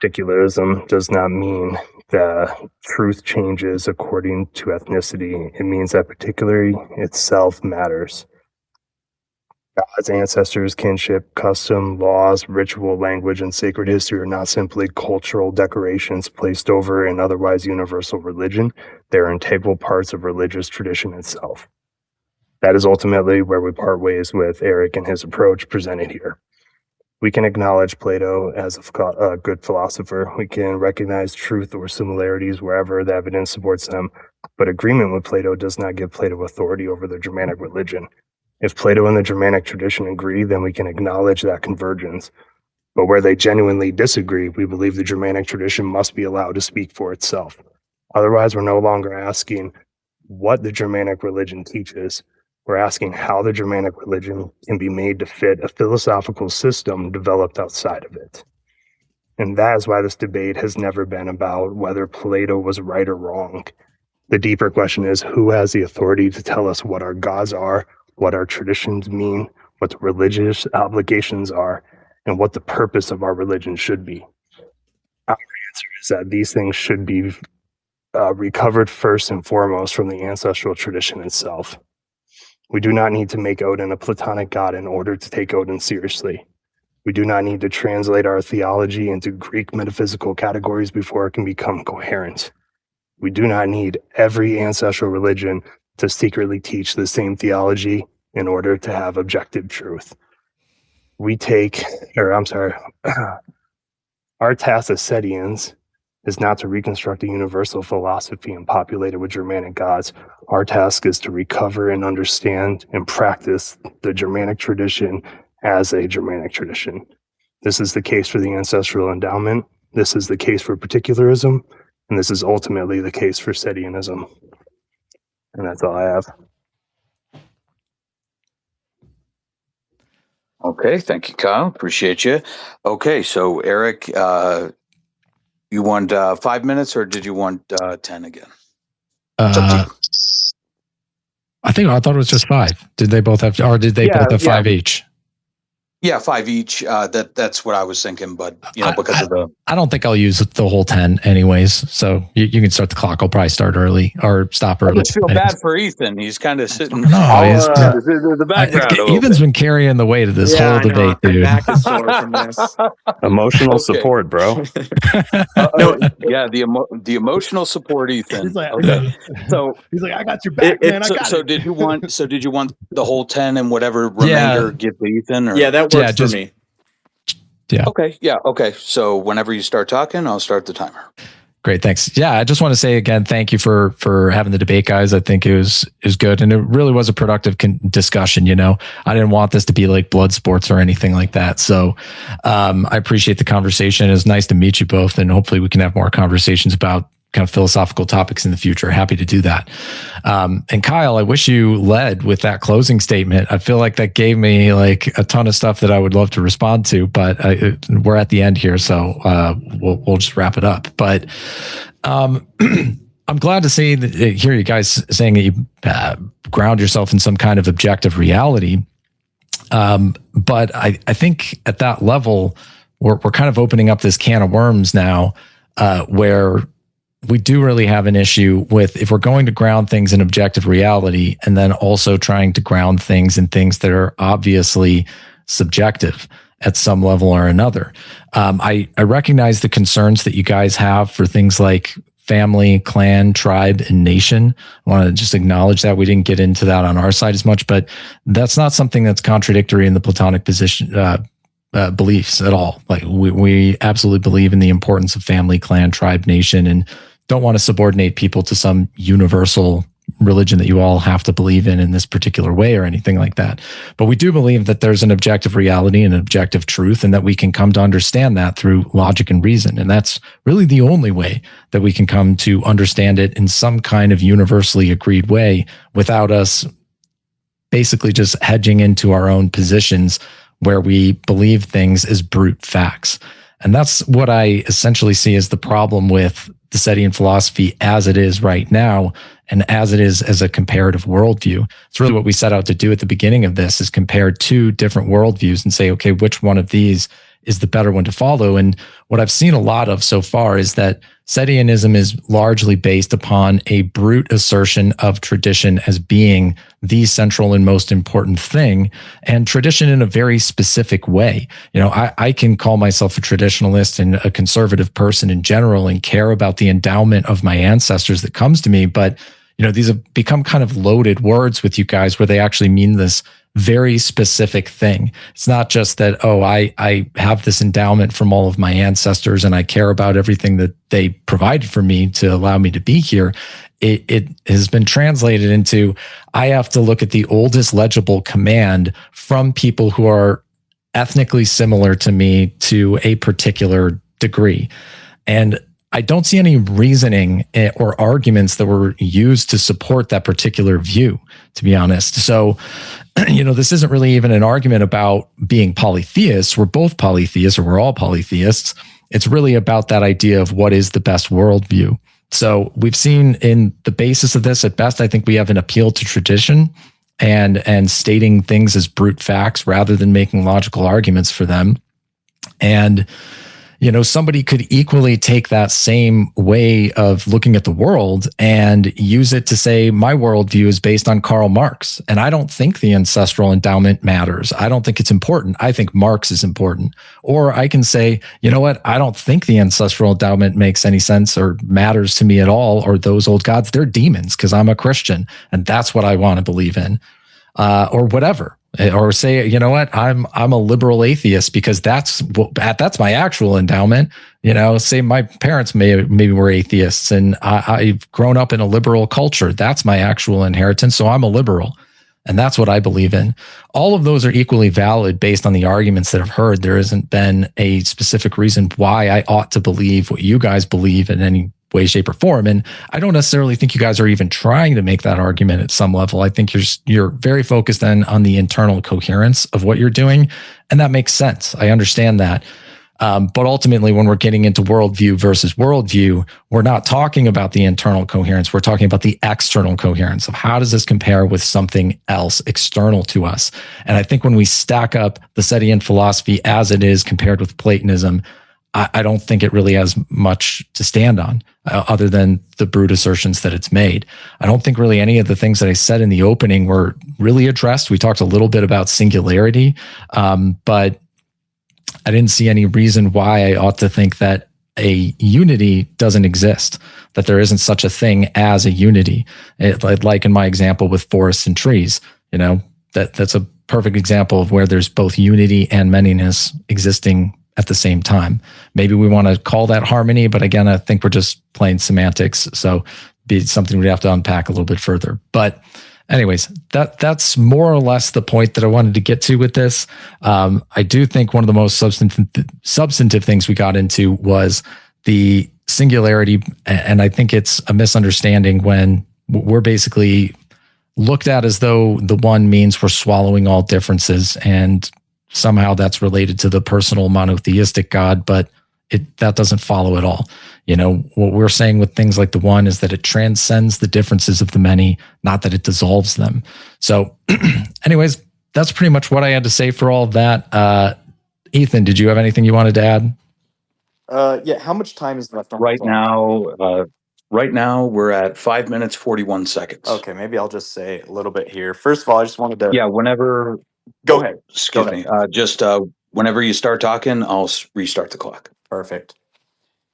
Particularism does not mean that truth changes according to ethnicity. It means that particularity itself matters. God's ancestors, kinship, custom, laws, ritual, language, and sacred history are not simply cultural decorations placed over an otherwise universal religion. They are integral parts of religious tradition itself. That is ultimately where we part ways with Eric and his approach presented here. We can acknowledge Plato as a good philosopher. We can recognize truth or similarities wherever the evidence supports them, but agreement with Plato does not give Plato authority over the Germanic religion. If Plato and the Germanic tradition agree, then we can acknowledge that convergence. But where they genuinely disagree, we believe the Germanic tradition must be allowed to speak for itself. Otherwise, we're no longer asking what the Germanic religion teaches. We're asking how the Germanic religion can be made to fit a philosophical system developed outside of it. And that is why this debate has never been about whether Plato was right or wrong. The deeper question is, who has the authority to tell us what our gods are, what our traditions mean, what the religious obligations are, and what the purpose of our religion should be? Our answer is that these things should be recovered first and foremost from the ancestral tradition itself. We do not need to make Odin a Platonic god in order to take Odin seriously. We do not need to translate our theology into Greek metaphysical categories before it can become coherent. We do not need every ancestral religion to secretly teach the same theology in order to have objective truth. Our task as Sedians is not to reconstruct a universal philosophy and populate it with Germanic gods. Our task is to recover and understand and practice the Germanic tradition as a Germanic tradition. This is the case for the ancestral endowment. This is the case for particularism. And this is ultimately the case for Sedianism. And that's all I have. Okay, thank you, Kyle. Appreciate you. Okay, so Eric, you want 5 minutes, or did you want 10 again? It's up to you. I thought it was just 5. Did they both have, or did they both have 5 each? Yeah, 5 each. That's what I was thinking, but because of the. I don't think I'll use the whole 10 anyways. So you can start the clock. I'll probably start early or stop early. I just feel bad for Ethan. He's kind of sitting. The background. Ethan's been carrying the weight of this whole debate, dude. My back is sore from this. Emotional support, bro. The emotional support, Ethan. He's like, okay, so he's like, I got your back, man. Did you want the whole 10 and whatever remainder give to Ethan? Or? Yeah, that works for me. Yeah. Okay. Yeah. Okay. So whenever you start talking, I'll start the timer. Great. Thanks. Yeah. I just want to say again, thank you for having the debate, guys. I think it was good. And it really was a productive discussion. I didn't want this to be like blood sports or anything like that. So, I appreciate the conversation. It was nice to meet you both, and hopefully we can have more conversations about kind of philosophical topics in the future. Happy to do that. And Kyle, I wish you led with that closing statement. I feel like that gave me like a ton of stuff that I would love to respond to, but we're at the end here. So we'll just wrap it up. But I'm glad to hear you guys saying that you ground yourself in some kind of objective reality. But I think at that level, we're kind of opening up this can of worms now, where we do really have an issue with, if we're going to ground things in objective reality and then also trying to ground things in things that are obviously subjective at some level or another. I recognize the concerns that you guys have for things like family, clan, tribe, and nation. I want to just acknowledge that. We didn't get into that on our side as much, but that's not something that's contradictory in the Platonic position, beliefs at all. Like we absolutely believe in the importance of family, clan, tribe, nation, and don't want to subordinate people to some universal religion that you all have to believe in this particular way or anything like that. But we do believe that there's an objective reality and an objective truth, and that we can come to understand that through logic and reason. And that's really the only way that we can come to understand it in some kind of universally agreed way, without us basically just hedging into our own positions where we believe things as brute facts. And that's what I essentially see as the problem with the Sedian philosophy as it is right now, and as it is as a comparative worldview. It's really what we set out to do at the beginning of this, is compare 2 different worldviews and say, okay, which one of these is the better one to follow? And what I've seen a lot of so far is that Sedianism is largely based upon a brute assertion of tradition as being the central and most important thing, and tradition in a very specific way. I can call myself a traditionalist and a conservative person in general and care about the endowment of my ancestors that comes to me, but these have become kind of loaded words with you guys, where they actually mean this very specific thing. It's not just that, I have this endowment from all of my ancestors and I care about everything that they provided for me to allow me to be here. It has been translated into, I have to look at the oldest legible command from people who are ethnically similar to me to a particular degree. And I don't see any reasoning or arguments that were used to support that particular view, to be honest. So, this isn't really even an argument about being polytheists. We're both polytheists, or we're all polytheists. It's really about that idea of what is the best worldview. So we've seen in the basis of this, at best, I think we have an appeal to tradition and stating things as brute facts rather than making logical arguments for them. And somebody could equally take that same way of looking at the world and use it to say, my worldview is based on Karl Marx. And I don't think the ancestral endowment matters. I don't think it's important. I think Marx is important. Or I can say, you know what? I don't think the ancestral endowment makes any sense or matters to me at all. Or those old gods, they're demons because I'm a Christian. And that's what I want to believe in, or whatever. Or say, you know what, I'm a liberal atheist because that's my actual endowment. Say my parents maybe were atheists and I've grown up in a liberal culture. That's my actual inheritance. So I'm a liberal. And that's what I believe in. All of those are equally valid based on the arguments that I've heard. There hasn't been a specific reason why I ought to believe what you guys believe in any way, shape, or form. And I don't necessarily think you guys are even trying to make that argument at some level. I think you're very focused on the internal coherence of what you're doing. And that makes sense. I understand that. But ultimately, when we're getting into worldview versus worldview, we're not talking about the internal coherence. We're talking about the external coherence of how does this compare with something else external to us. And I think when we stack up the Sedian philosophy as it is compared with Platonism, I don't think it really has much to stand on other than the brute assertions that it's made. I don't think really any of the things that I said in the opening were really addressed. We talked a little bit about singularity, but I didn't see any reason why I ought to think that a unity doesn't exist, that there isn't such a thing as a unity. Like in my example with forests and trees, that's a perfect example of where there's both unity and manyness existing at the same time. Maybe we want to call that harmony, but again, I think we're just playing semantics. So be something we'd have to unpack a little bit further. But anyways, that's more or less the point that I wanted to get to with this. I do think one of the most substantive things we got into was the singularity, and I think it's a misunderstanding when we're basically looked at as though the one means we're swallowing all differences, and somehow that's related to the personal monotheistic God, but that doesn't follow at all. What we're saying with things like the one is that it transcends the differences of the many, not that it dissolves them. So anyways, that's pretty much what I had to say for all of that. Ethan, did you have anything you wanted to add? Yeah. How much time is left on the Right clock? now, we're at 5 minutes, 41 seconds. Okay, maybe I'll just say a little bit here. First of all, I just wanted to. Yeah, whenever. Go ahead. Excuse Go me. Just whenever you start talking, I'll restart the clock. Perfect.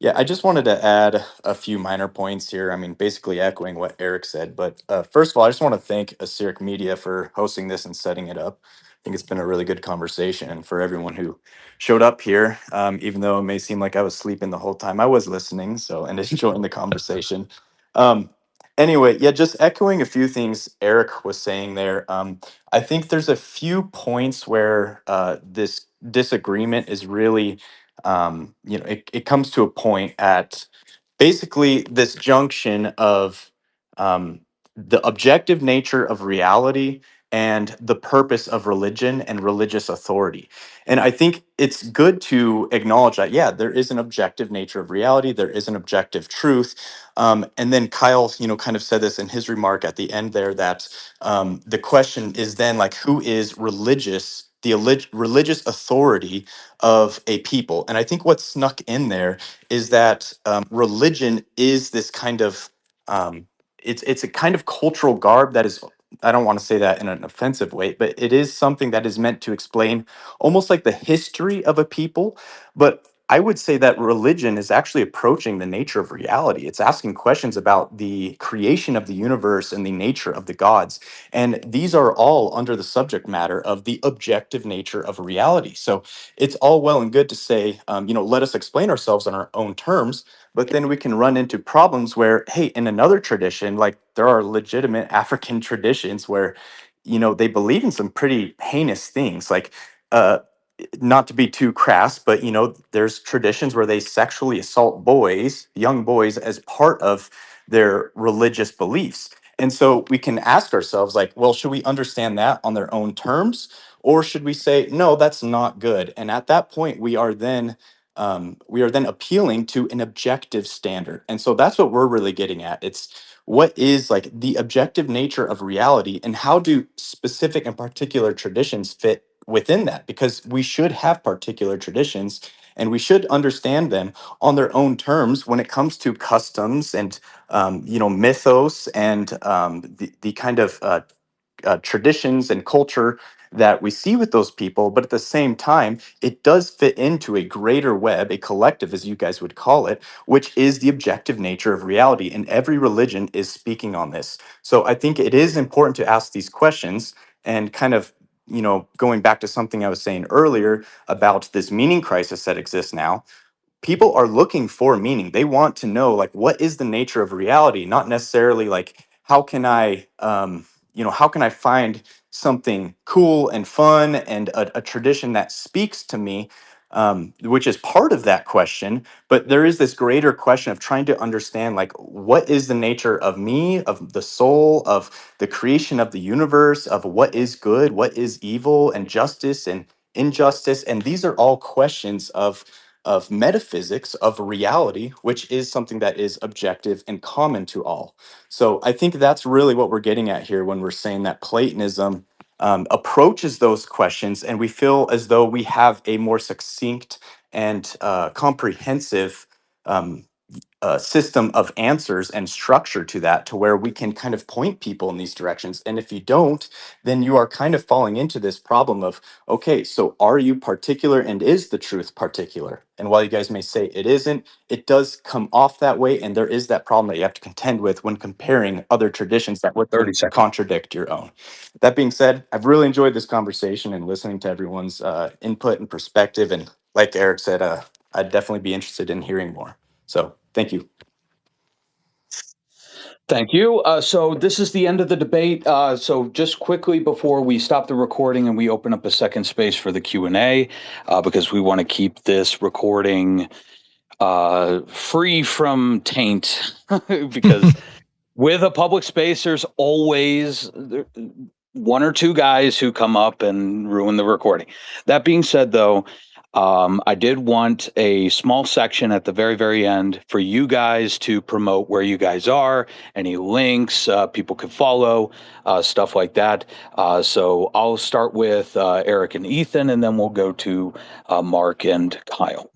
Yeah, I just wanted to add a few minor points here. I mean, basically echoing what Eric said. But first of all, I just want to thank Assyric Media for hosting this and setting it up. I think it's been a really good conversation. And for everyone who showed up here, even though it may seem like I was sleeping the whole time, I was listening and enjoying the conversation. Um, anyway, yeah, just echoing a few things Eric was saying there. I think there's a few points where this disagreement is really it comes to a point at basically this junction of um, the objective nature of reality and the purpose of religion and religious authority. And I think it's good to acknowledge that, yeah, there is an objective nature of reality, there is an objective truth. And then Kyle, kind of said this in his remark at the end there, that the question is then like, who is religious authority of a people? And I think what's snuck in there is that religion is this kind of it's a kind of cultural garb that is, I don't want to say that in an offensive way, but it is something that is meant to explain almost like the history of a people. But I would say that religion is actually approaching the nature of reality. It's asking questions about the creation of the universe and the nature of the gods. And these are all under the subject matter of the objective nature of reality. So it's all well and good to say, let us explain ourselves on our own terms, but then we can run into problems where, hey, in another tradition, like there are legitimate African traditions where, they believe in some pretty heinous things, like, not to be too crass, but there's traditions where they sexually assault young boys, as part of their religious beliefs. And so we can ask ourselves, like, well, should we understand that on their own terms, or should we say, no, that's not good? And at that point, we are then appealing to an objective standard. And so that's what we're really getting at. It's what is like the objective nature of reality, and how do specific and particular traditions fit within that? Because we should have particular traditions and we should understand them on their own terms when it comes to customs and mythos and the kind of traditions and culture that we see with those people. But at the same time, it does fit into a greater web, a collective, as you guys would call it, which is the objective nature of reality. And every religion is speaking on this. So I think it is important to ask these questions, and kind of, going back to something I was saying earlier about this meaning crisis that exists now. People are looking for meaning. They want to know, like, what is the nature of reality, not necessarily like, how can I how can I find something cool and fun and a tradition that speaks to me, which is part of that question. But there is this greater question of trying to understand, like, what is the nature of me, of the soul, of the creation of the universe, of what is good, what is evil, and justice and injustice. And these are all questions of metaphysics, of reality, which is something that is objective and common to all. So I think that's really what we're getting at here when we're saying that Platonism approaches those questions, and we feel as though we have a more succinct and comprehensive system of answers and structure to that, to where we can kind of point people in these directions. And if you don't, then you are kind of falling into this problem of, okay, so are you particular, and is the truth particular? And while you guys may say it isn't, it does come off that way. And there is that problem that you have to contend with when comparing other traditions that would 30 seconds. contradict your own. That being said, I've really enjoyed this conversation and listening to everyone's input and perspective. And like Eric said, I'd definitely be interested in hearing more. So thank you. Thank you. So this is the end of the debate. So just quickly before we stop the recording and we open up a second space for the Q&A, because we want to keep this recording free from taint, because with a public space, there's always one or two guys who come up and ruin the recording. That being said, though, I did want a small section at the very, very end for you guys to promote where you guys are, any links people could follow, stuff like that. So I'll start with Eric and Ethan, and then we'll go to Mark and Kyle.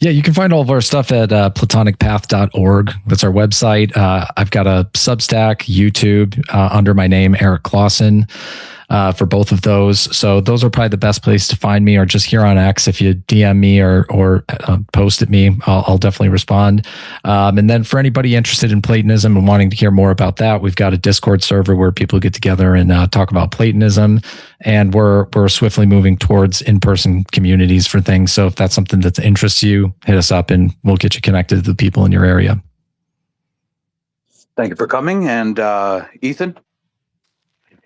Yeah, you can find all of our stuff at platonicpath.org. That's our website. I've got a Substack, YouTube under my name, Eric Clausen, for both of those. So those are probably the best place to find me, or just here on X. If you DM me or post at me, I'll definitely respond. And then for anybody interested in Platonism and wanting to hear more about that, we've got a Discord server where people get together and talk about Platonism. And we're swiftly moving towards in-person communities for things. So if that's something that interests you, hit us up and we'll get you connected to the people in your area. Thank you for coming. And Ethan?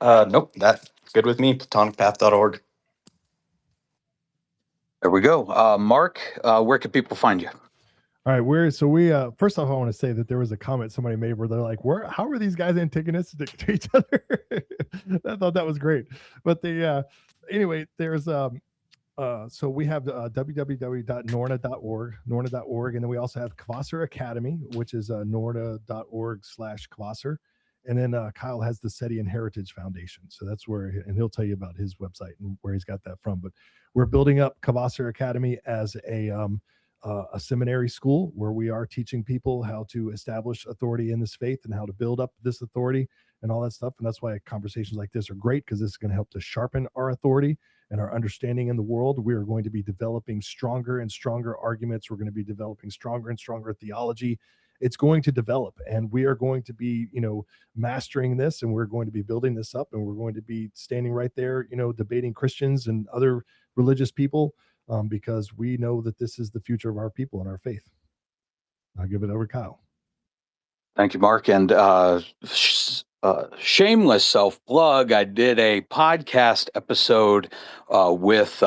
Nope, that's good with me. Platonicpath.org. There we go. Mark, where can people find you? All right, we first off, I want to say that there was a comment somebody made where they're like, how are these guys antagonistic to each other? I thought that was great. But anyway, there's so we have www.norna.org, and then we also have Kvasser Academy, which is norna.org/Kvasser. And then Kyle has the Sedian Heritage Foundation. So that's where, and he'll tell you about his website and where he's got that from. But we're building up Kvasser Academy as a seminary school where we are teaching people how to establish authority in this faith and how to build up this authority and all that stuff. And that's why conversations like this are great, because this is going to help to sharpen our authority and our understanding in the world. We are going to be developing stronger and stronger arguments. We're going to be developing stronger and stronger theology. It's going to develop, and we are going to be, mastering this, and we're going to be building this up, and we're going to be standing right there, debating Christians and other religious people, because we know that this is the future of our people and our faith. I'll give it over to Kyle. Thank you, Mark. And shameless self-plug, I did a podcast episode with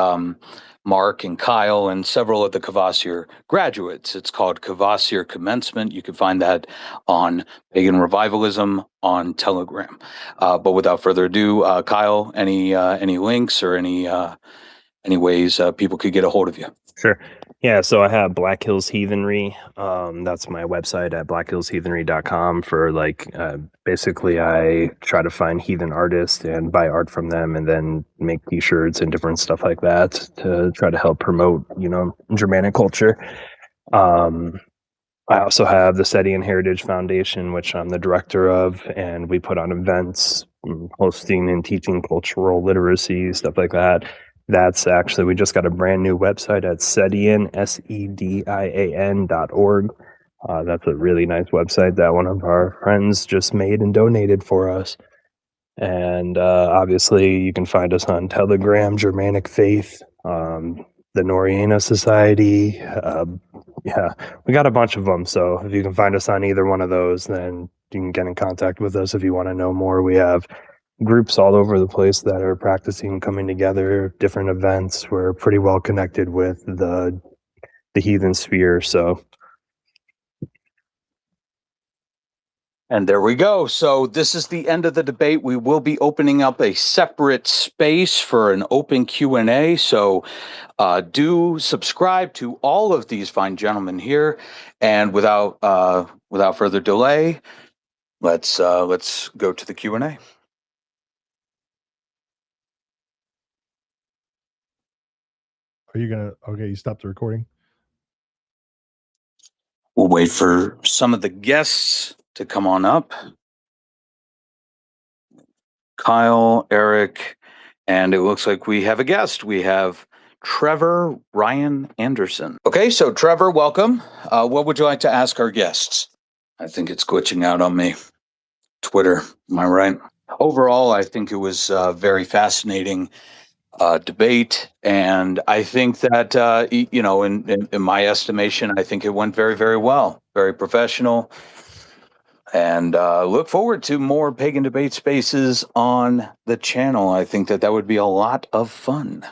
Mark and Kyle and several of the Kvasir graduates. It's called Kvasir Commencement. You can find that on Pagan Revivalism on Telegram. But without further ado, Kyle, any links or any ways people could get a hold of you? Sure. Yeah, so I have Black Hills Heathenry. That's my website at blackhillsheathenry.com for basically I try to find heathen artists and buy art from them and then make t-shirts and different stuff like that to try to help promote, Germanic culture. I also have the Sedian Heritage Foundation, which I'm the director of, and we put on events, hosting and teaching cultural literacy, stuff like that. That's actually, we just got a brand new website at Sedian, SEDIAN.org. That's a really nice website that one of our friends just made and donated for us. And obviously, you can find us on Telegram, Germanic Faith, the Noriana Society. Yeah, we got a bunch of them. So if you can find us on either one of those, then you can get in contact with us if you want to know more. We have groups all over the place that are practicing, coming together, different events. We're pretty well connected with the heathen sphere. So And there we go. So this is the end of the debate. We will be opening up a separate space for an open Q&A. So do subscribe to all of these fine gentlemen here. And without further delay, let's go to the Q&A. Are you gonna? Okay, you stopped the recording. We'll wait for some of the guests to come on up. Kyle, Eric, and it looks like we have a guest. We have Trevor Ryan Anderson. Okay, so Trevor, welcome. What would you like to ask our guests? I think it's glitching out on me. Twitter, am I right? Overall, I think it was a very fascinating debate, and I think that in my estimation, I think it went very, very well, very professional. And look forward to more pagan debate spaces on the channel. I think that would be a lot of fun.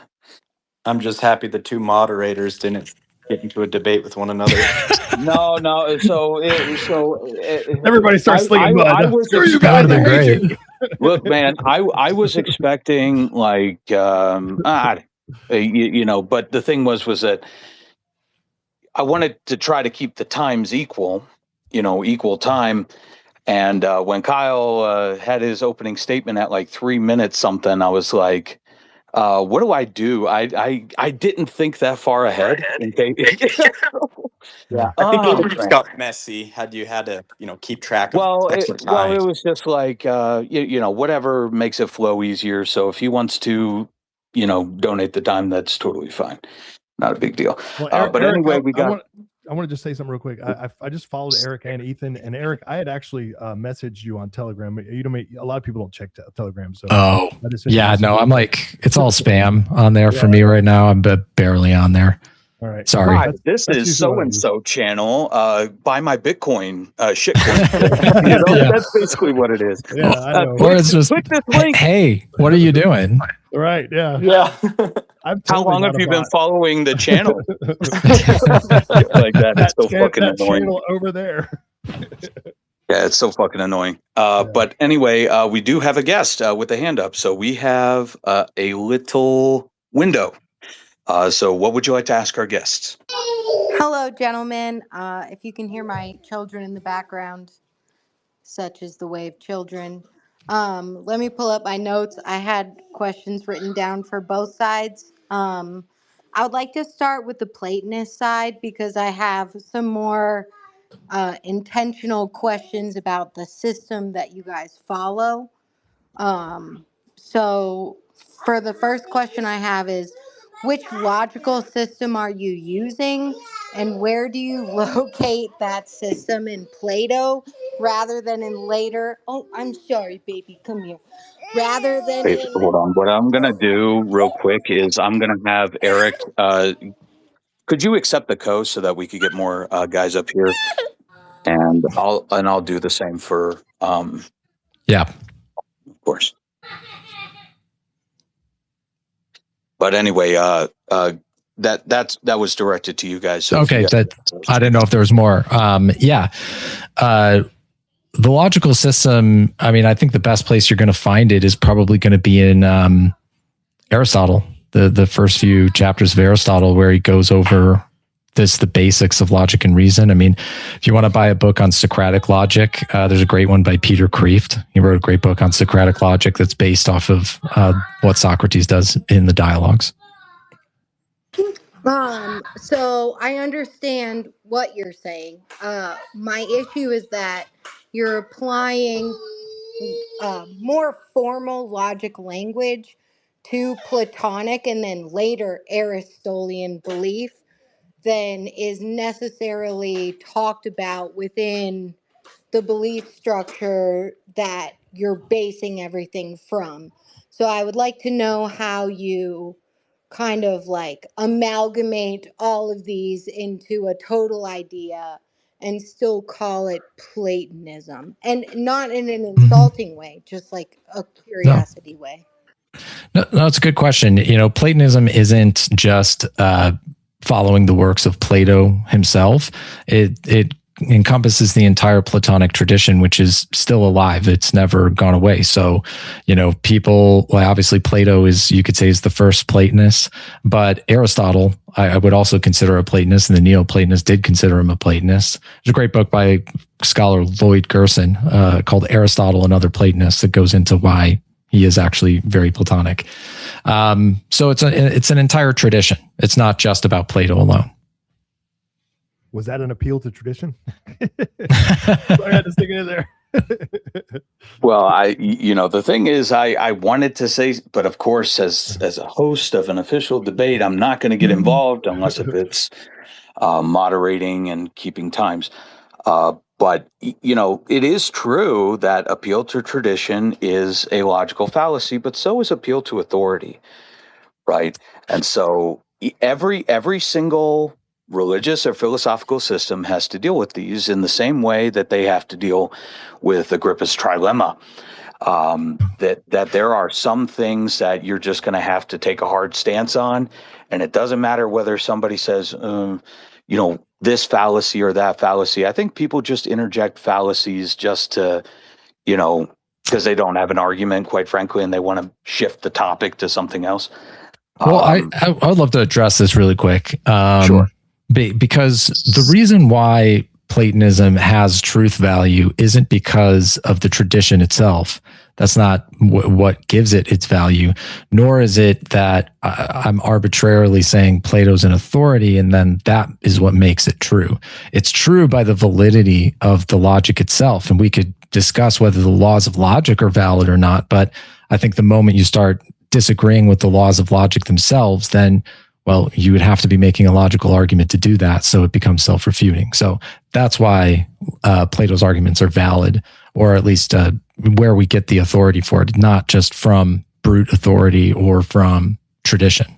I'm just happy the two moderators didn't get into a debate with one another. No. So Everybody starts slinging mud. I was Screw you That would have been expecting. great. Look, man, I was expecting like but the thing was that I wanted to try to keep the times equal time. And when Kyle had his opening statement at like 3 minutes something, I was like, what do I do? I didn't think that far ahead. Okay. Yeah, I think it would have Man. just got messy had you had to, keep track of Well, extra it time. was just like whatever makes it flow easier. So if he wants to, donate the time, that's totally fine. Not a big deal. Well, But Eric, anyway, we got. I want to just say something real quick. I just followed Eric and Ethan, and Eric, I had actually messaged you on Telegram. A lot of people don't check Telegram, so Oh, I just sent you a yeah, message. no, I'm like, it's all spam on there for Yeah. me right now. I'm barely on there. All right. Sorry. Hi, this that's is usually what I so and use. so channel. Buy my Bitcoin shitcoin. Yeah. That's basically what it is. Yeah, I know. Or it's just, click this link. hey, what are you doing? Right. Yeah. Yeah. I'm How totally long not have a you been bot. following the channel? Shit like that. It's so fucking that annoying. channel over there. Yeah, it's so fucking annoying. But anyway, we do have a guest with a hand up. So we have a little window. So what would you like to ask our guests? Hello, gentlemen. If you can hear my children in the background, such is the way of children. Let me pull up my notes. I had questions written down for both sides. I would like to start with the Platonist side because I have some more intentional questions about the system that you guys follow. So for the first question I have is, which logical system are you using, and where do you locate that system in Plato rather than in later? Oh, I'm sorry, baby, come here. Rather than Wait, in. hold on. What I'm gonna do real quick is I'm gonna have Eric. Could you accept the co so that we could get more guys up here? And I'll do the same for Yeah. of course. But anyway, that was directed to you guys. So Okay, I didn't know if there was more. The logical system, I mean, I think the best place you're going to find it is probably going to be in Aristotle, the first few chapters of Aristotle, where he goes over the basics of logic and reason. I mean, if you want to buy a book on Socratic logic, there's a great one by Peter Kreeft. He wrote a great book on Socratic logic that's based off of what Socrates does in the dialogues. So I understand what you're saying. My issue is that you're applying more formal logic language to Platonic and then later Aristotelian belief than is necessarily talked about within the belief structure that you're basing everything from. So I would like to know how you kind of like amalgamate all of these into a total idea and still call it Platonism, and not in an insulting way, just like a curiosity way? No, that's a good question. Platonism isn't just following the works of Plato himself. It encompasses the entire Platonic tradition, which is still alive. It's never gone away. So, people, well, obviously Plato you could say is the first Platonist, but Aristotle, I would also consider a Platonist, and the Neoplatonists did consider him a Platonist. There's a great book by scholar Lloyd Gerson called Aristotle and Other Platonists that goes into why he is actually very Platonic. So it's an entire tradition. It's not just about Plato alone. Was that an appeal to tradition? I had to stick it in there. Well, the thing is, I wanted to say, but of course, as a host of an official debate, I'm not going to get involved unless if it's moderating and keeping times. But it is true that appeal to tradition is a logical fallacy, but so is appeal to authority, right? And so every single religious or philosophical system has to deal with these in the same way that they have to deal with Agrippa's trilemma. That there are some things that you're just going to have to take a hard stance on, and it doesn't matter whether somebody says, this fallacy or that fallacy. I think people just interject fallacies just to, because they don't have an argument, quite frankly, and they want to shift the topic to something else. Well, I would love to address this really quick. Sure. Because the reason why Platonism has truth value isn't because of the tradition itself. That's not what gives it its value, nor is it that I'm arbitrarily saying Plato's an authority and then that is what makes it true. It's true by the validity of the logic itself. And we could discuss whether the laws of logic are valid or not. But I think the moment you start disagreeing with the laws of logic themselves, then well, you would have to be making a logical argument to do that, so it becomes self-refuting. So that's why Plato's arguments are valid, or at least where we get the authority for it, not just from brute authority or from tradition.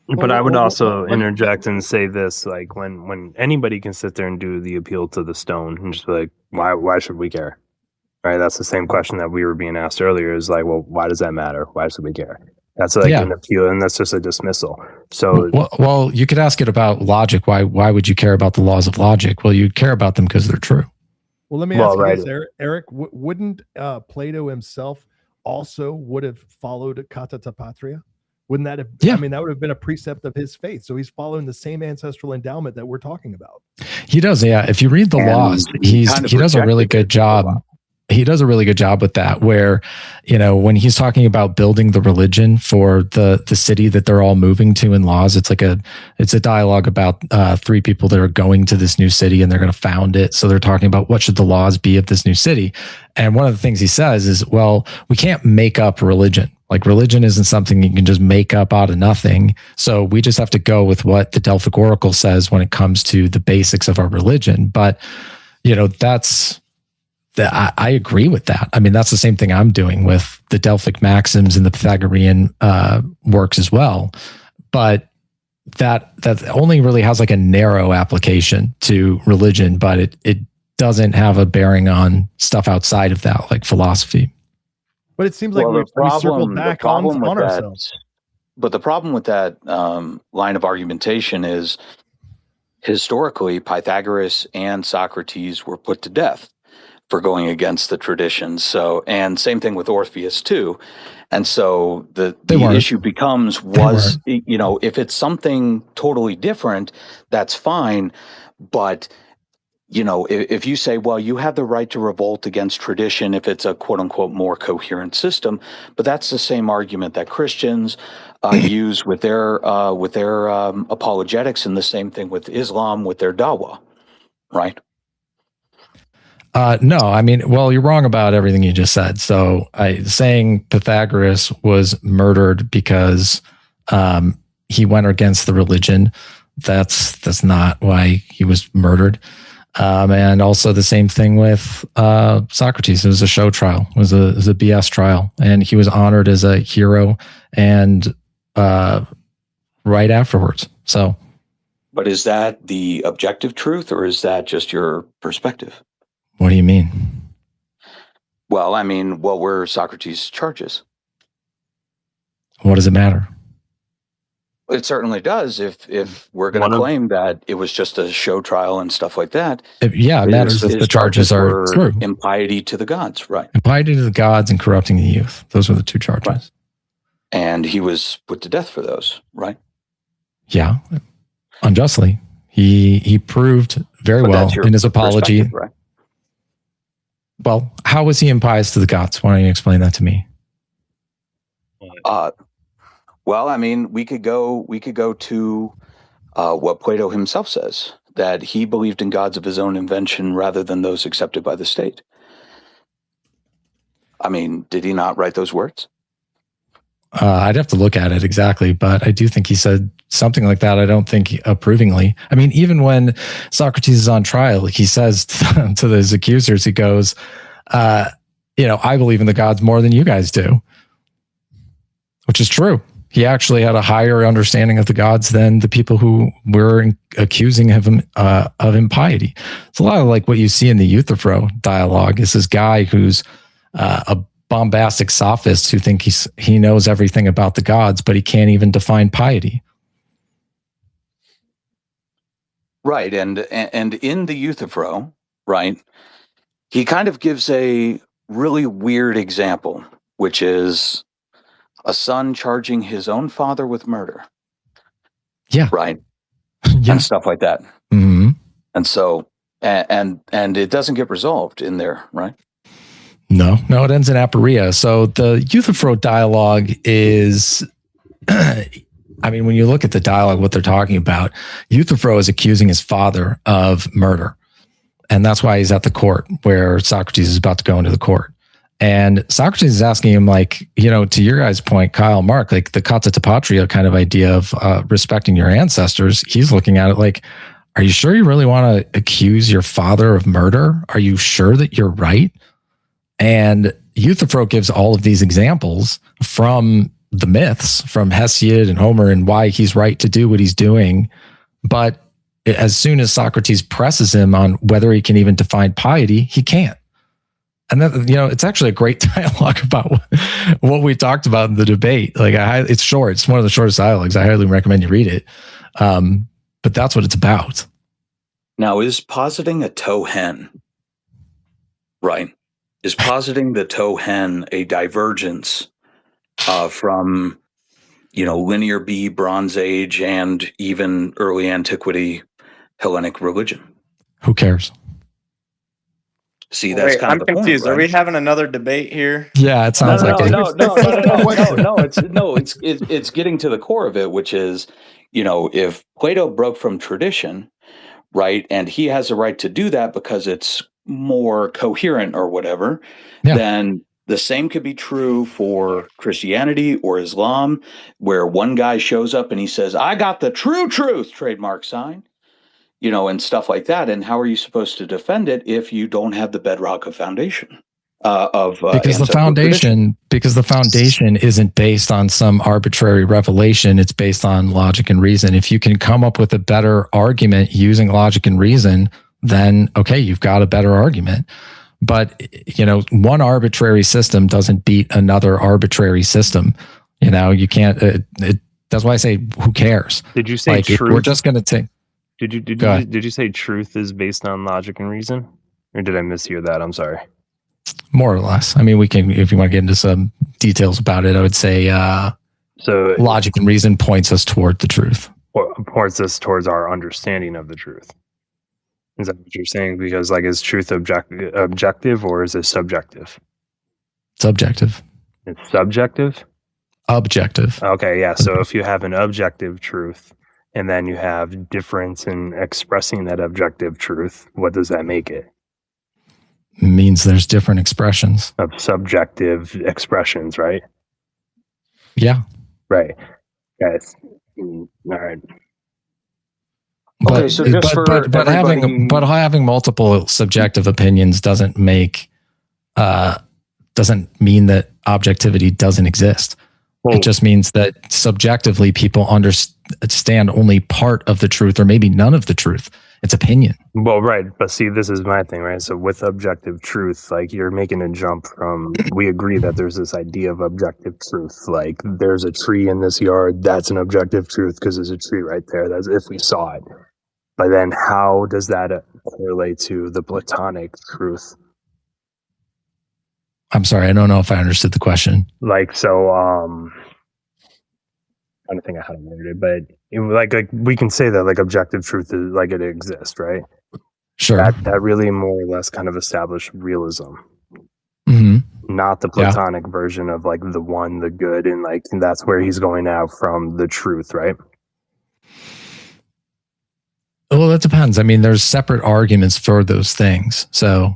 But I would also interject and say this, like when anybody can sit there and do the appeal to the stone and just be like, why should we care? Right? That's the same question that we were being asked earlier, is like, well, why does that matter? Why should we care? That's like an appeal, and that's just a dismissal. So, well, you could ask it about logic. Why would you care about the laws of logic? Well, you care about them because they're true. Well, let me ask you this, Eric. Wouldn't Plato himself also would have followed kata ta patria? Wouldn't that have? Yeah. I mean, that would have been a precept of his faith. So he's following the same ancestral endowment that we're talking about. He does, yeah. If you read the laws, he does a really good job. He does a really good job with that, where, when he's talking about building the religion for the city that they're all moving to in laws, it's a dialogue about three people that are going to this new city and they're going to found it. So they're talking about what should the laws be of this new city. And one of the things he says is, well, we can't make up religion. Like, religion isn't something you can just make up out of nothing. So we just have to go with what the Delphic Oracle says when it comes to the basics of our religion. But, I agree with that. I mean, that's the same thing I'm doing with the Delphic maxims and the Pythagorean works as well. But that only really has like a narrow application to religion, but it doesn't have a bearing on stuff outside of that, like philosophy. But it seems like we circled back on ourselves. But the problem with that line of argumentation is, historically, Pythagoras and Socrates were put to death for going against the traditions. So, and same thing with Orpheus too. And so the issue becomes, if it's something totally different, that's fine. But, if you say, well, you have the right to revolt against tradition if it's a quote unquote more coherent system, but that's the same argument that Christians use with their apologetics, and the same thing with Islam with their dawah, right? No, I mean, well, you're wrong about everything you just said. So saying Pythagoras was murdered because he went against the religion, that's not why he was murdered. And also the same thing with Socrates. It was a show trial. It was a BS trial. And he was honored as a hero and right afterwards. So But is that the objective truth, or is that just your perspective? What do you mean? Well, I mean, what were Socrates' charges? What does it matter? It certainly does. If we're going One to of- claim that it was just a show trial and stuff like that, It matters if his the charges are were true. impiety to the gods, right? Impiety to the gods and corrupting the youth. Those were the two charges. Right. And he was put to death for those, right? Yeah, unjustly. He proved very But well that's your in his apology. perspective, right? Well, how was he impious to the gods? Why don't you explain that to me? Well, I mean, we could go to what Plato himself says, that he believed in gods of his own invention rather than those accepted by the state. I mean, did he not write those words? I'd have to look at it exactly, but I do think he said something like that. I don't think approvingly. I mean, even when Socrates is on trial, he says to his accusers, he goes, I believe in the gods more than you guys do, which is true. He actually had a higher understanding of the gods than the people who were accusing him of impiety. It's a lot of like what you see in the Euthyphro dialogue. Is this guy who's a bombastic sophist who thinks he knows everything about the gods, but he can't even define piety. Right, and in the Euthyphro, right, he kind of gives a really weird example, which is a son charging his own father with murder. Yeah. Right. Yeah. And stuff like that. Mm-hmm. And so, and it doesn't get resolved in there, right? No, it ends in aporia. So the Euthyphro dialogue is, I mean, when you look at the dialogue, what they're talking about, Euthyphro is accusing his father of murder. And that's why he's at the court where Socrates is about to go into the court. And Socrates is asking him, like, to your guys' point, Kyle, Mark, like the kata patria kind of idea of respecting your ancestors. He's looking at it like, are you sure you really want to accuse your father of murder? Are you sure that you're right? And Euthyphro gives all of these examples from the myths, from Hesiod and Homer, and why he's right to do what he's doing. But as soon as Socrates presses him on whether he can even define piety, he can't. And then, it's actually a great dialogue about what we talked about in the debate. Like, it's short. It's one of the shortest dialogues. I highly recommend you read it. But that's what it's about. Now, is positing a tow hen, right? Is positing the tow hen a divergence from, Linear B, Bronze Age, and even early antiquity Hellenic religion? Who cares? See, that's kind I'm of the confused. point, right? Are we having another debate here? Yeah, it sounds like it. No. It's getting to the core of it, which is, if Plato broke from tradition, right, and he has a right to do that because it's more coherent or whatever, then the same could be true for Christianity or Islam, where one guy shows up and he says, "I got the true truth," trademark sign, and stuff like that. And how are you supposed to defend it if you don't have the bedrock of foundation because the foundation isn't based on some arbitrary revelation. It's based on logic and reason. If you can come up with a better argument using logic and reason, then okay, you've got a better argument. But one arbitrary system doesn't beat another arbitrary system. You can't. That's why I say, who cares? Did you say truth? We're just going to take. Did you say truth is based on logic and reason, or did I mishear that? I'm sorry. More or less. I mean, we can, if you want to get into some details about it, I would say so logic and reason points us toward the truth. Or points us towards our understanding of the truth. Is that what you're saying? Because is truth objective or is it subjective? Subjective. It's subjective? Objective. Okay, yeah. So if you have an objective truth and then you have difference in expressing that objective truth, what does that make it? Means there's different expressions of subjective expressions, right? Yeah. Right. Yes. All right. But, so just but having multiple subjective opinions doesn't mean that objectivity doesn't exist. Well, It just means that subjectively people understand only part of the truth or maybe none of the truth. It's opinion. well, right. But see, this is my thing, right? So with objective truth, like you're making a jump from, we agree that there's this idea of objective truth. Like there's a tree in this yard. That's an objective truth because there's a tree right there. That's if we saw it. But then how does that correlate to the Platonic truth? I'm sorry, I don't know if I understood the question. Like, so, I don't think I had it worded, but it, like we can say that like objective truth is like it exists, right? Sure. That really more or less kind of established realism, Hmm. not the Yeah. Platonic version of like the one, the good, and like that's where he's going out from the truth, right? Well, that depends. I mean, there's separate arguments for those things. So,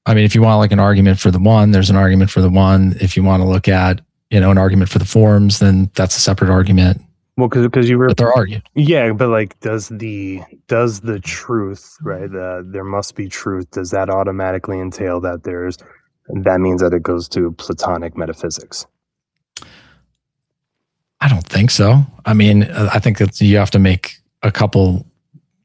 I mean, if you want like an argument for the one, there's an argument for the one. If you want to look at, an argument for the forms, then that's a separate argument. Well, because you were, But they're argued. yeah, but like, does the truth, right? There must be truth. Does that automatically entail that that means that it goes to Platonic metaphysics? I don't think so. I mean, I think that you have to make a couple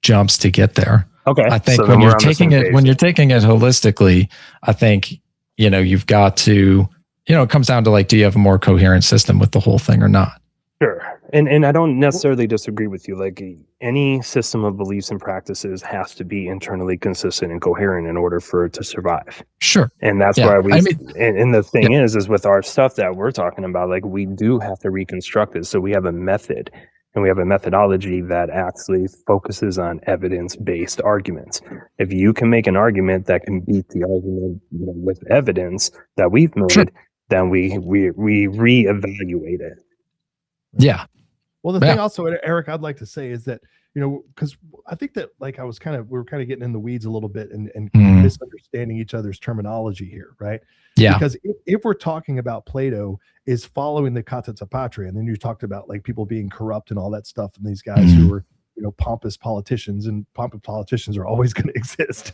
jumps to get there. Okay. I think so when then we're you're on the taking same it, page. when you're taking it holistically, I think, you've got to, it comes down to like, do you have a more coherent system with the whole thing or not? Sure. And I don't necessarily disagree with you. Like any system of beliefs and practices has to be internally consistent and coherent in order for it to survive. Sure. And that's Yeah, why we, I mean- and the thing is with our stuff that we're talking about, like we do have to reconstruct it. So we have a method and we have a methodology that actually focuses on evidence-based arguments. If you can make an argument that can beat the argument with evidence that we've made, Sure. then we reevaluate it. Yeah. Well, the thing also, Eric, I'd like to say is that, because I think that like we were kind of getting in the weeds a little bit and Mhm. misunderstanding each other's terminology here, right? Yeah. Because if we're talking about Plato is following the kata patria, and then you talked about like people being corrupt and all that stuff, and these guys who were pompous politicians, and pompous politicians are always going to exist,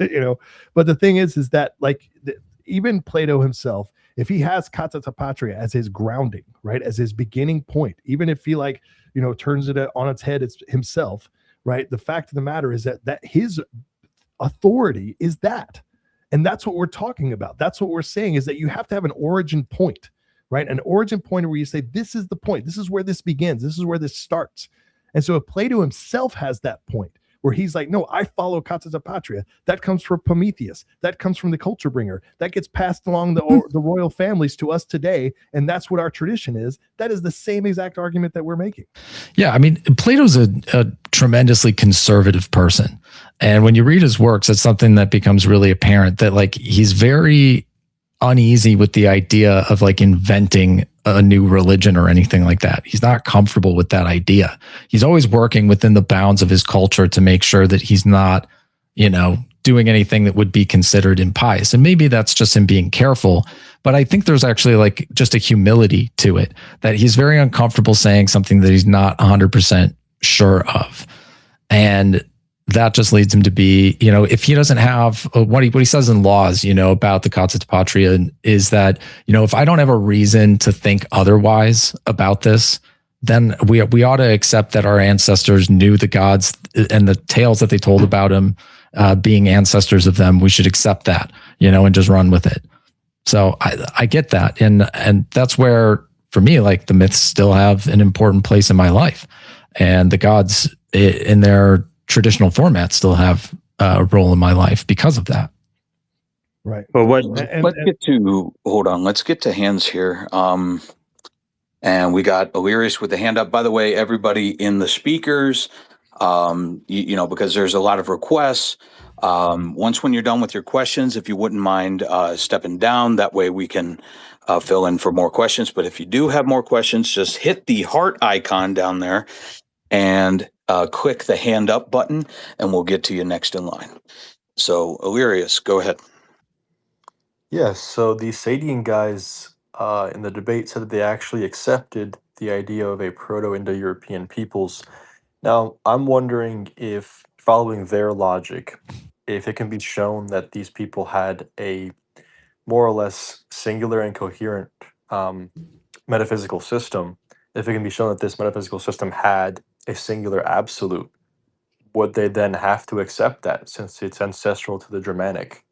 But the thing is that like even Plato himself, if he has kata patria as his grounding, right, as his beginning point, even if he like turns it on its head, it's himself, right? The fact of the matter is that his authority is that. And that's what we're talking about. That's what we're saying, is that you have to have an origin point, right? An origin point where you say, this is the point. This is where this begins. This is where this starts. And so if Plato himself has that point where he's like, no, I follow kata patria, that comes from Prometheus. That comes from the culture bringer. That gets passed along the royal families to us today. And that's what our tradition is. That is the same exact argument that we're making. Yeah. I mean, Plato's a tremendously conservative person. And when you read his works, it's something that becomes really apparent that like he's very uneasy with the idea of like inventing a new religion or anything like that. He's not comfortable with that idea. He's always working within the bounds of his culture to make sure that he's not, doing anything that would be considered impious. And maybe that's just him being careful, but I think there's actually like just a humility to it, that he's very uncomfortable saying something that he's not 100% sure of. And that just leads him to be, if he doesn't have what he says in Laws, about the kata patria is that, if I don't have a reason to think otherwise about this, then we ought to accept that our ancestors knew the gods and the tales that they told about him, being ancestors of them. We should accept that, and just run with it. So I get that. And that's where, for me, like the myths still have an important place in my life, and the gods in their traditional formats still have a role in my life because of that. Right. But what? Let's get to hands here. And we got Illyrius with the hand up. By the way, everybody in the speakers, because there's a lot of requests. Once when you're done with your questions, if you wouldn't mind stepping down, that way we can fill in for more questions. But if you do have more questions, just hit the heart icon down there and click the hand up button, and we'll get to you next in line. So, Illyrius, go ahead. Yes, so the Sadian guys in the debate said that they actually accepted the idea of a Proto-Indo-European peoples. Now, I'm wondering if, following their logic, if it can be shown that these people had a more or less singular and coherent metaphysical system, if it can be shown that this metaphysical system had a singular absolute, would they then have to accept that since it's ancestral to the Germanic?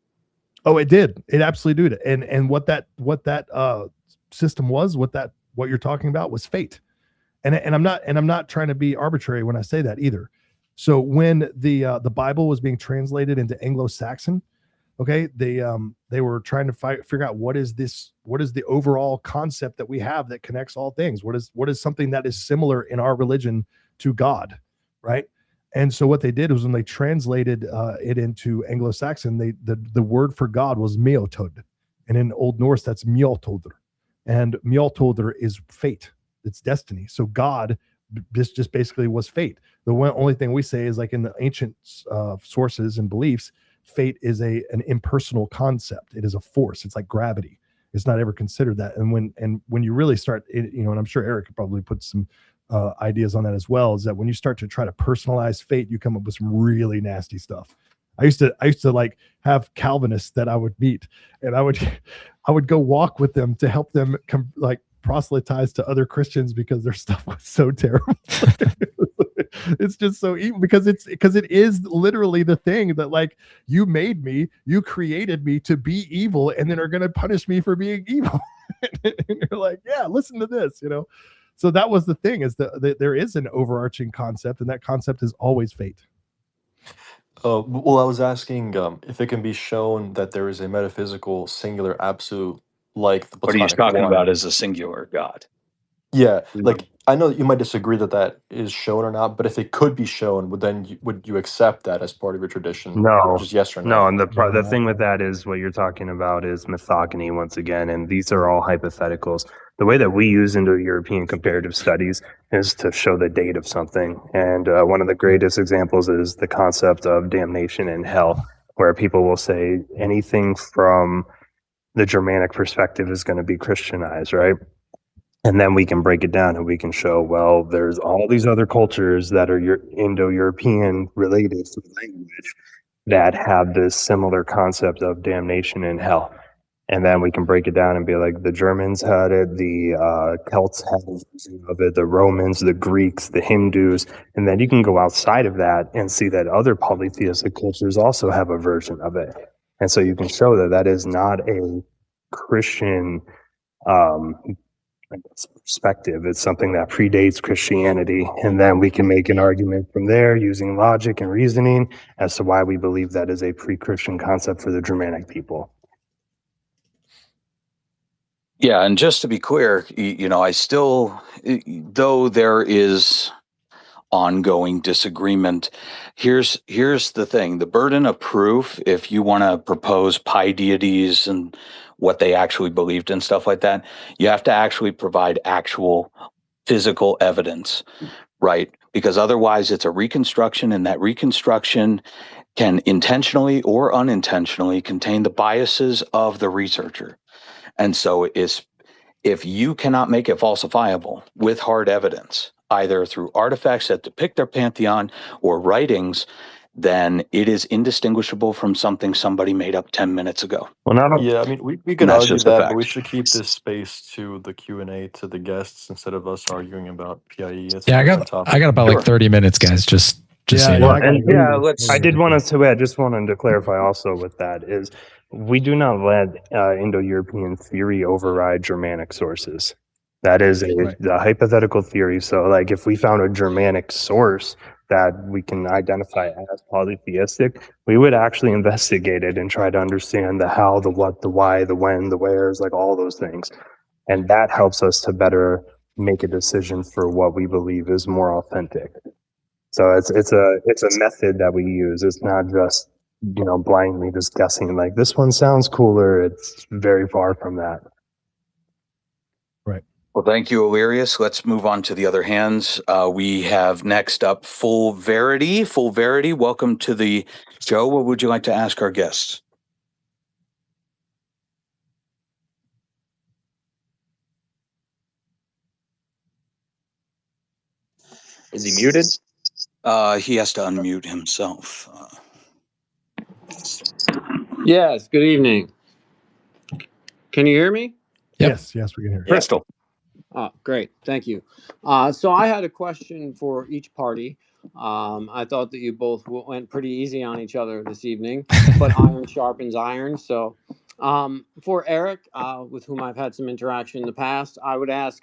Oh, it did. It absolutely did. And what that system was, what you're talking about was fate. And I'm not trying to be arbitrary when I say that either. So when the Bible was being translated into Anglo-Saxon, okay, they were trying to figure out what is the overall concept that we have that connects all things. What is something that is similar in our religion to God, right? And so what they did was when they translated it into Anglo-Saxon, the word for God was Mjoltod, and in Old Norse that's Mjoltodr, and Mjoltodr is fate, it's destiny. So God, this just basically was fate. Only thing we say is, like, in the ancient sources and beliefs, fate is an impersonal concept. It is a force. It's like gravity. It's not ever considered that. And when you really start, and I'm sure Eric could probably put some ideas on that as well, is that when you start to try to personalize fate, you come up with some really nasty stuff. I used to like have Calvinists that I would meet, and I would go walk with them to help them proselytize to other Christians because their stuff was so terrible. It's just so evil because it is literally the thing that, like, you made me, you created me to be evil, and then are going to punish me for being evil. And you're like, yeah, listen to this, So that was the thing, is that there is an overarching concept, and that concept is always fate. Well, I was asking if it can be shown that there is a metaphysical singular absolute, like the What are you Platonic talking one. about as a singular God? Yeah, like, I know that you might disagree that is shown or not, but if it could be shown, would you accept that as part of your tradition? No, Just yes or no? no, and the thing with that is what you're talking about is mythogony once again, and these are all hypotheticals. The way that we use Indo-European comparative studies is to show the date of something, and one of the greatest examples is the concept of damnation and hell, where people will say anything from the Germanic perspective is going to be Christianized, right? And then we can break it down and we can show, well, there's all these other cultures that are Indo-European related through language that have this similar concept of damnation and hell. And then we can break it down and be like, the Germans had it, the Celts had a version of it, the Romans, the Greeks, the Hindus. And then you can go outside of that and see that other polytheistic cultures also have a version of it. And so you can show that that is not a Christian perspective. It's something that predates Christianity, and then we can make an argument from there using logic and reasoning as to why we believe that is a pre-Christian concept for the Germanic people. Yeah, and just to be clear, I still, though there is ongoing disagreement, here's the thing: the burden of proof, if you want to propose pi deities and what they actually believed and stuff like that, you have to actually provide actual physical evidence, right? Because otherwise it's a reconstruction, and that reconstruction can intentionally or unintentionally contain the biases of the researcher. And so if you cannot make it falsifiable with hard evidence, either through artifacts that depict their pantheon or writings, then it is indistinguishable from something somebody made up 10 minutes ago. Well, Yeah, I mean, we can that's argue just a that, fact. but we should keep this space to the Q&A to the guests instead of us arguing about PIE. It's Yeah, a different topic. I got about Sure. like 30 minutes, guys. Just so you know. I did want to I just wanted to clarify also with that is we do not let Indo-European theory override Germanic sources. That is the hypothetical theory. So, like, if we found a Germanic source that we can identify as polytheistic, we would actually investigate it and try to understand the how, the what, the why, the when, the wheres, like all those things. And that helps us to better make a decision for what we believe is more authentic. So it's a method that we use. It's not just, blindly just guessing like this one sounds cooler. It's very far from that. Right. Well, thank you, Illyrius. Let's move on to the other hands. We have next up Full Verity. Full Verity, welcome to the show. What would you like to ask our guests? Is he muted? He has to unmute himself. Yes, good evening. Can you hear me? Yep. Yes, we can hear. Crystal. Great, thank you. So I had a question for each party. I thought that you both went pretty easy on each other this evening, but iron sharpens iron. So for Eric, with whom I've had some interaction in the past, I would ask,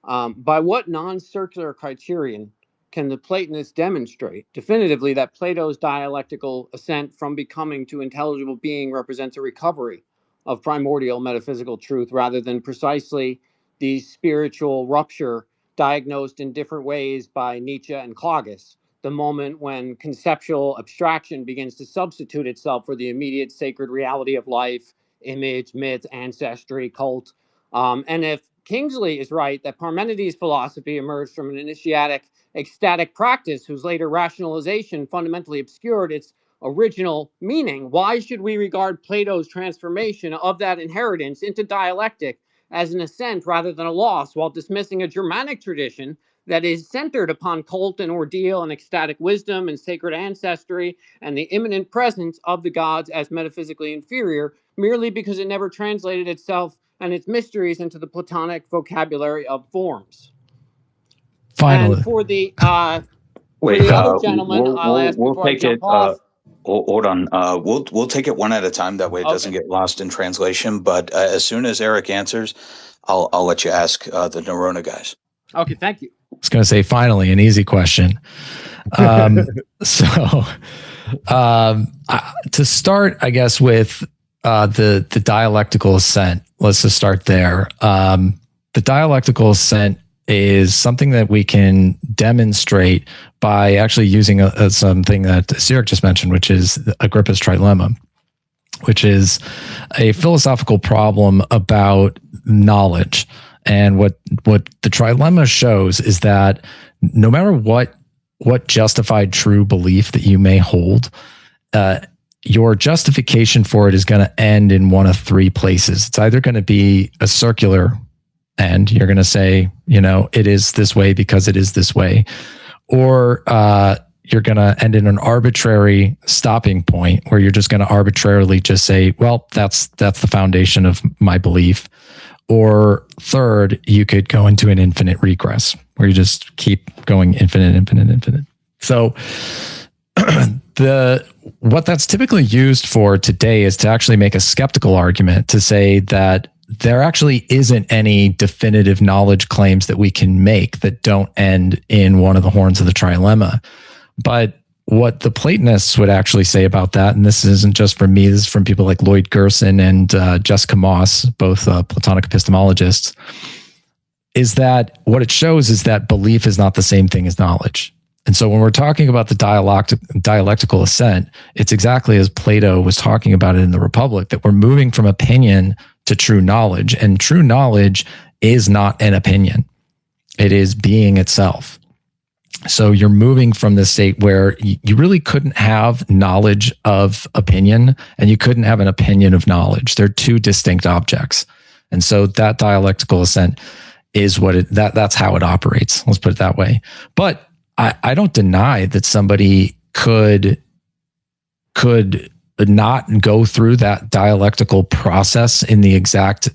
by what non-circular criterion can the Platonists demonstrate definitively that Plato's dialectical ascent from becoming to intelligible being represents a recovery of primordial metaphysical truth rather than precisely the spiritual rupture diagnosed in different ways by Nietzsche and Claudius, the moment when conceptual abstraction begins to substitute itself for the immediate sacred reality of life, image, myth, ancestry, cult. And if Kingsley is right that Parmenides' philosophy emerged from an initiatic ecstatic practice whose later rationalization fundamentally obscured its original meaning, why should we regard Plato's transformation of that inheritance into dialectic as an ascent rather than a loss, while dismissing a Germanic tradition that is centered upon cult and ordeal and ecstatic wisdom and sacred ancestry and the imminent presence of the gods as metaphysically inferior, merely because it never translated itself and its mysteries into the Platonic vocabulary of forms? Finally, And for the Wait, other gentleman, I'll ask we'll before I take it. jump off. Hold on. We'll take it one at a time. That way, it doesn't Okay. get lost in translation. But as soon as Eric answers, I'll let you ask the Neurona guys. Okay, thank you. I was going to say, finally, an easy question. So, to start, I guess, with the dialectical ascent, let's just start there. The dialectical ascent is something that we can demonstrate by actually using something that Cyril just mentioned, which is Agrippa's trilemma, which is a philosophical problem about knowledge. And what the trilemma shows is that no matter what justified true belief that you may hold, your justification for it is going to end in one of three places. It's either going to be a circular end. You're going to say, it is this way because it is this way, or you're going to end in an arbitrary stopping point where you're just going to arbitrarily just say, well, that's the foundation of my belief. Or third, you could go into an infinite regress where you just keep going infinite. So what that's typically used for today is to actually make a skeptical argument to say that there actually isn't any definitive knowledge claims that we can make that don't end in one of the horns of the trilemma. But what the Platonists would actually say about that, and this isn't just from me, this is from people like Lloyd Gerson and Jessica Moss, both Platonic epistemologists, is that what it shows is that belief is not the same thing as knowledge. And so when we're talking about the dialectical ascent, it's exactly as Plato was talking about it in the Republic, that we're moving from opinion to true knowledge. And true knowledge is not an opinion. It is being itself. So you're moving from the state where you really couldn't have knowledge of opinion and you couldn't have an opinion of knowledge. They're two distinct objects. And so that dialectical ascent is that's how it operates. Let's put it that way. But I don't deny that somebody could not go through that dialectical process in the exact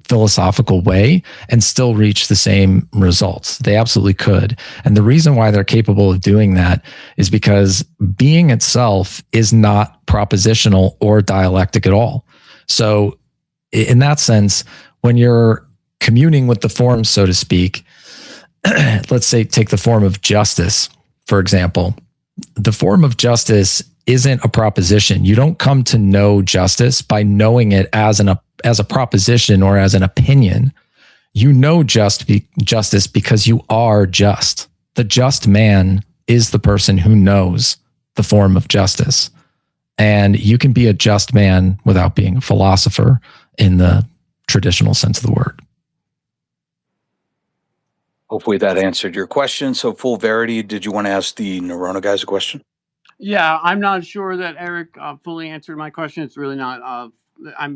philosophical way and still reach the same results. They absolutely could. And the reason why they're capable of doing that is because being itself is not propositional or dialectic at all. So in that sense, when you're communing with the forms, so to speak, let's say take the form of justice, for example. The form of justice isn't a proposition. You don't come to know justice by knowing it as a proposition or as an opinion. You know justice because you are just. The just man is the person who knows the form of justice. And you can be a just man without being a philosopher in the traditional sense of the word. Hopefully that answered your question. So, Full Verity, did you want to ask the Neurona guys a question? Yeah, I'm not sure that Eric fully answered my question. It's really not.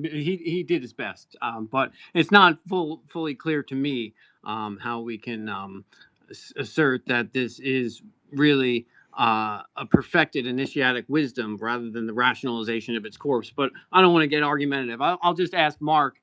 He did his best, but it's not fully clear to me how we can assert that this is really a perfected initiatic wisdom rather than the rationalization of its corpse. But I don't want to get argumentative. I'll just ask Mark.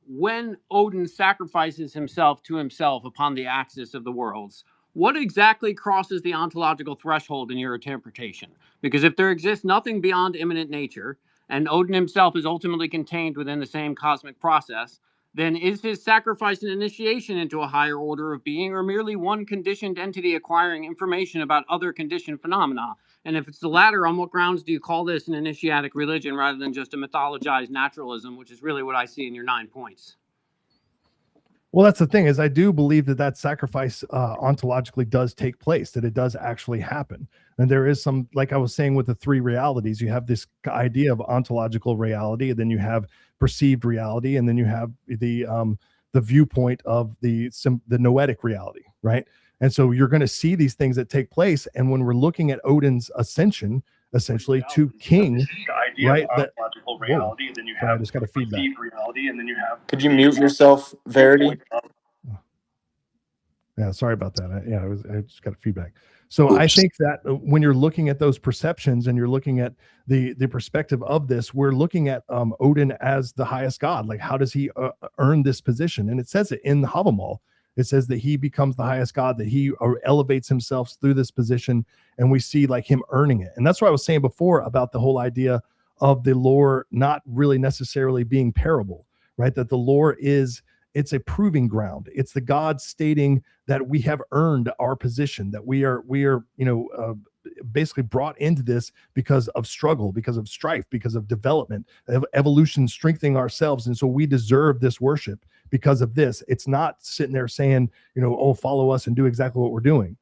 when Odin sacrifices himself to himself upon the axis of the worlds, what exactly crosses the ontological threshold in your interpretation? Because if there exists nothing beyond immanent nature, and Odin himself is ultimately contained within the same cosmic process, then is his sacrifice an initiation into a higher order of being, or merely one conditioned entity acquiring information about other conditioned phenomena? And if it's the latter, on what grounds do you call this an initiatic religion rather than just a mythologized naturalism, which is really what I see in your 9 points? Well, that's the thing, is I do believe that sacrifice ontologically does take place, that it does actually happen. And there is some, like I was saying with the three realities, you have this idea of ontological reality, and then you have perceived reality, and then you have the viewpoint of the noetic reality, right? And so you're going to see these things that take place. And when we're looking at Odin's ascension, essentially to king, right? Ontological reality, and then you Sorry, I just got a feedback. perceived reality, and then you have. Could you mute yourself, Verity? Yeah, sorry about that. I just got a feedback. So I think that when you're looking at those perceptions and you're looking at the perspective of this, we're looking at Odin as the highest god. Like, how does he earn this position? And it says it in the Havamal. It says that he becomes the highest god, that he elevates himself through this position, and we see like him earning it. And that's what I was saying before about the whole idea of the lore not really necessarily being parable, right? That the lore it's a proving ground. It's the God stating that we have earned our position, that we are basically brought into this because of struggle, because of strife, because of development, of evolution, strengthening ourselves. And so we deserve this worship because of this. It's not sitting there saying, oh, follow us and do exactly what we're doing.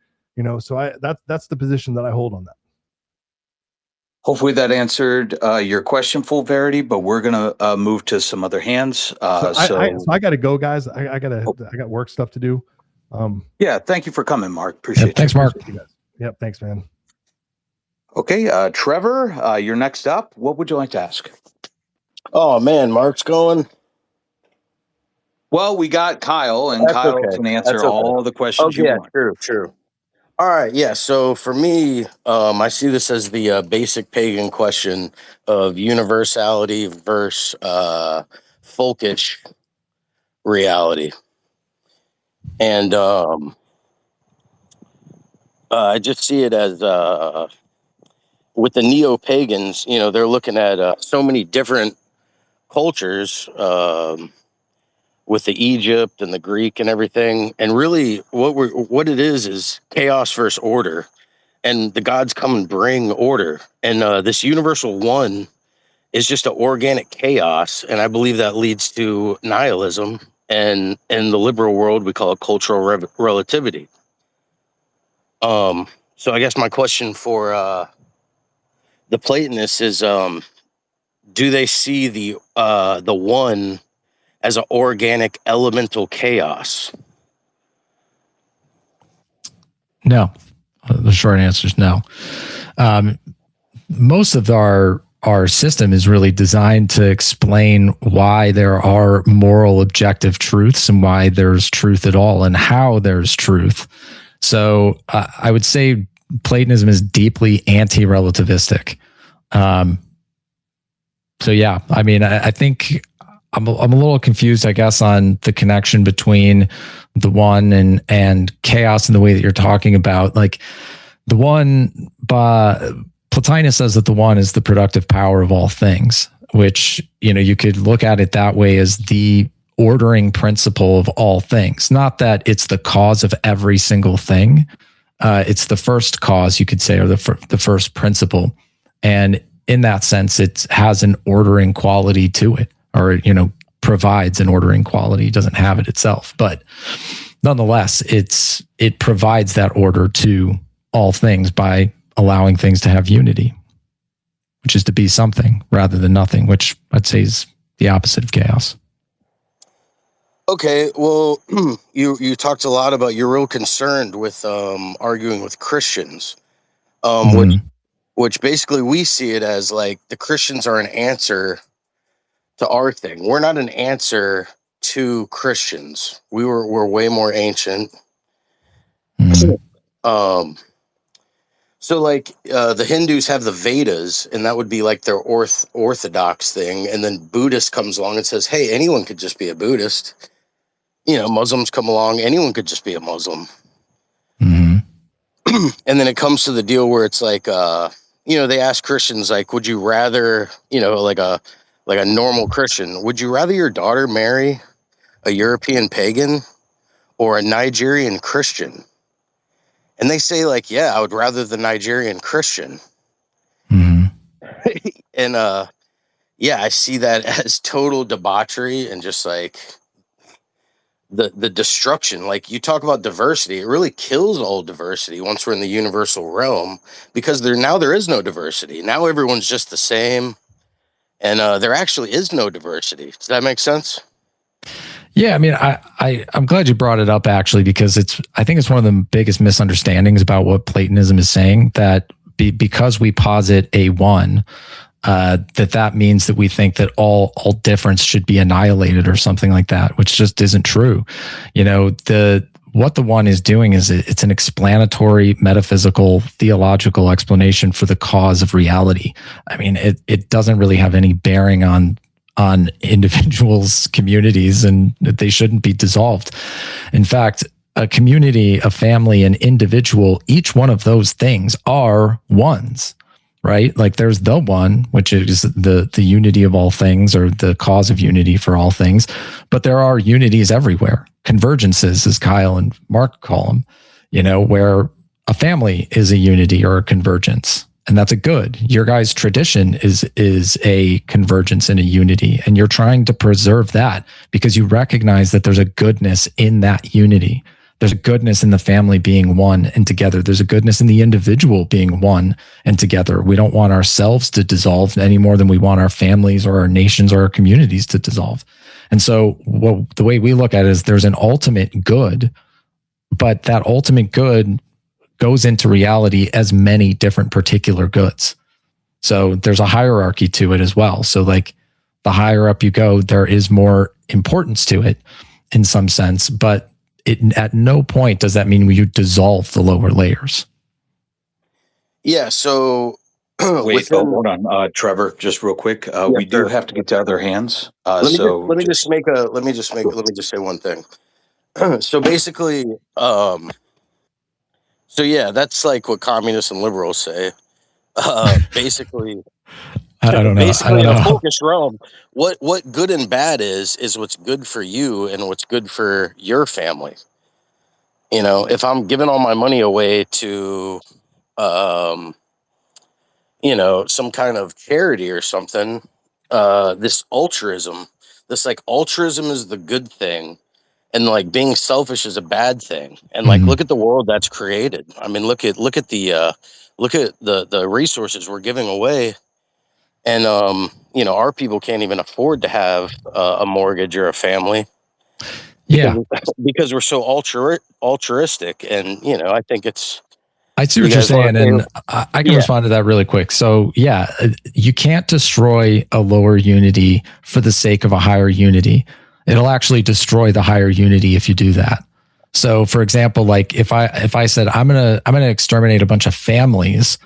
So that's the position that I hold on that. Hopefully that answered your question, Full Verity, but we're going to move to some other hands. So I got to go, guys. I got work stuff to do. Yeah, thank you for coming, Mark. Appreciate it. Thanks, Mark. Yep, thanks, man. Okay, Trevor, you're next up. What would you like to ask? Oh, man, Mark's going? Well, we got Kyle, and That's Kyle okay. can answer That's okay. all the questions you want. True. All right, yeah. So for me, I see this as the basic pagan question of universality versus folkish reality, and I just see it as with the neo-pagans. They're looking at so many different cultures. With the Egypt and the Greek and everything, and really what it is chaos versus order, and the gods come and bring order, and this universal one is just an organic chaos, and I believe that leads to nihilism, and in the liberal world we call it cultural relativity. So I guess my question for the Platonists is, do they see the one as an organic elemental chaos? No. The short answer is no. Most of our system is really designed to explain why there are moral objective truths and why there's truth at all and how there's truth. So I would say Platonism is deeply anti-relativistic. So yeah, I mean, I think I'm a little confused, I guess, on the connection between the one and chaos in the way that you're talking about. Like the one, Plotinus says that the one is the productive power of all things, which, you could look at it that way as the ordering principle of all things. Not that it's the cause of every single thing. It's the first cause, you could say, or the first principle. And in that sense, it has an ordering quality to it, or, provides an ordering quality. It doesn't have it itself, but nonetheless, it provides that order to all things by allowing things to have unity, which is to be something rather than nothing, which I'd say is the opposite of chaos. Okay, well, you talked a lot about you're real concerned with arguing with Christians, which basically we see it as like the Christians are an answer to our thing. We're not an answer to Christians. We're way more ancient. So like the Hindus have the Vedas, and that would be like their orthodox thing. And then Buddhist comes along and says, hey, anyone could just be a Buddhist. Muslims come along, anyone could just be a Muslim. Hmm. And then it comes to the deal where it's like, they ask Christians, like, would you rather, like a normal Christian, would you rather your daughter marry a European pagan or a Nigerian Christian? And they say, like, yeah, I would rather the Nigerian Christian. Hmm. And I see that as total debauchery and just like the destruction. Like, you talk about diversity, it really kills all diversity once we're in the universal realm, because there is no diversity. Now everyone's just the same, and there actually is no diversity. Does that make sense? Yeah, I mean, I'm glad you brought it up, actually, because I think it's one of the biggest misunderstandings about what Platonism is saying, that because we posit a one, that means that we think that all difference should be annihilated or something like that, which just isn't true. What the one is doing is it's an explanatory, metaphysical, theological explanation for the cause of reality. I mean, it doesn't really have any bearing on individuals' communities, and they shouldn't be dissolved. In fact, a community, a family, an individual, each one of those things are ones, right? Like, there's the one, which is the unity of all things, or the cause of unity for all things. But there are unities everywhere, convergences, as Kyle and Mark call them, where a family is a unity or a convergence. And that's a good. Your guys' tradition is a convergence and a unity. And you're trying to preserve that because you recognize that there's a goodness in that unity. There's a goodness in the family being one and together. There's a goodness in the individual being one and together. We don't want ourselves to dissolve any more than we want our families or our nations or our communities to dissolve. And so the way we look at it is there's an ultimate good, but that ultimate good goes into reality as many different particular goods. So there's a hierarchy to it as well. So like, the higher up you go, there is more importance to it in some sense, but at no point does that mean you dissolve the lower layers. Yeah. So Wait, hold on, Trevor, just real quick. We do have to get to other hands. Let me just say one thing. So basically, that's like what communists and liberals say. Basically, I don't know. Basically, in a focused realm, what good and bad is what's good for you and what's good for your family. If I'm giving all my money away to, some kind of charity or something, this altruism is the good thing. And like, being selfish is a bad thing. And like, look at the world that's created. I mean, look at the resources we're giving away. And, our people can't even afford to have a mortgage or a family. Because we're so altruistic. And, I think it's... I see what you're saying, and I can respond to that really quick. So, you can't destroy a lower unity for the sake of a higher unity. It'll actually destroy the higher unity if you do that. So, for example, like if I said I'm gonna exterminate a bunch of families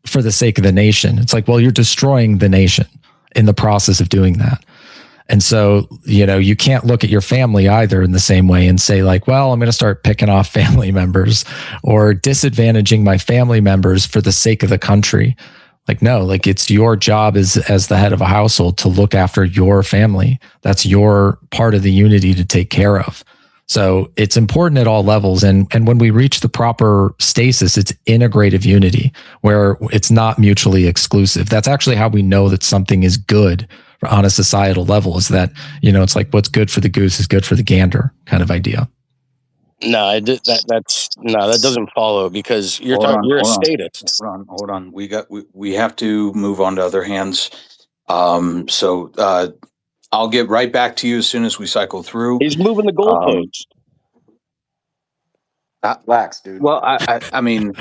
for the sake of the nation, it's like, well, you're destroying the nation in the process of doing that. And so, you can't look at your family either in the same way and say like, well, I'm going to start picking off family members or disadvantaging my family members for the sake of the country. Like, no, like, it's your job as the head of a household to look after your family. That's your part of the unity to take care of. So it's important at all levels. And when we reach the proper stasis, it's integrative unity where it's not mutually exclusive. That's actually how we know that something is good on a societal level, is that, it's like what's good for the goose is good for the gander kind of idea. No, that doesn't follow, because you're a statist. Hold on. We have to move on to other hands. So I'll get right back to you as soon as we cycle through. He's moving the goalposts. Relax, dude. Well, I mean,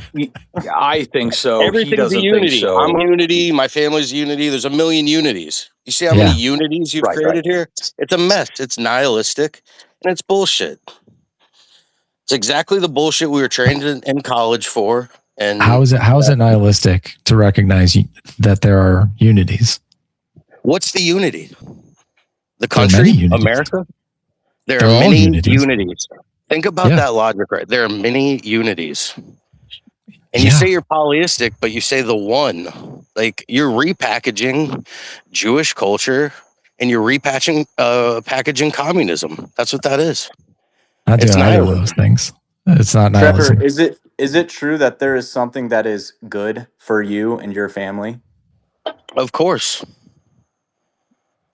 I think so. Everything's a unity. So. I'm unity. My family's unity. There's a million unities. You see how many unities you've created here? It's a mess. It's nihilistic, and it's bullshit. It's exactly the bullshit we were trained in college for, And How is it nihilistic to recognize that there are unities? what's the unity? The There are many country, unities. America? There They're are all many unities. unities. Think about Yeah. that logic, right? There are many unities. And you Yeah. say you're polyistic, but you say the one. Like, you're repackaging Jewish culture and you're packaging communism. That's what that is. Not doing It's either of those nihilism. things. It's not Trevor, nihilism. is it true that there is something that is good for you and your family? Of course.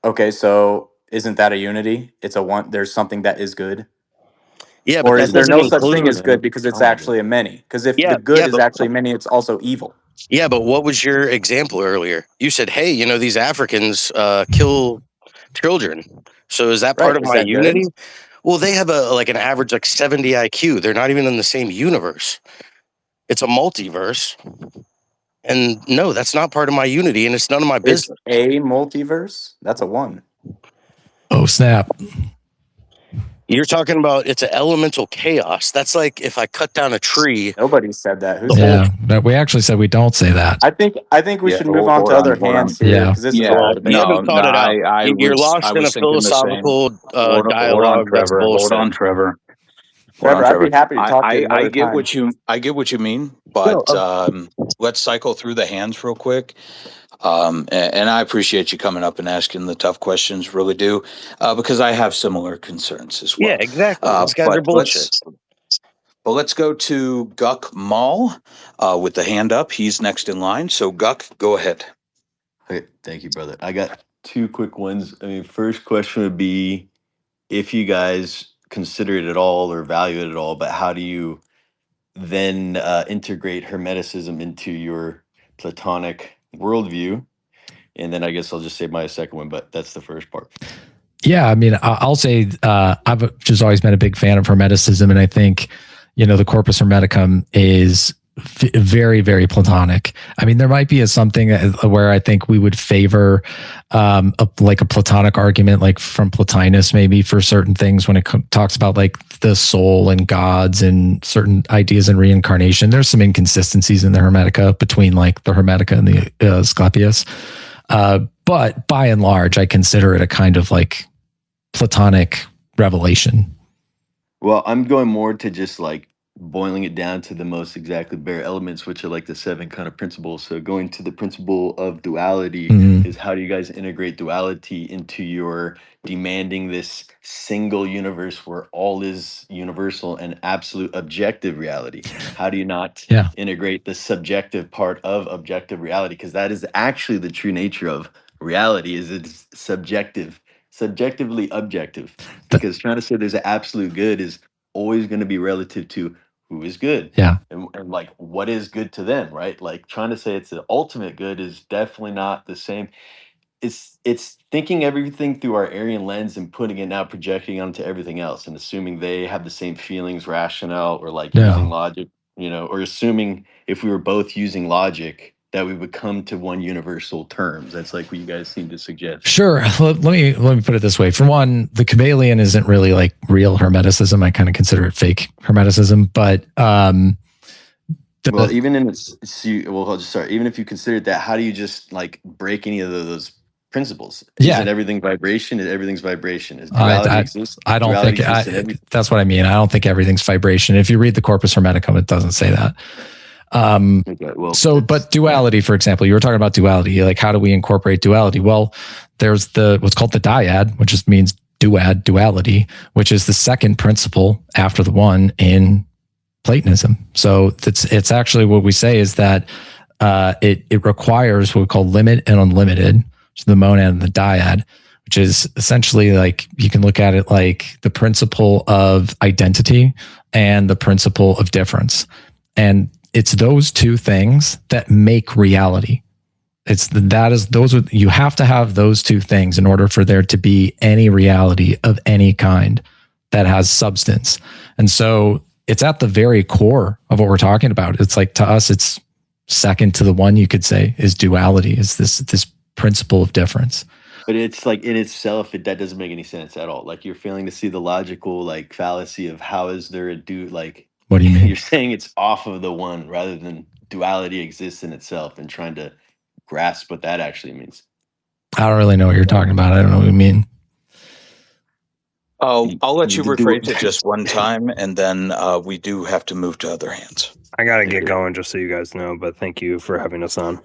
Okay, so isn't that a unity? It's a one. There's something that is good, Yeah, but or that is there doesn't no such include. thing as good because it's actually a many? Because if the good is actually many, it's also evil. Yeah, but what was your example earlier? You said, hey, these Africans kill children. So is that part Right? of Is my that good? unity? Well, they have an average 70 IQ. They're not even in the same universe. It's a multiverse. And no, that's not part of my unity, and it's none of my It's business. a multiverse. That's a one. Oh, snap. You're talking about it's an elemental chaos. That's like if I cut down a tree. Nobody said that. Who The said whole Yeah, but we actually said we don't say that. I think we Yeah, should move on to other hold on. hands here Yeah. because this is a Yeah, lot of you debate. haven't no, thought it out. You're I lost in a was thinking the same. philosophical Hold on, dialogue that's Trevor. Hold bullshit. on, Trevor. Hold Trevor, on, I'd be Trevor. happy to talk to you I another get time. what you mean, No, but let's cycle through the hands real quick. And I appreciate you coming up and asking the tough questions, really do, because I have similar concerns as well. yeah, exactly. These guys are bullshit. Let's go to Guck Mall with the hand up. He's next in line. So Guck, go ahead. Okay, thank you, brother. I got two quick ones. I mean, first question would be if you guys consider it at all or value it at all, but how do you then integrate Hermeticism into your Platonic worldview? And then I guess I'll just say my second one, but that's the first part. Yeah, I mean, I'll say I've just always been a big fan of Hermeticism, and I think the Corpus Hermeticum is very, very Platonic. I mean, there might be something where I think we would favor a Platonic argument, like from Plotinus, maybe for certain things when it talks about like the soul and gods and certain ideas in reincarnation. There's some inconsistencies in the Hermetica between like the Hermetica and the Asclepius. But by and large, I consider it a kind of like Platonic revelation. Well, I'm going more to just like boiling it down to the most exactly bare elements, which are like the 7 kind of principles. So going to the principle of duality is how do you guys integrate duality into your demanding this single universe where all is universal and absolute objective reality? How do you not integrate the subjective part of objective reality? Because that is actually the true nature of reality, is it's subjectively objective. Because trying to say there's an absolute good is always going to be relative to who is good. Yeah. And like what is good to them, right? Like trying to say it's the ultimate good is definitely not the same. It's thinking everything through our Aryan lens and putting it now projecting onto everything else and assuming they have the same feelings, rationale, or like using logic, or assuming if we were both using logic that we would come to one universal terms. That's like what you guys seem to suggest. Sure. Let me put it this way. For one, the Kybalion isn't really like real Hermeticism. I kind of consider it fake Hermeticism. But well, even in even if you consider that, how do you just like break any of those principles? Isn't everything vibration? Everything's vibration. Is duality exist? I don't think that's what I mean. I don't think everything's vibration. If you read the Corpus Hermeticum, it doesn't say that. But duality, for example, you were talking about duality. Like, how do we incorporate duality? Well, there's what's called the dyad, which just means duality, which is the second principle after the one in Platonism. So it's actually what we say is that it requires what we call limit and unlimited, which is the monad and the dyad, which is essentially like you can look at it like the principle of identity and the principle of difference. And it's those two things that make reality. You have to have those two things in order for there to be any reality of any kind that has substance. And so it's at the very core of what we're talking about. It's like, to us, it's second to the one, you could say, is duality, is this principle of difference. But it's like in itself, that doesn't make any sense at all. Like you're failing to see the logical like fallacy of how is there a What do you mean? You're saying it's off of the one rather than duality exists in itself, and trying to grasp what that actually means. I don't really know what you're talking about. I don't know what you mean. Oh, I'll let you The dual- rephrase it just one time, and then we do have to move to other hands. I gotta get going, just so you guys know. But thank you for having us on.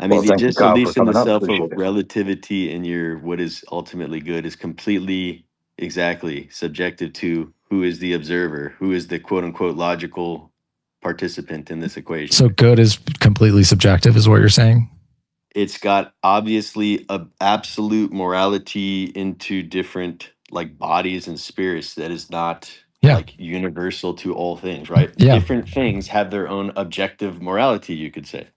I mean, Well, thank you, just at Kyle, for least in the coming up. self Appreciate of it. relativity and your what is ultimately good is completely exactly subjective to who is the observer, who is the quote unquote logical participant in this equation. So good is completely subjective, is what you're saying? It's got obviously a absolute morality into different like bodies and spirits that is not like universal to all things, right? Yeah. Different things have their own objective morality, you could say.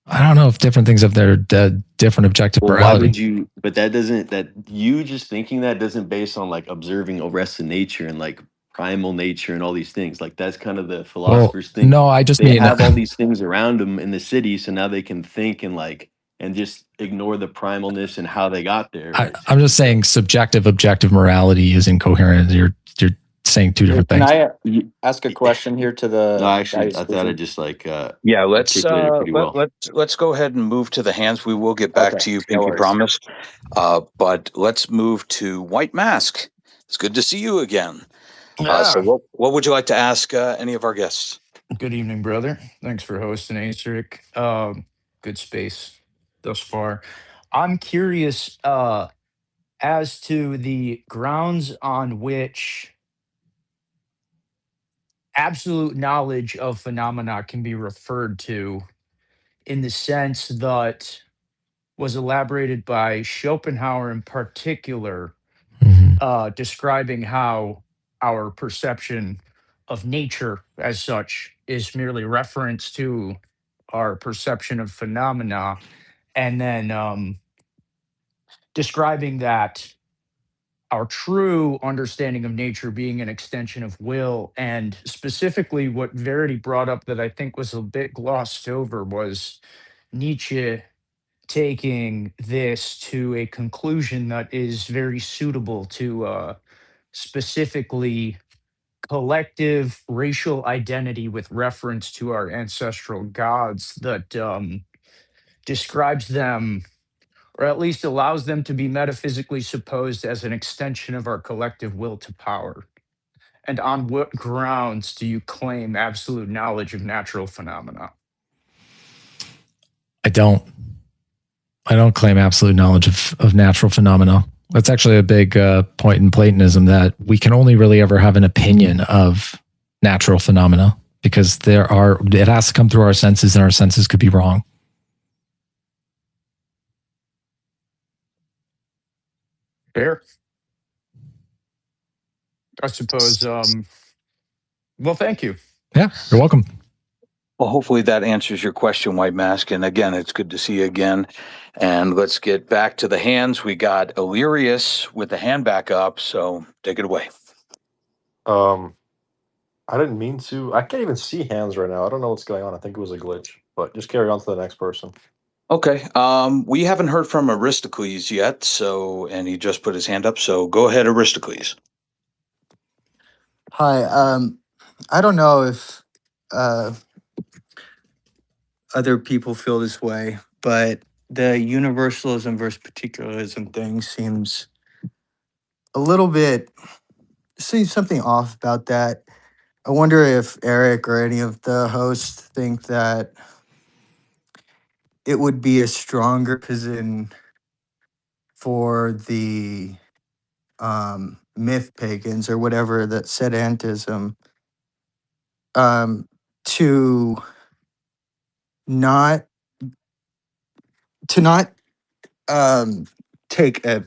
I don't know if different things have their different objective Well, morality. why would you? But that doesn't. That you just thinking that doesn't based on like observing the rest of nature and like primal nature and all these things. Like that's kind of the philosophers think. No, I just They mean have all these things around them in the city, so now they can think and like and just ignore the primalness and how they got there. Right? I'm just saying subjective, objective morality is incoherent. You're saying two different Can things. I ask a question here to the No, actually, guy I thought I speaking? just like Yeah, let's articulated pretty well. let's go ahead and move to the hands. We will get back Okay, to you, no Pinky worries. promise. But let's move to White Mask. It's good to see you again. So what would you like to ask any of our guests? Good evening, brother. Thanks for hosting, Aceric. Good space thus far. I'm curious as to the grounds on which absolute knowledge of phenomena can be referred to, in the sense that was elaborated by Schopenhauer in particular, describing how our perception of nature as such is merely reference to our perception of phenomena, and then describing that our true understanding of nature being an extension of will. And specifically, what Verity brought up that I think was a bit glossed over was Nietzsche taking this to a conclusion that is very suitable to specifically collective racial identity with reference to our ancestral gods, that describes them, or at least allows them to be metaphysically supposed as an extension of our collective will to power. And on what grounds do you claim absolute knowledge of natural phenomena? I don't claim absolute knowledge of natural phenomena. That's actually a big point in Platonism, that we can only really ever have an opinion of natural phenomena because it has to come through our senses, and our senses could be wrong. Fair. I suppose. Well, thank you. Yeah, you're welcome. Well, hopefully that answers your question, White Mask. And again, it's good to see you again. And let's get back to the hands. We got Illyrius with the hand back up. So take it away. I didn't mean to. I can't even see hands right now. I don't know what's going on. I think it was a glitch. But just carry on to the next person. Okay. We haven't heard from Aristocles yet. And he just put his hand up. So go ahead, Aristocles. Hi. I don't know if other people feel this way, but the universalism versus particularism thing seems a little bit, seems something off about that. I wonder if Eric or any of the hosts think that it would be a stronger position for the myth pagans or whatever, that Sedianism, to not to not take a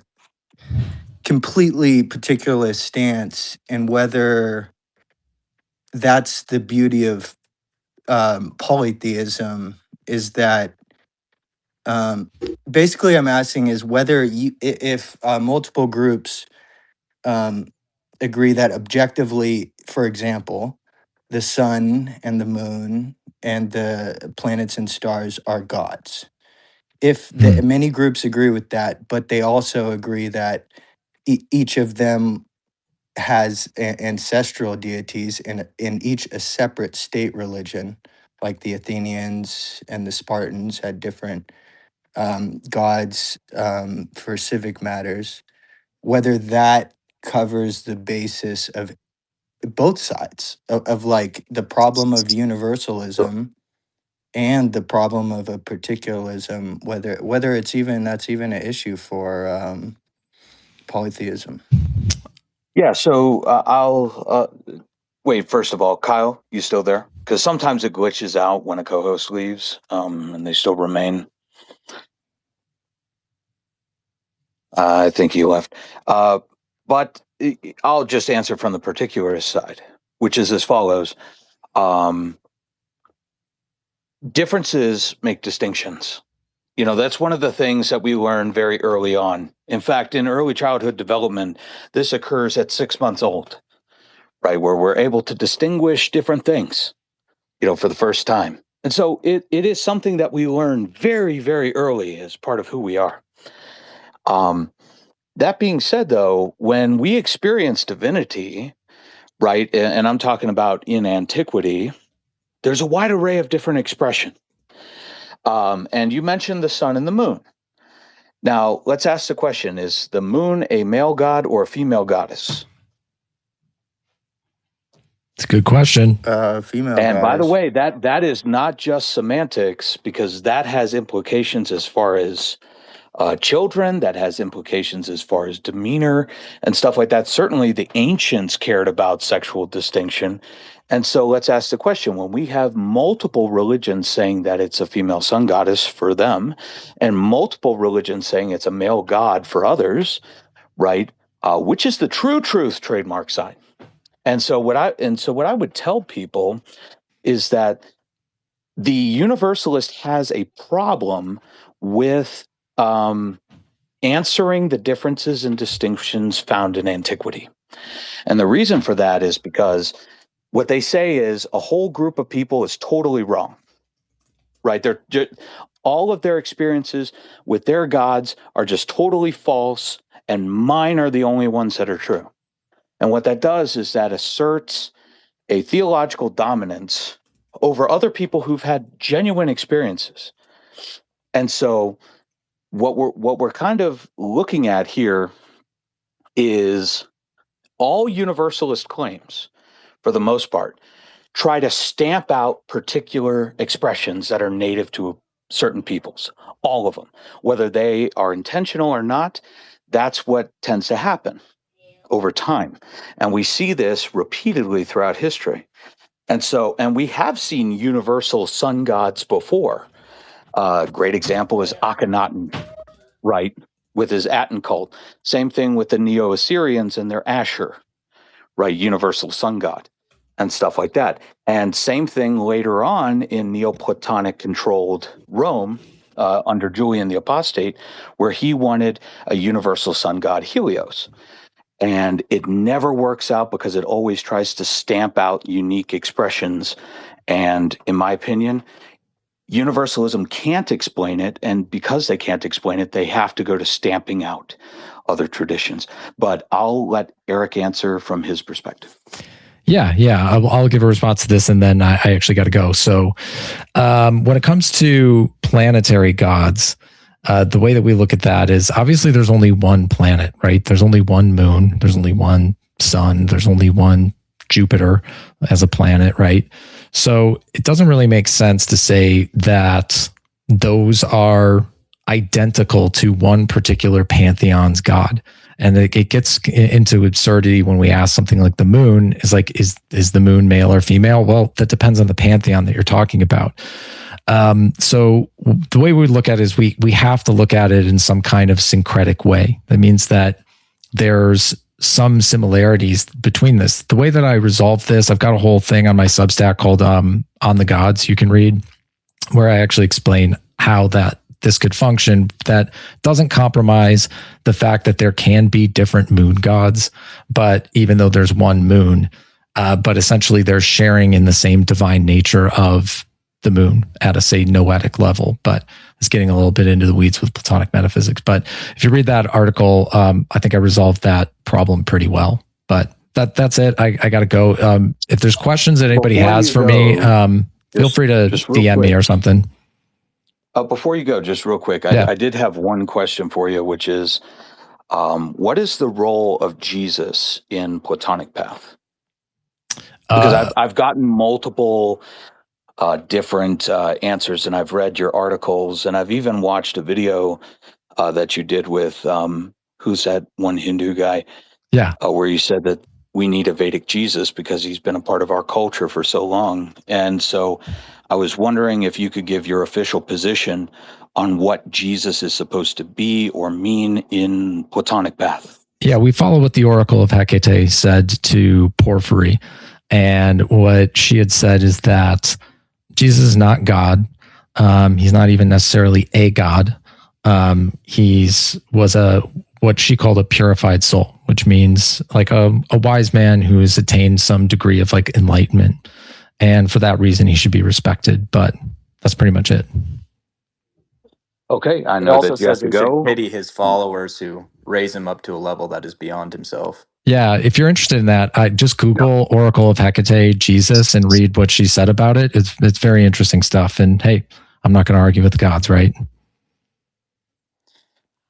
completely particular stance, and whether that's the beauty of polytheism, is that basically I'm asking is whether if multiple groups um, agree that objectively, for example, the sun and the moon and the planets and stars are gods. If many groups agree with that, but they also agree that each of them has ancestral deities in each a separate state religion, like the Athenians and the Spartans had different gods for civic matters. Whether that covers the basis of both sides of like the problem of universalism and the problem of a particularism, whether it's even that's even an issue for polytheism. Yeah, so I'll wait. First of all, Kyle, you still there? Because sometimes it glitches out when a co-host leaves, and they still remain. I think he left. But I'll just answer from the particularist side, which is as follows. Differences make distinctions. You know, that's one of the things that we learn very early on. In fact, in early childhood development, this occurs at 6 months old, right? Where we're able to distinguish different things, you know, for the first time. And so it is something that we learn very, very early as part of who we are. That being said, though, when we experience divinity, right, and I'm talking about in antiquity, there's a wide array of different expression. And you mentioned the sun and the moon. Now, let's ask the question, is the moon a male god or a female goddess? It's a good question. Female And by the goddess. way, that is not just semantics, because that has implications as far as children, that has implications as far as demeanor and stuff like that. Certainly the ancients cared about sexual distinction. And so let's ask the question, when we have multiple religions saying that it's a female sun goddess for them, and multiple religions saying it's a male god for others, right? Which is the true truth, trademark sign. And so what I would tell people is that the universalist has a problem with answering the differences and distinctions found in antiquity. And the reason for that is because what they say is a whole group of people is totally wrong, right? All of their experiences with their gods are just totally false, and mine are the only ones that are true. And what that does is that asserts a theological dominance over other people who've had genuine experiences. And so what we're kind of looking at here is all universalist claims, for the most part, try to stamp out particular expressions that are native to certain peoples, all of them, whether they are intentional or not. That's what tends to happen over time. And we see this repeatedly throughout history. And we have seen universal sun gods before. A great example is Akhenaten, right, with his Aten cult. Same thing with the Neo-Assyrians and their Ashur, right, universal sun god and stuff like that. And same thing later on in Neoplatonic controlled Rome under Julian the Apostate, where he wanted a universal sun god, Helios. And it never works out because it always tries to stamp out unique expressions. And in my opinion, universalism can't explain it. And because they can't explain it, they have to go to stamping out other traditions. But I'll let Eric answer from his perspective. Yeah. I'll give a response to this, and then I actually got to go. So when it comes to planetary gods, the way that we look at that is obviously there's only one planet, right? There's only one moon. There's only one sun. There's only one Jupiter as a planet, right? So it doesn't really make sense to say that those are identical to one particular pantheon's god. And it gets into absurdity when we ask something like the moon is like, is the moon male or female? Well, that depends on the pantheon that you're talking about. So the way we look at it is we have to look at it in some kind of syncretic way. That means that there's some similarities between this. The way that I resolve this, I've got a whole thing on my Substack called On the Gods you can read, where I actually explain how this could function that doesn't compromise the fact that there can be different moon gods, but even though there's one moon, but essentially they're sharing in the same divine nature of the moon at a, say, noetic level. But it's getting a little bit into the weeds with Platonic metaphysics. But if you read that article, I think I resolved that problem pretty well. But That's it. I got to go. If there's questions that anybody Before has you for me, go, feel free to just real DM me quick. or something. Before you go, just real quick, Yeah. I did have one question for you, which is, what is the role of Jesus in Platonic path? Because I've gotten multiple different answers, and I've read your articles, and I've even watched a video that you did with who's that one Hindu guy? Yeah. Where you said that we need a Vedic Jesus because he's been a part of our culture for so long. And so I was wondering if you could give your official position on what Jesus is supposed to be or mean in Platonic path. Yeah, we follow what the Oracle of Hecate said to Porphyry. And what she had said is that Jesus is not God. He's not even necessarily a God. Was what she called a purified soul, which means like a wise man who has attained some degree of like enlightenment. And for that reason, he should be respected. But that's pretty much it. Okay, I It know also that you have says to we should go. pity his followers who raise him up to a level that is beyond himself. Yeah, if you're interested in that, I just Google Oracle of Hecate Jesus and read what she said about it. It's very interesting stuff. And hey, I'm not going to argue with the gods, right?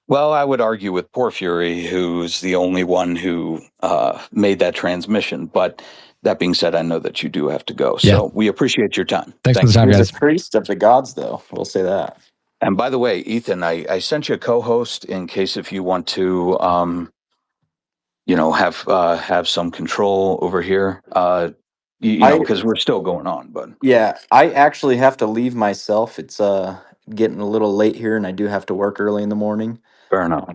Well, I would argue with Porphyry, who's the only one who made that transmission. But that being said, I know that you do have to go. So we appreciate your time. Thanks for the time, He's guys. a priest of the gods, though. We'll say that. And by the way, Ethan, I sent you a co-host in case if you want to, have some control over here. Because we're still going on. But Yeah, I actually have to leave myself. It's getting a little late here, and I do have to work early in the morning. fair enough.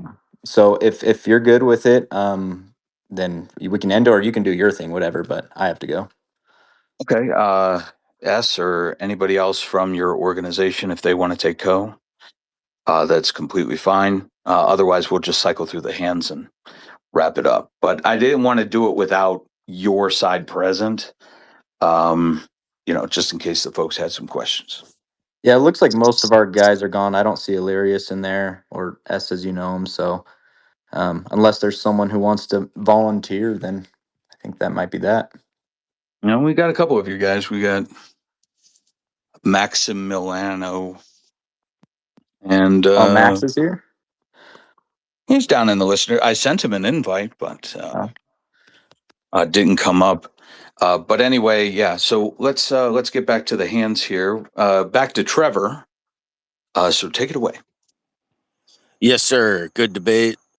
So if you're good with it, then we can end, or you can do your thing, whatever. But I have to go. Okay. S or anybody else from your organization, if they want to take that's completely fine. Otherwise, we'll just cycle through the hands and wrap it up. But I didn't want to do it without your side present, just in case the folks had some questions. Yeah, it looks like most of our guys are gone. I don't see Illyrius in there or S as you know him. So unless there's someone who wants to volunteer, then I think that might be that. We got a couple of you guys. We got Maximiliano and Max is here. he's down in the listener. I sent him an invite, but didn't come up. But anyway, yeah. So let's get back to the hands here. Back to Trevor. So take it away. Yes, sir. Good debate.